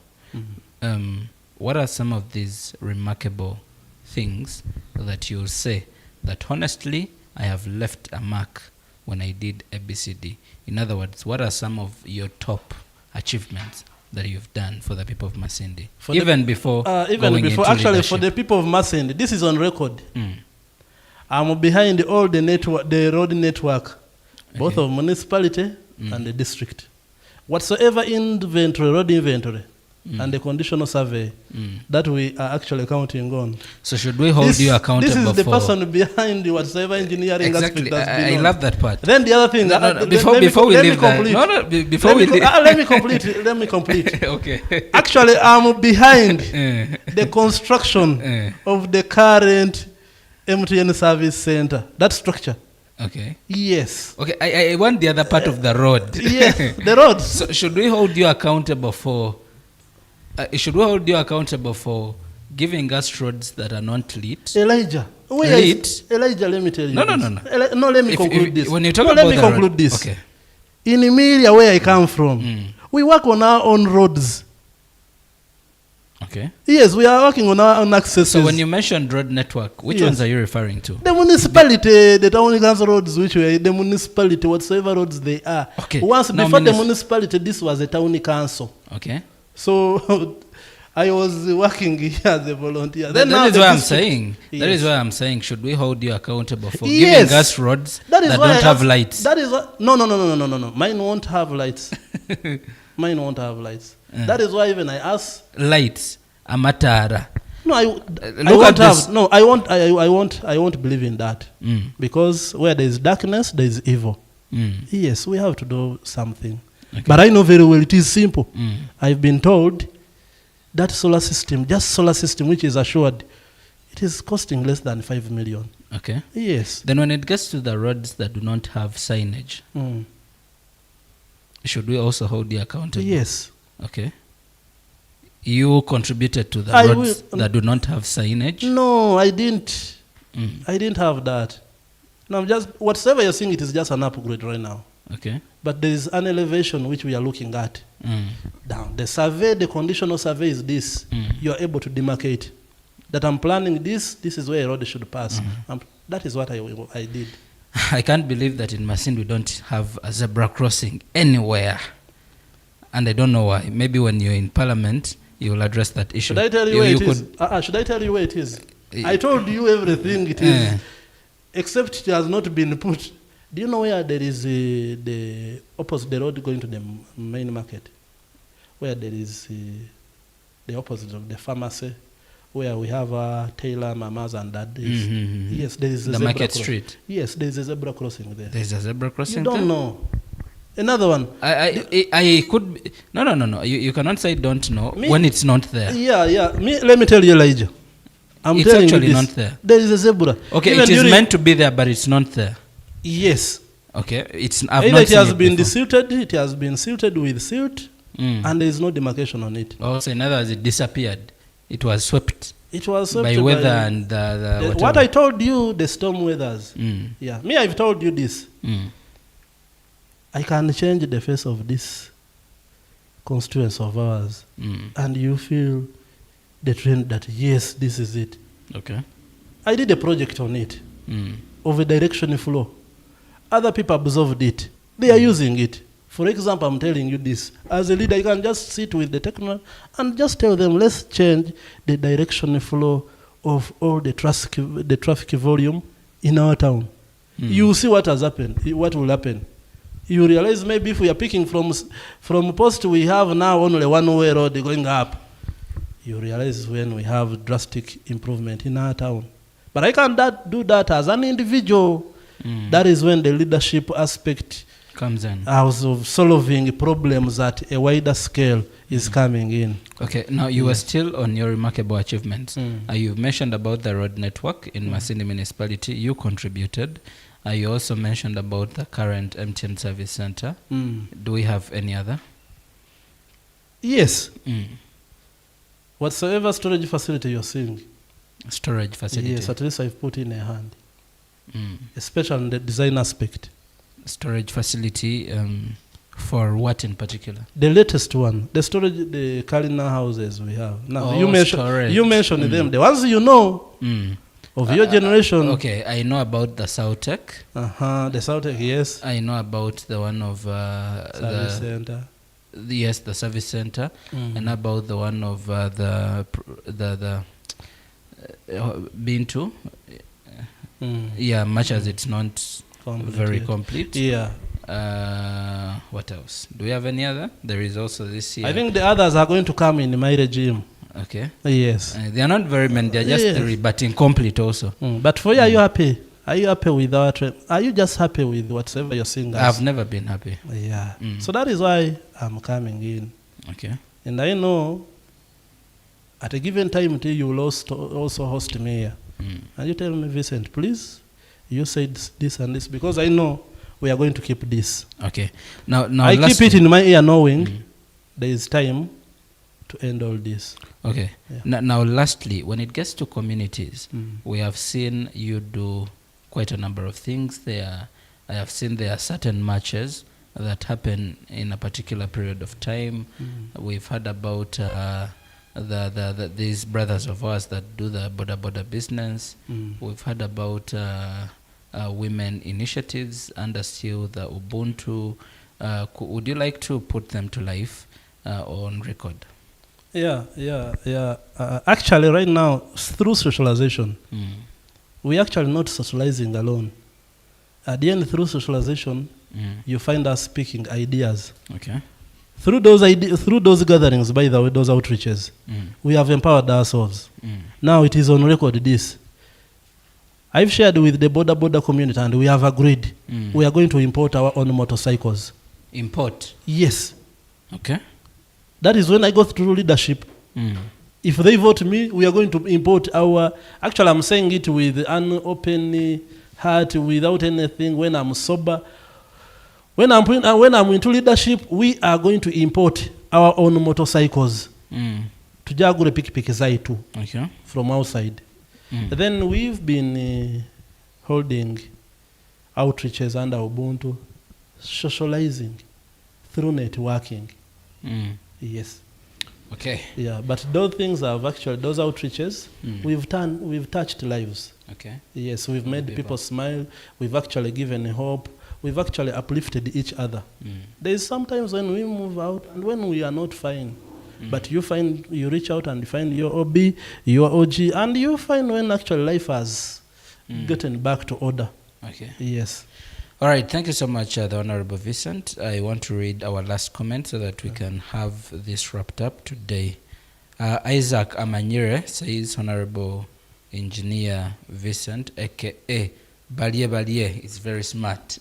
What are some of these remarkable things that you'll say that honestly I have left a mark when I did ABCD? In other words, what are some of your top achievements that you've done for the people of Masindi? Even before actually leadership. For the people of Masindi, this is on record. I'm behind all the road network, both of municipality and the district. Whatsoever road inventory, and the conditional survey that we are actually counting on. So should we hold you accountable? This is the person behind whatsoever engineering aspect that's been I love that part. Then the other thing. Before we leave that. Let me complete. Okay. Actually, I'm behind the construction of the current MTN service center. That structure. Okay. Yes. Okay. I want the other part of the road. Yes, the road. So should we hold you accountable for? Giving us roads that are not lit? Elijah, Elijah, let me tell you. No. Let me conclude this. When you talk about let me conclude this. Okay. In Emilia, where I come from, we work on our own roads. Okay. Yes, we are working on our own accesses. So when you mentioned road network, which ones are you referring to? The municipality, the town council roads, the municipality, whatsoever roads they are. Okay. Once before the municipality, this was a town council. Okay. So I was working here as a volunteer. That is why I'm saying. Yes. That is why I'm saying. Should we hold you accountable for giving us roads that don't have lights? That is what. No. Mine won't have lights. Mine won't have lights. That is why even I ask. Lights, amatara. No, I won't believe in that. Because where there is darkness, there is evil. Yes, we have to do something. Okay. But I know very well it is simple. I've been told that solar system, which is assured, it is costing less than 5 million. Okay. Yes. Then when it gets to the roads that do not have signage, should we also hold you accountable? Yes. Okay. You contributed to the roads that do not have signage? No, I didn't. I didn't have that. No, I'm just, whatever you're seeing, it is just an upgrade right now. Okay. But there is an elevation which we are looking at. Down. The survey, the conditional survey is this. You are able to demarcate that I'm planning this is where a road should pass. That is what I did. I can't believe that in Masindi we don't have a zebra crossing anywhere. And I don't know why. Maybe when you're in Parliament, you will address that issue. Should I tell you where it is? Should I tell you where it is? I told you everything it is. Except it has not been put. Do you know where there is the opposite, the road going to the main market? Where there is the opposite of the pharmacy, where we have Taylor, Mamas, and that. Yes, there is a the zebra market street. Yes, there is a zebra crossing there. There's a zebra crossing. You don't know. Another one. I could be, no. You cannot say don't know when it's not there. Yeah. Let me tell you, Elijah. It's actually not there. There is a zebra. Okay, even it is meant to be there, but it's not there. Yes. Okay, it's. Either it has been silted. It has been silted with silt, and there is no demarcation on it. Also, in other words, it disappeared. It was swept. It was swept by weather and the what I told you, the storm weathers. Yeah, I've told you this. I can change the face of this constituency of ours, and you feel the trend that yes, this is it. Okay. I did a project on it of a direction flow. Other people absorbed it. They are using it. For example, I'm telling you this. As a leader, you can just sit with the technical and just tell them, let's change the direction flow of all the traffic volume in our town. You will see what has happened, what will happen. You realize maybe if we are picking from post, we have now only one-way road going up. You realize when we have drastic improvement in our town. But I can't do that as an individual. That is when the leadership aspect comes in. Of solving problems at a wider scale is coming in. Okay, now you were still on your remarkable achievements. You've mentioned about the road network in Masindi Municipality. You contributed. You also mentioned about the current MTN service center. Do we have any other? Yes. Whatsoever storage facility you're seeing. Storage facility. Yes, at least I've put in a hand. Especially in the design aspect. Storage facility for what in particular? The latest one, the storage, the Kalina houses we have. Now you mentioned them, the ones you know of your generation. Okay, I know about the Sautec. The Sautec, yes. I know about the one of service center. Yes, the service center, and about the one of the Bintu. Yeah, much as it's not very complete. Yeah. What else? Do we have any other? There is also this year. I think the others are going to come in my regime. Okay. Yes. They are not very many. They are just three, but incomplete also. But for you, are you happy? Are you happy with our trend? Are you just happy with whatever you're seeing? I've never been happy. Yeah. So that is why I'm coming in. Okay. And I know at a given time you will also host me here. And you tell me, Vicent, please, you said this and this, because I know we are going to keep this. Okay. Now I keep it in my ear knowing there is time to end all this. Okay. Yeah. Now, lastly, when it gets to communities, we have seen you do quite a number of things there. I have seen there are certain matches that happen in a particular period of time. We've heard about these brothers of ours that do the border business. We've heard about women initiatives under still the Ubuntu. Would you like to put them to life on record? Yeah. Actually, right now, through socialization, we're actually not socializing alone. At the end, through socialization, you find us speaking ideas. Okay. Through those gatherings, by the way, those outreaches, we have empowered ourselves. Now it is on record this. I've shared with the border community and we have agreed we are going to import our own motorcycles. Import? Yes. Okay. That is when I go through leadership. If they vote me, we are going to import our... Actually, I'm saying it with an open heart, without anything, when I'm sober. When I'm into leadership, we are going to import our own motorcycles. Tujagure pikipiki zaitu from outside. Then we've been holding outreaches under Ubuntu, socializing through networking. Yes. Okay. Yeah, but those things have actually, those outreaches, we've touched lives. Okay. Yes, we've made people smile. We've actually given hope. We've actually uplifted each other. There's sometimes when we move out and when we are not fine, but you reach out and find your OB, your OG, and you find when actually life has gotten back to order. Okay. Yes. All right, thank you so much, the Honorable Vicent. I want to read our last comment so that we can have this wrapped up today. Isaac Amanyire says, Honorable Engineer Vicent, aka Balie is very smart.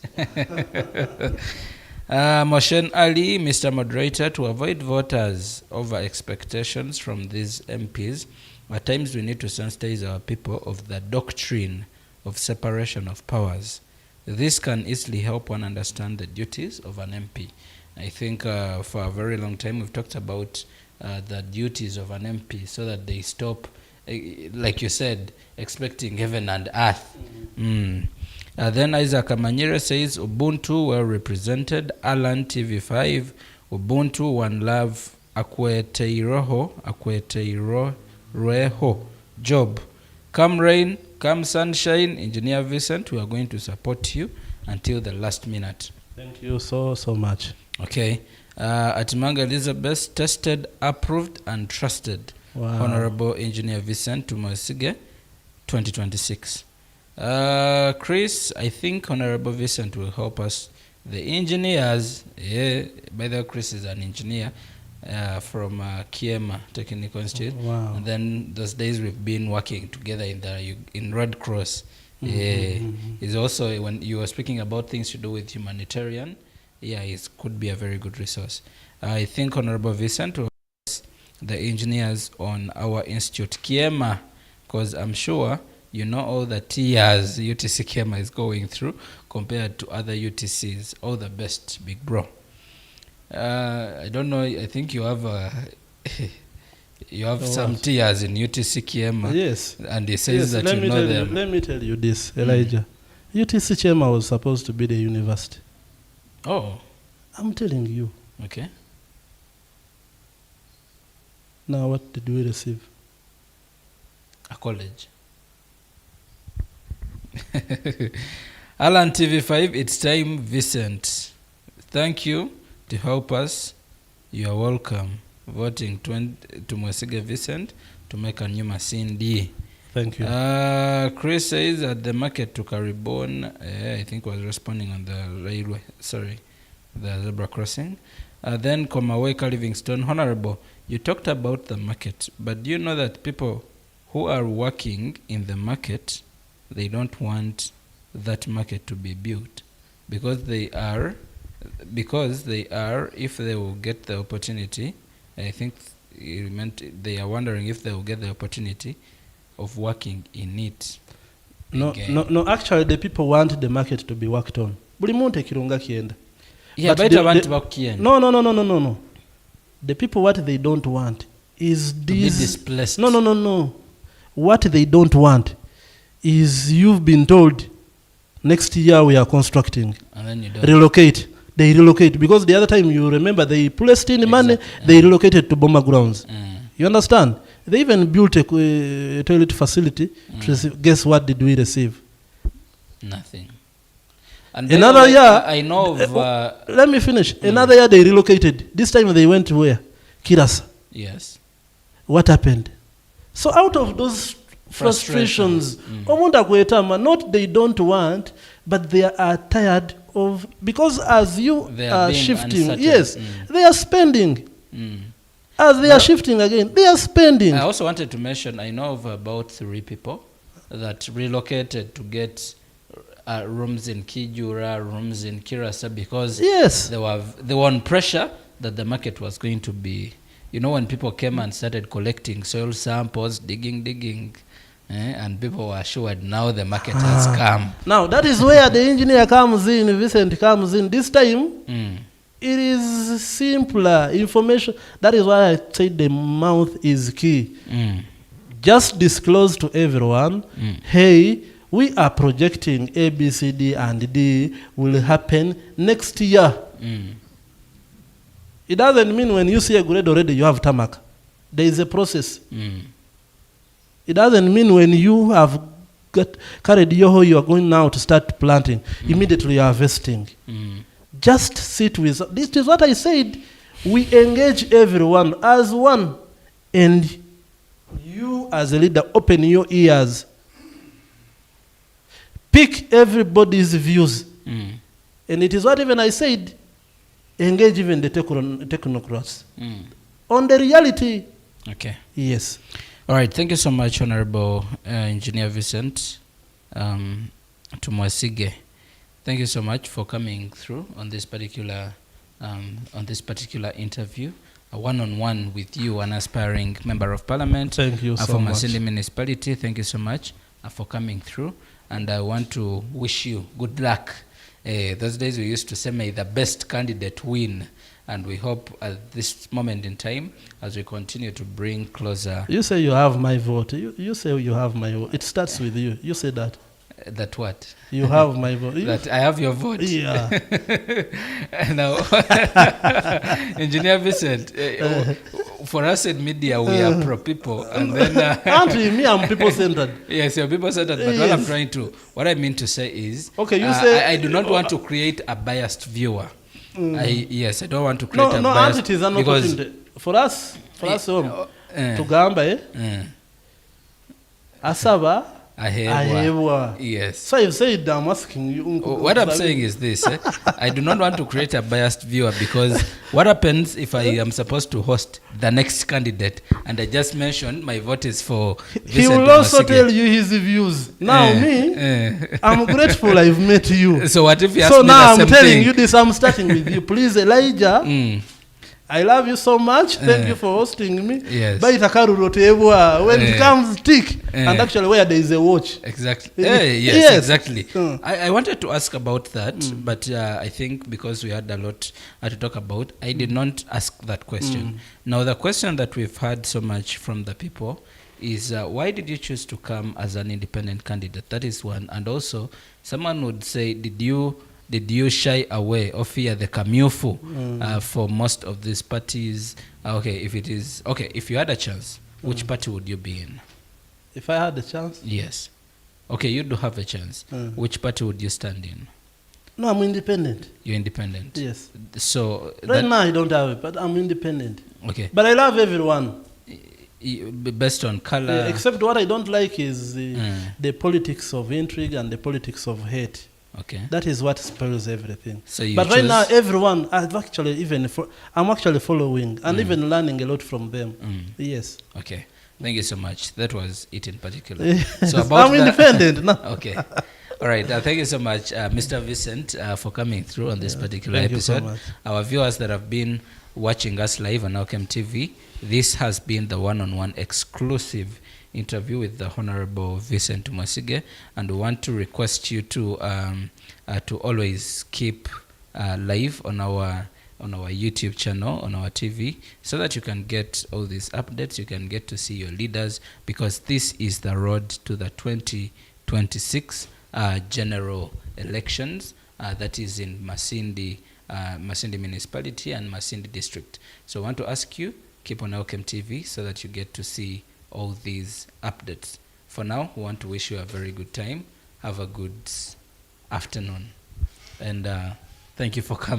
Moshen Ali, Mr. Moderator, to avoid voters over expectations from these MPs, at times we need to sensitize our people of the doctrine of separation of powers. This can easily help one understand the duties of an MP. I think for a very long time we've talked about the duties of an MP so that they stop, like you said, expecting heaven and earth. Then Isaac Amanyire says, Ubuntu well represented, Alan TV5, Ubuntu One Love, Akweteiroho, Job. Come rain, come sunshine, Engineer Vicent, we are going to support you until the last minute. Thank you so much. Okay. Atimanga Elizabeth, tested, approved, and trusted. Wow. Honorable Engineer Vicent Tumwesige, 2026. Chris, I think Honorable Vicent will help us. The engineers, by the way, Chris is an engineer from Kiema Technical Institute. Wow. And then those days we've been working together in Red Cross. Is also, when you were speaking about things to do with humanitarian, it could be a very good resource. I think Honorable Vicent will help us, the engineers on our institute, Kiema, because I'm sure you know all the tears UTC Kiema is going through compared to other UTCs. All the best, big bro. I don't know, I think you have some tears in UTC Kiema. Yes. And he says that you know them. Let me tell you this, Elijah. UTC Kiema was supposed to be the university. Oh. I'm telling you. Okay. Now what did we receive? A college. Alan TV5, it's time, Vicent. Thank you to help us. You are welcome. Voting Tumwesige Vicent to make a new Masindi. Thank you. Chris says at the market to Caribon, I think was responding on the railway, the zebra crossing. Then Komaweka Livingstone, Honorable, you talked about the market, but do you know that people who are working in the market, they don't want that market to be built because they are, if they will get the opportunity, I think it meant they are wondering if they will get the opportunity of working in it. No, actually the people want the market to be worked on. Yeah, but No. The people, what they don't want is this. To be displaced. No. What they don't want is you've been told next year we are constructing. And then you don't. Relocate. They relocate because the other time you remember they placed in money, they relocated to Boma grounds. You understand? They even built a toilet facility. Guess what did we receive? Nothing. And another year, I know of, let me finish. Another year they relocated. This time they went to where? Kirasa. Yes. What happened? So out of those frustrations, not they don't want, but they are tired of, because as you are shifting, uncertain. They are spending. As they are shifting again, they are spending. I also wanted to mention, I know of about 3 people that relocated to get rooms in Kijura, rooms in Kirasa, because they were on pressure that the market was going to be, when people came and started collecting soil samples, digging, and people were assured now the market has come. Now that is where the engineer comes in, Vicent comes in. This time, it is simpler information. That is why I said the mouth is key. Just disclose to everyone, hey, we are projecting A, B, C, D, and D will happen next year. It doesn't mean when you see a grade already you have tarmac. There is a process. It doesn't mean when you have carried your hoe, you are going now to start planting. Immediately you are harvesting. Just sit with. This is what I said. We engage everyone as one. And you as a leader, open your ears. Pick everybody's views. And it is what even I said, engage even the technocrats. On the reality. Okay. Yes. All right. Thank you so much, Honorable Engineer Vicent Tumwesige. Thank you so much for coming through on this particular interview, a one-on-one with you, an aspiring member of parliament. Thank you so much. For Masindi Municipality. Thank you so much for coming through. And I want to wish you good luck. Those days we used to say, may the best candidate win. And we hope at this moment in time, as we continue to bring closer... You say you have my vote. You say you have my vote. It starts with you. You say that. That what? You have my vote. That I have your vote. Yeah. Now, Engineer Vicent, for us in media, we are pro-people. And then... Aren't me, I'm people-centered. Yes, you're people-centered. But Yes. what I mean to say is... Okay, you say... I do not want to create a biased viewer. I don't want to create a No, biased... it is an opportunity. For us tugamba asaba ahebwa. Yes. So you said I'm asking you. What I'm saying is this. I do not want to create a biased viewer, because what happens if I am supposed to host the next candidate and I just mentioned my vote is for Vicent He will also Tumwesige. tell you his views. Now I'm grateful I've met you. So what if you ask So me now the I'm same telling thing? you this. I'm starting with you. Please, Elijah. I love you so much. Thank you for hosting me. Yes. When it comes tick, and actually where there is a watch. Exactly. Yes. Exactly. I wanted to ask about that, but I think because we had a lot to talk about, I did not ask that question. Now, the question that we've had so much from the people is, why did you choose to come as an independent candidate? That is one. And also, someone would say, did you shy away or fear the kamyufu for most of these parties? If you had a chance, which party would you be in? If I had a chance? Yes. Okay, you do have a chance. Which party would you stand in? No, I'm independent. You're independent? Yes. So... Right now I don't have it, but I'm independent. Okay. But I love everyone. Based on color? Yeah, except what I don't like is the politics of intrigue and the politics of hate. Okay. That is what spoils everything. So you but right now, everyone, I'm actually following and even learning a lot from them. Yes. Okay. Thank you so much. That was it in particular. So I'm independent now. Okay. All right. Thank you so much, Mr. Vicent, for coming through on this particular episode. You so much. Our viewers that have been watching us live on Elkem TV, this has been the one-on-one exclusive interview with the Honorable Vicent Tumwesige, and we want to request you to always keep live on our YouTube channel, on our TV, so that you can get all these updates, you can get to see your leaders, because this is the road to the 2026 general elections that is in Masindi Municipality and Masindi District. So I want to ask you, keep on Elkem TV so that you get to see all these updates. For now, we want to wish you a very good time. Have a good afternoon. And thank you for coming.